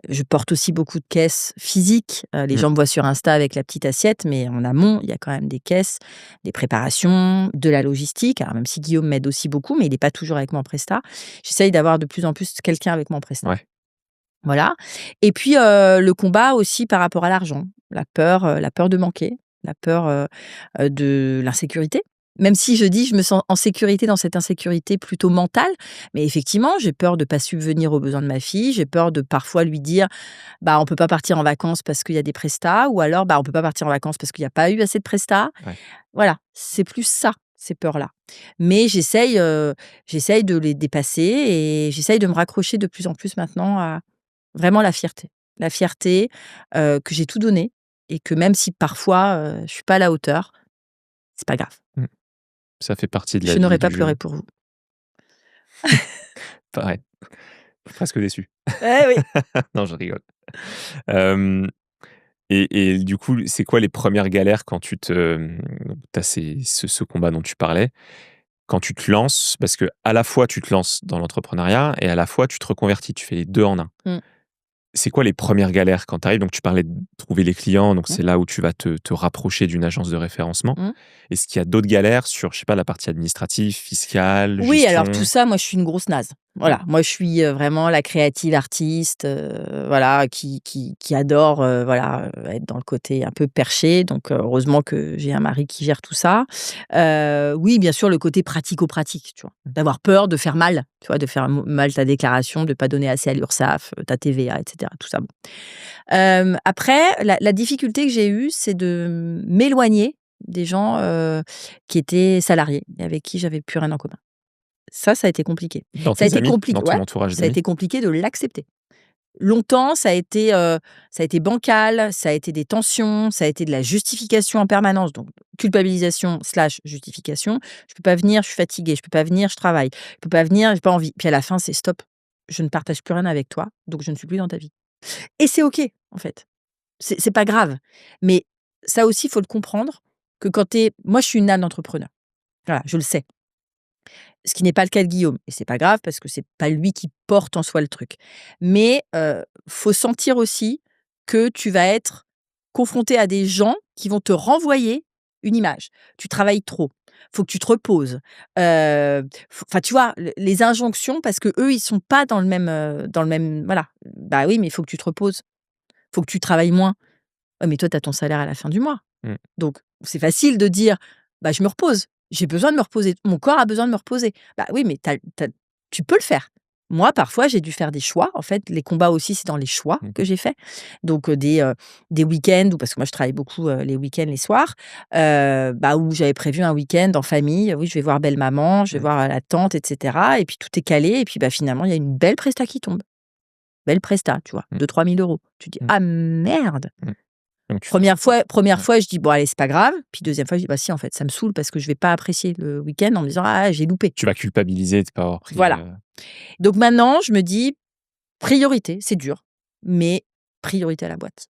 B: je porte aussi beaucoup de caisses physiques. Les
A: Mmh.
B: gens me voient sur Insta avec la petite assiette, mais en amont, il y a quand même des caisses, des préparations, de la logistique. Alors même si Guillaume m'aide aussi beaucoup, mais il est pas toujours avec moi en presta. J'essaye d'avoir de plus en plus quelqu'un avec moi en presta.
A: Ouais.
B: Voilà. Et puis, le combat aussi par rapport à l'argent, la peur de manquer, la peur, de l'insécurité. Même si je dis: «Je me sens en sécurité dans cette insécurité plutôt mentale», mais effectivement, j'ai peur de pas subvenir aux besoins de ma fille, j'ai peur de parfois lui dire: «On peut pas partir en vacances parce qu'il y a des prestats» ou alors: «On peut pas partir en vacances parce qu'il y a pas eu assez de prestats».
A: Ouais.
B: Voilà, c'est plus ça, ces peurs-là. Mais j'essaye de les dépasser et j'essaye de me raccrocher de plus en plus maintenant à vraiment la fierté. La fierté, que j'ai tout donné et que même si parfois, je suis pas à la hauteur, c'est pas grave.
A: Mmh. Ça fait partie de la
B: Je
A: vie et
B: n'aurais pas
A: du
B: pleuré
A: jeu.
B: pour vous.
A: Pareil, presque déçu.
B: Eh oui.
A: Non, je rigole. Hem et du coup, c'est quoi les premières galères quand tu as ce combat dont tu parlais? Quand tu te lances, parce que à la fois tu te lances dans l'entrepreneuriat et à la fois tu te reconvertis, tu fais les 2 en un.
B: Mmh.
A: C'est quoi les premières galères quand tu arrives? Donc tu parlais de trouver les clients, donc
B: Mmh.
A: c'est là où tu vas te rapprocher d'une agence de référencement.
B: Mmh.
A: Est-ce qu'il y a d'autres galères sur, je sais pas, la partie administrative, fiscale,
B: Oui, alors tout
A: gestion?
B: ça, moi, je suis une grosse naze. Voilà, moi je suis, vraiment la créative artiste, voilà, qui adore, voilà, être dans le côté un peu perché, donc heureusement que j'ai un mari qui gère tout ça. Oui, bien sûr, le côté pratico-pratique, tu vois? D'avoir peur de faire mal, tu vois? De faire mal ta déclaration, de pas donner assez à l'URSSAF, ta TVA et cetera, tout ça, bon. Après, la difficulté que j'ai eue, c'est de m'éloigner des gens, qui étaient salariés et avec qui j'avais plus rien en commun. Ça a été compliqué.
A: Dans
B: Ça a
A: tes
B: été
A: amis?
B: compliqué,
A: Dans ton
B: ouais,
A: entourage
B: ça a
A: d'amis?
B: été compliqué de l'accepter. Longtemps, ça a été bancal, ça a été des tensions, ça a été de la justification en permanence, donc culpabilisation/justification. Je peux pas venir, je suis fatiguée, je peux pas venir, je travaille. Je peux pas venir, j'ai pas envie. Puis à la fin, c'est stop. Je ne partage plus rien avec toi, donc je ne suis plus dans ta vie. Et c'est OK, en fait. C'est pas grave. Mais ça aussi, il faut le comprendre que quand tu es moi, je suis une âme d'entrepreneur. Voilà, je le sais. Ce qui n'est pas le cas de Guillaume et c'est pas grave parce que c'est pas lui qui porte en soi le truc. Mais, faut sentir aussi que tu vas être confronté à des gens qui vont te renvoyer une image. Tu travailles trop, faut que tu te reposes, enfin, tu vois? Les injonctions parce qu'eux, ils sont pas dans le même voilà. Bah, oui, mais il faut que tu te reposes, faut que tu travailles moins. Ouais, mais toi, tu as ton salaire à la fin du mois.
A: Mmh.
B: Donc, c'est facile de dire: «Bah, je me repose. J'ai besoin de me reposer. Mon corps a besoin de me reposer». Bah, oui, mais tu peux le faire. Moi, parfois, j'ai dû faire des choix. En fait, les combats aussi, c'est dans les choix
A: Mmh.
B: que j'ai faits. Donc, des week-ends où parce que moi, je travaille beaucoup, les week-ends, les soirs, bah, où j'avais prévu un week-end en famille. Oui, je vais voir belle-maman, je vais
A: Mmh.
B: voir, la tante et cetera et puis tout est calé et puis, bah, finalement, il y a une belle presta qui tombe. Belle presta, tu vois?
A: Mmh.
B: 2 000-3 000 €. Tu dis:
A: Mmh.
B: «Ah merde!»
A: Mmh. Donc tu
B: Première
A: ouais.
B: fois, je dis: «Bon allez, c'est pas grave». Puis deuxième fois, je dis: «Bah si, en fait, ça me saoule parce que je vais pas apprécier le week-end en me disant: "Ah, j'ai loupé"».
A: Tu vas culpabiliser de pas avoir pris,
B: Voilà. Donc maintenant, je me dis: «Priorité», c'est dur, mais priorité à la boîte.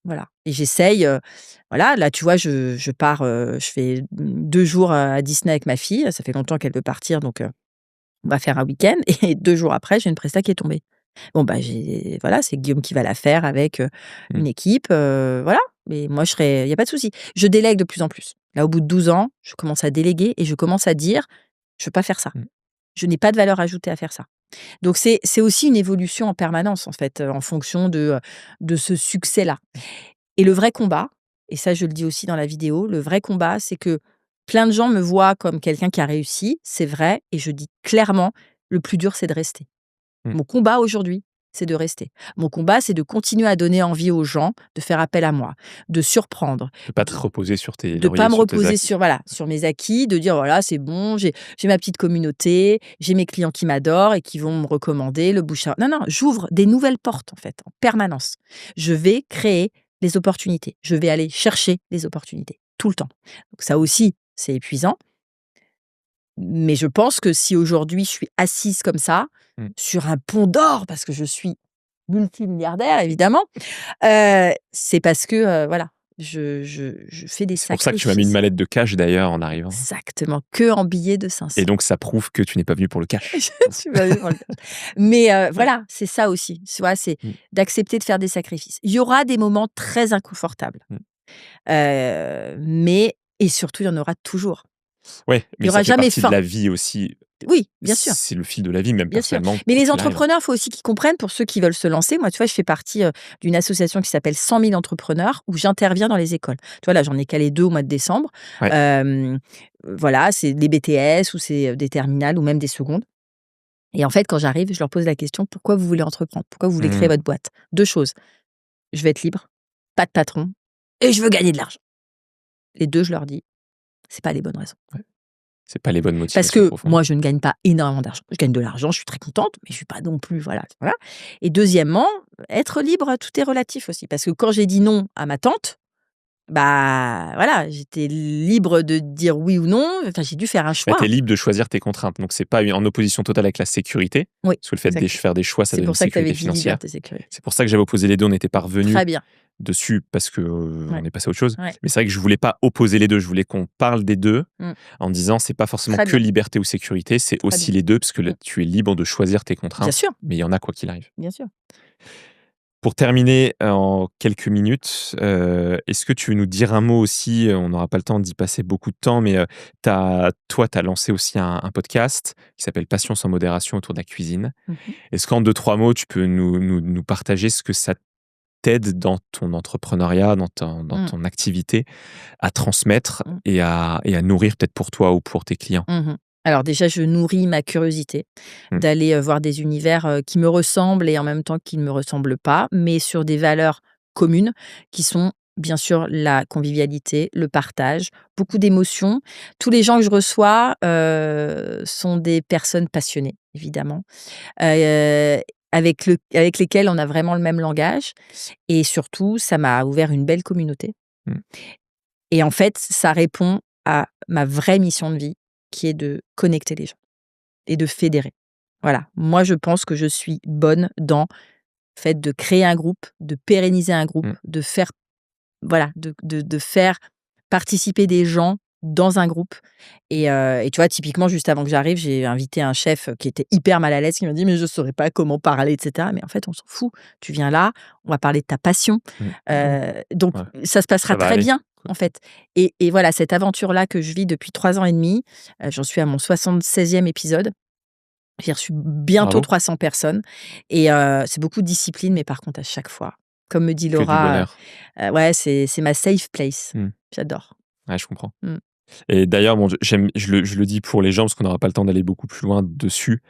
B: Voilà et j'essaye, voilà, là, tu vois, je pars, je fais 2 jours à Disney avec ma fille. Ça fait longtemps qu'elle veut partir donc on va faire un week-end et 2 jours après, j'ai une presta qui est tombée. Bon, bah, voilà, c'est Guillaume qui va la faire avec,
A: mmh,
B: une équipe, voilà. Mais moi, il y a pas de souci. Je délègue de plus en plus. Là, au bout de 12 ans, je commence à déléguer et je commence à dire: «Je veux pas faire ça.
A: mmh,
B: Je n'ai pas de valeur ajoutée à faire ça». Donc c'est aussi une évolution en permanence, en fait, en fonction de ce succès-là. Et le vrai combat, et ça, je le dis aussi dans la vidéo, le vrai combat, c'est que plein de gens me voient comme quelqu'un qui a réussi, c'est vrai et je dis clairement: «Le plus dur, c'est de rester».
A: mmh.
B: Mon combat aujourd'hui, c'est de rester. Mon combat, c'est de continuer à donner envie aux gens de faire appel à moi, de surprendre,
A: De pas te
B: de
A: reposer sur tes
B: de pas
A: lauriers,
B: me
A: sur tes
B: reposer
A: acquis.
B: sur voilà, sur mes acquis, de dire: «Voilà, c'est bon, j'ai ma petite communauté, j'ai mes clients qui m'adorent et qui vont me recommander le bouche à» non, non, j'ouvre des nouvelles portes, en fait, en permanence. Je vais créer les opportunités. Je vais aller chercher les opportunités, tout le temps. Donc ça aussi, c'est épuisant. Mais je pense que si aujourd'hui je suis assise comme ça,
A: Mmh.
B: sur un pont d'or, parce que je suis multimilliardaire évidemment, c'est parce que, voilà, je fais des
A: C'est pour ça que tu m'as mis une
B: sacrifices.
A: mallette de cash d'ailleurs en arrivant
B: Exactement, que en billets de
A: et
B: 500.
A: donc ça prouve que tu n'es pas venu pour le cash.
B: Tu vas vivre le mais
A: Ouais.
B: voilà, c'est ça aussi, tu vois? C'est
A: Mmh,
B: d'accepter de faire des sacrifices. Il y aura des moments très inconfortables,
A: mmh.
B: mais et surtout, il y en aura toujours.
A: Ouais,
B: Il y
A: mais ça
B: aura
A: fait
B: jamais
A: partie de
B: fin.
A: la vie aussi.
B: Oui, bien sûr.
A: C'est le fil de la vie, même
B: Bien sûr.
A: personnellement,
B: Mais
A: quoi
B: les
A: qu'il arrive.
B: entrepreneurs, il faut aussi qu'ils comprennent, pour ceux qui veulent se lancer. Moi, tu vois, je fais partie, d'une association qui s'appelle 100 000 entrepreneurs où j'interviens dans les écoles. Tu vois, là, j'en ai calé 2 au mois de décembre.
A: Ouais.
B: Hem, voilà, c'est des BTS ou c'est, des terminales ou même des secondes et en fait, quand j'arrive, je leur pose la question: «Pourquoi vous voulez entreprendre? Pourquoi vous voulez créer
A: Mmh.
B: votre boîte?» 2 choses: «Je veux être libre, pas de patron et je veux gagner de l'argent». Les 2, je leur dis: «C'est pas les bonnes raisons».
A: Ouais. C'est pas les bonnes
B: Parce
A: motivations
B: que
A: profondes.
B: moi, je ne gagne pas énormément d'argent. Je gagne de l'argent, je suis très contente, mais je suis pas non plus voilà, voilà. Et deuxièmement, être libre, tout est relatif aussi. Parce que quand j'ai dit non à ma tante, bah, voilà, j'étais libre de dire oui ou non. Enfin, j'ai dû faire un
A: Bah, tu
B: choix.
A: es libre de choisir tes contraintes, donc c'est pas en opposition totale avec la sécurité,
B: Oui,
A: parce que le fait de
B: exactement.
A: faire des choix, ça
B: C'est
A: donne une
B: pour ça que tu avais
A: sécurité
B: dit
A: financière.
B: liberté, sécurité.
A: C'est pour ça que j'avais opposé les 2, on n'était pas revenus
B: Très bien.
A: dessus parce que, on
B: Ouais,
A: est passé à autre chose.
B: ouais.
A: Mais c'est vrai que je voulais pas opposer les 2, je voulais qu'on parle des 2
B: Mmh.
A: en disant: «C'est pas forcément
B: Très
A: que
B: bien,
A: liberté ou sécurité, c'est
B: très bien.
A: aussi les 2 parce que là,
B: Mmh.
A: tu es libre de choisir tes
B: Bien
A: contraintes,
B: sûr,
A: mais il y en a quoi qu'il arrive».
B: bien sûr.
A: Pour terminer en quelques minutes, est-ce que tu veux nous dire un mot aussi, on n'aura pas le temps d'y passer beaucoup de temps, mais tu as lancé aussi un podcast qui s'appelle Passion sans modération autour de la cuisine.
B: Mmh.
A: Est-ce qu'en 2-3 mots, tu peux nous partager ce que ça t'aide dans ton entrepreneuriat, dans
B: Mmh.
A: ton activité à transmettre
B: Mmh.
A: et à nourrir peut-être pour toi ou pour tes clients?
B: Mmh. Alors déjà, je nourris ma curiosité
A: Mmh.
B: d'aller, voir des univers, qui me ressemblent et en même temps qui ne me ressemblent pas, mais sur des valeurs communes qui sont bien sûr la convivialité, le partage, beaucoup d'émotions. Tous les gens que je reçois, sont des personnes passionnées, évidemment, avec lesquelles on a vraiment le même langage et surtout, ça m'a ouvert une belle communauté
A: Mmh.
B: et en fait, ça répond à ma vraie mission de vie qui est de connecter les gens et de fédérer. Voilà, moi je pense que je suis bonne dans le fait de créer un groupe, de pérenniser un groupe,
A: Mmh.
B: de faire voilà, de faire participer des gens dans un groupe et tu vois, typiquement, juste avant que j'arrive, j'ai invité un chef, qui était hyper mal à l'aise, qui m'a dit: «Mais je ne saurais pas comment parler» et cetera. Mais en fait, on s'en fout. Tu viens là, on va parler de ta passion,
A: Mmh. Mmh.
B: donc
A: Ouais,
B: ça se passera
A: ça va
B: très
A: aller.
B: bien,
A: Cool.
B: en fait et voilà, cette aventure-là que je vis depuis 3 ans et demi, j'en suis à mon 76e épisode. J'ai reçu bientôt
A: Bravo,
B: 300 personnes et c'est beaucoup de discipline, mais par contre, à chaque fois, comme me dit
A: que du
B: Laura,
A: bonheur.
B: ouais, c'est ma safe place.
A: Mmh.
B: J'adore.
A: Ouais, je comprends.
B: Mmh.
A: Et d'ailleurs, bon, je le dis pour les gens parce qu'on n'aura pas le temps d'aller beaucoup plus loin dessus,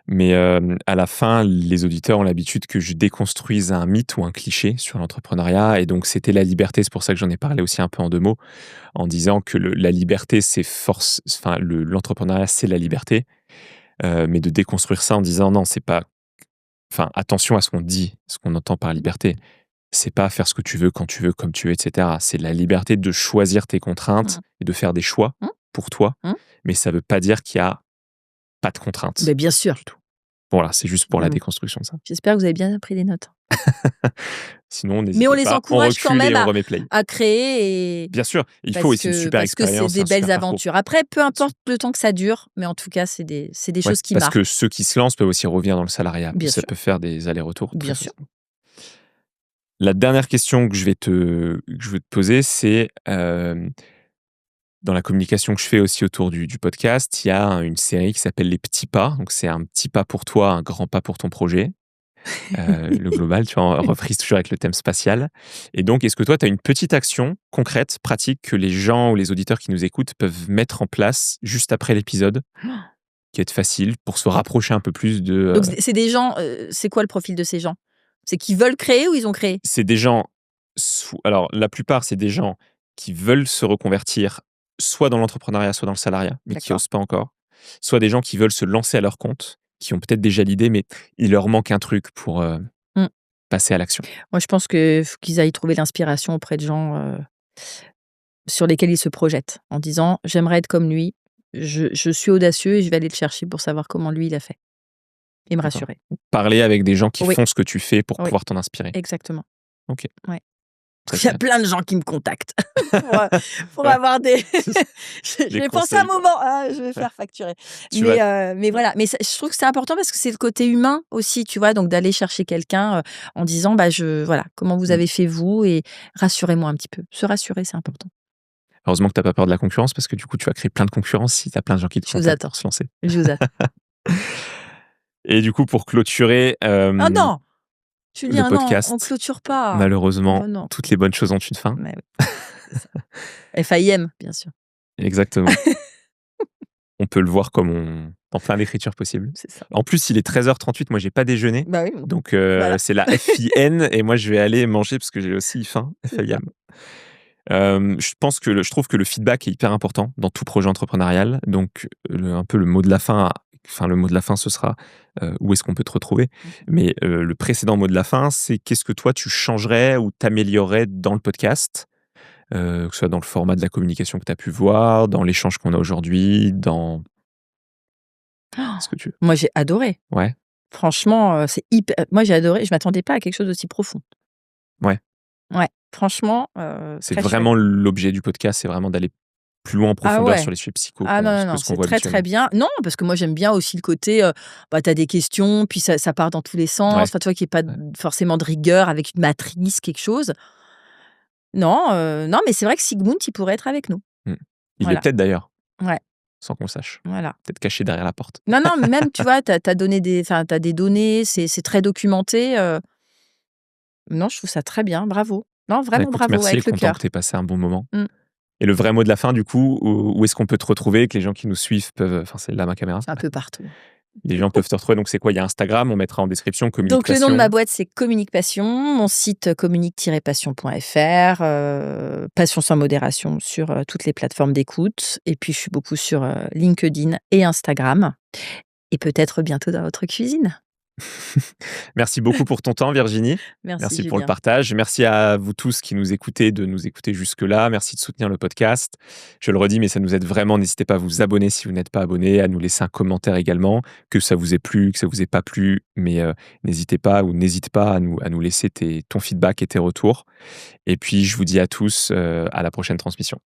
A: mais à la fin, les auditeurs ont l'habitude que je déconstruise un mythe ou un cliché sur l'entrepreneuriat et donc c'était la liberté. C'est pour ça que j'en ai parlé aussi un peu en 2 mots, en disant que la liberté, c'est enfin l'entrepreneuriat, c'est la liberté, mais de déconstruire ça en disant: «Non, c'est pas» enfin, attention à ce qu'on dit, ce qu'on entend par
B: Mmh.
A: liberté. C'est pas faire ce que tu veux, quand tu veux, comme tu veux, et cetera. C'est la liberté de choisir tes contraintes
B: Mmh.
A: et de faire des choix
B: Mmh.
A: pour toi,
B: Mmh.
A: mais ça veut pas dire qu'il y a pas de contraintes
B: Beh, bien sûr.
A: du tout. Voilà, c'est juste pour la
B: Mmh.
A: déconstruction de ça.
B: J'espère que vous avez bien pris des notes.
A: Sinon,
B: Mais on
A: n'hésitez
B: les
A: pas, on
B: encourage quand
A: recule et
B: même
A: on
B: à
A: remet play.
B: créer et
A: Bien sûr, il faut et c'est une super
B: parce que c'est
A: expérience, c'est
B: des
A: un
B: belles
A: super parcours.
B: aventures. Après, peu
A: Bien sûr.
B: importe le temps que ça dure, mais en tout cas, c'est des
A: Ouais,
B: choses qui
A: parce que
B: marquent.
A: ceux qui se lancent peuvent aussi revenir dans le salariat.
B: Bien
A: Ça
B: sûr,
A: peut faire des allers-retours très
B: bien sûr.
A: facilement. La dernière question que je veux te poser, c'est, dans la communication que je fais aussi autour du podcast, il y a une série qui s'appelle Les Petits Pas. Donc, c'est un petit pas pour toi, un grand pas pour ton projet. Le global, tu vois, on reprise toujours avec le thème spatial. Et donc, est-ce que toi, tu as une petite action concrète, pratique, que les gens ou les auditeurs qui nous écoutent peuvent mettre en place juste après l'épisode, qui est facile pour se rapprocher un peu plus de.
B: Donc c'est des gens, c'est quoi le profil de ces gens? C'est qu'ils veulent créer ou ils ont créé?
A: C'est des gens, alors la plupart, c'est des gens qui veulent se reconvertir soit dans l'entrepreneuriat, soit dans le salariat, mais qui
B: D'accord.
A: osent pas encore. Soit des gens qui veulent se lancer à leur compte, qui ont peut-être déjà l'idée, mais il leur manque un truc pour
B: Mmh.
A: passer à l'action.
B: Moi, je pense que faut qu'ils aillent trouver l'inspiration auprès de gens, sur lesquels ils se projettent, en disant: «J'aimerais être comme lui, je suis audacieux et je vais aller le chercher pour savoir comment lui il a fait» et me
A: D'accord.
B: rassurer.
A: Parler avec des gens qui
B: Oui,
A: font ce que tu fais pour
B: oui,
A: pouvoir t'en inspirer.
B: exactement.
A: OK,
B: Ouais.
A: très
B: Il y a
A: clair.
B: plein de gens qui me contactent pour
A: Ouais,
B: avoir des je
A: des
B: vais penser un
A: conseils, quoi.
B: moment, ah, je vais
A: Ouais.
B: faire facturer.
A: Tu vas
B: Mais voilà, mais ça je trouve que c'est important parce que c'est le côté humain aussi, tu vois? Donc d'aller chercher quelqu'un, en disant: «Bah, voilà, comment vous
A: mmh.
B: avez fait vous et rassurez-moi un petit peu». Se rassurer, c'est important.
A: Heureusement que tu as pas peur de la concurrence parce que du coup, tu vas créer plein de concurrence si tu as plein de gens qui te
B: Je vous
A: contactent
B: attends,
A: pour se lancer.
B: je vous attends.
A: Et du coup, pour clôturer,
B: «Oh non!
A: le
B: Julien, non, on
A: podcast,
B: clôture pas!»
A: malheureusement,
B: Oh non,
A: toutes les bonnes choses ont une fin.
B: mais oui, c'est ça. FAIM, bien sûr,
A: Exactement. On peut le voir comme dans plein d'écritures possibles.
B: c'est ça.
A: En plus, il est 13h38, moi j'ai pas déjeuné,
B: Bah oui,
A: donc
B: voilà.
A: c'est la FIN et moi je vais aller manger parce que j'ai aussi faim,
B: C'est ça.
A: FAIAM. Je trouve que le feedback est hyper important dans tout projet entrepreneurial, donc un peu le mot de la fin, enfin le mot de la fin ce sera, où est-ce qu'on peut te retrouver?
B: Mmh.
A: Mais le précédent mot de la fin, c'est qu'est-ce que toi tu changerais ou t'améliorerais dans le podcast? Que ce soit dans le format de la communication que tu as pu voir, dans l'échange qu'on a aujourd'hui, dans ce que tu veux.
B: Moi, j'ai adoré.
A: Ouais,
B: Franchement, c'est hyper moi j'ai adoré, je m'attendais pas à quelque chose d'aussi profond.
A: ouais.
B: Ouais, franchement,
A: C'est
B: très chouette.
A: vraiment l'objet du podcast, c'est vraiment d'aller plus loin en
B: Ah
A: profondeur sur
B: ouais.
A: les sujets psycho
B: Ah non, non,
A: que
B: non,
A: ce qu'on
B: c'est
A: voit
B: très, très
A: habituellement.
B: bien. Non, parce que moi, j'aime bien aussi le côté, tu as des questions, puis ça part dans tous les sens.
A: Ouais,
B: Enfin, tu vois, qu'il y ait pas
A: ouais.
B: forcément de rigueur avec une matrice, quelque chose. Non, non, mais c'est vrai que Sigmund, il pourrait être avec nous.
A: Mmh. Il l'est
B: Voilà.
A: peut-être d'ailleurs,
B: Ouais,
A: sans qu'on sache.
B: voilà.
A: Peut-être caché derrière la porte.
B: Non, non, mais même, tu vois, tu as donné tu des données, c'est très documenté, non, je trouve ça très bien, bravo. Non,
A: Bah,
B: vraiment
A: écoute,
B: bravo,
A: merci et
B: avec le
A: content que
B: cœur.
A: tu aies passé un bon moment.
B: Mmh.
A: Et le vrai mot de la fin, du coup, où est-ce qu'on peut te retrouver, que les gens qui nous suivent peuvent, enfin, c'est là ma caméra.
B: Un peu partout.
A: Les gens peuvent te retrouver, donc c'est quoi? Il y a Instagram, on mettra en description, Communique
B: Donc le nom de ma
A: Passion.
B: boîte, c'est Communique Passion, mon site communique-passion.fr, Passion sans modération sur, toutes les plateformes d'écoute et puis je suis beaucoup sur, LinkedIn et Instagram et peut-être bientôt dans votre cuisine.
A: Merci beaucoup pour ton temps, Virginie.
B: Merci
A: Merci pour le
B: Julien.
A: partage. Merci à vous tous qui nous écoutez, de nous écouter jusque-là. Merci de soutenir le podcast. Je le redis, mais ça nous aide vraiment. N'hésitez pas à vous abonner si vous n'êtes pas abonné, à nous laisser un commentaire également, que ça vous ait plu, que ça vous ait pas plu. Mais n'hésitez pas ou n'hésite pas à nous laisser ton feedback et tes retours. Et puis, je vous dis à tous à la prochaine transmission.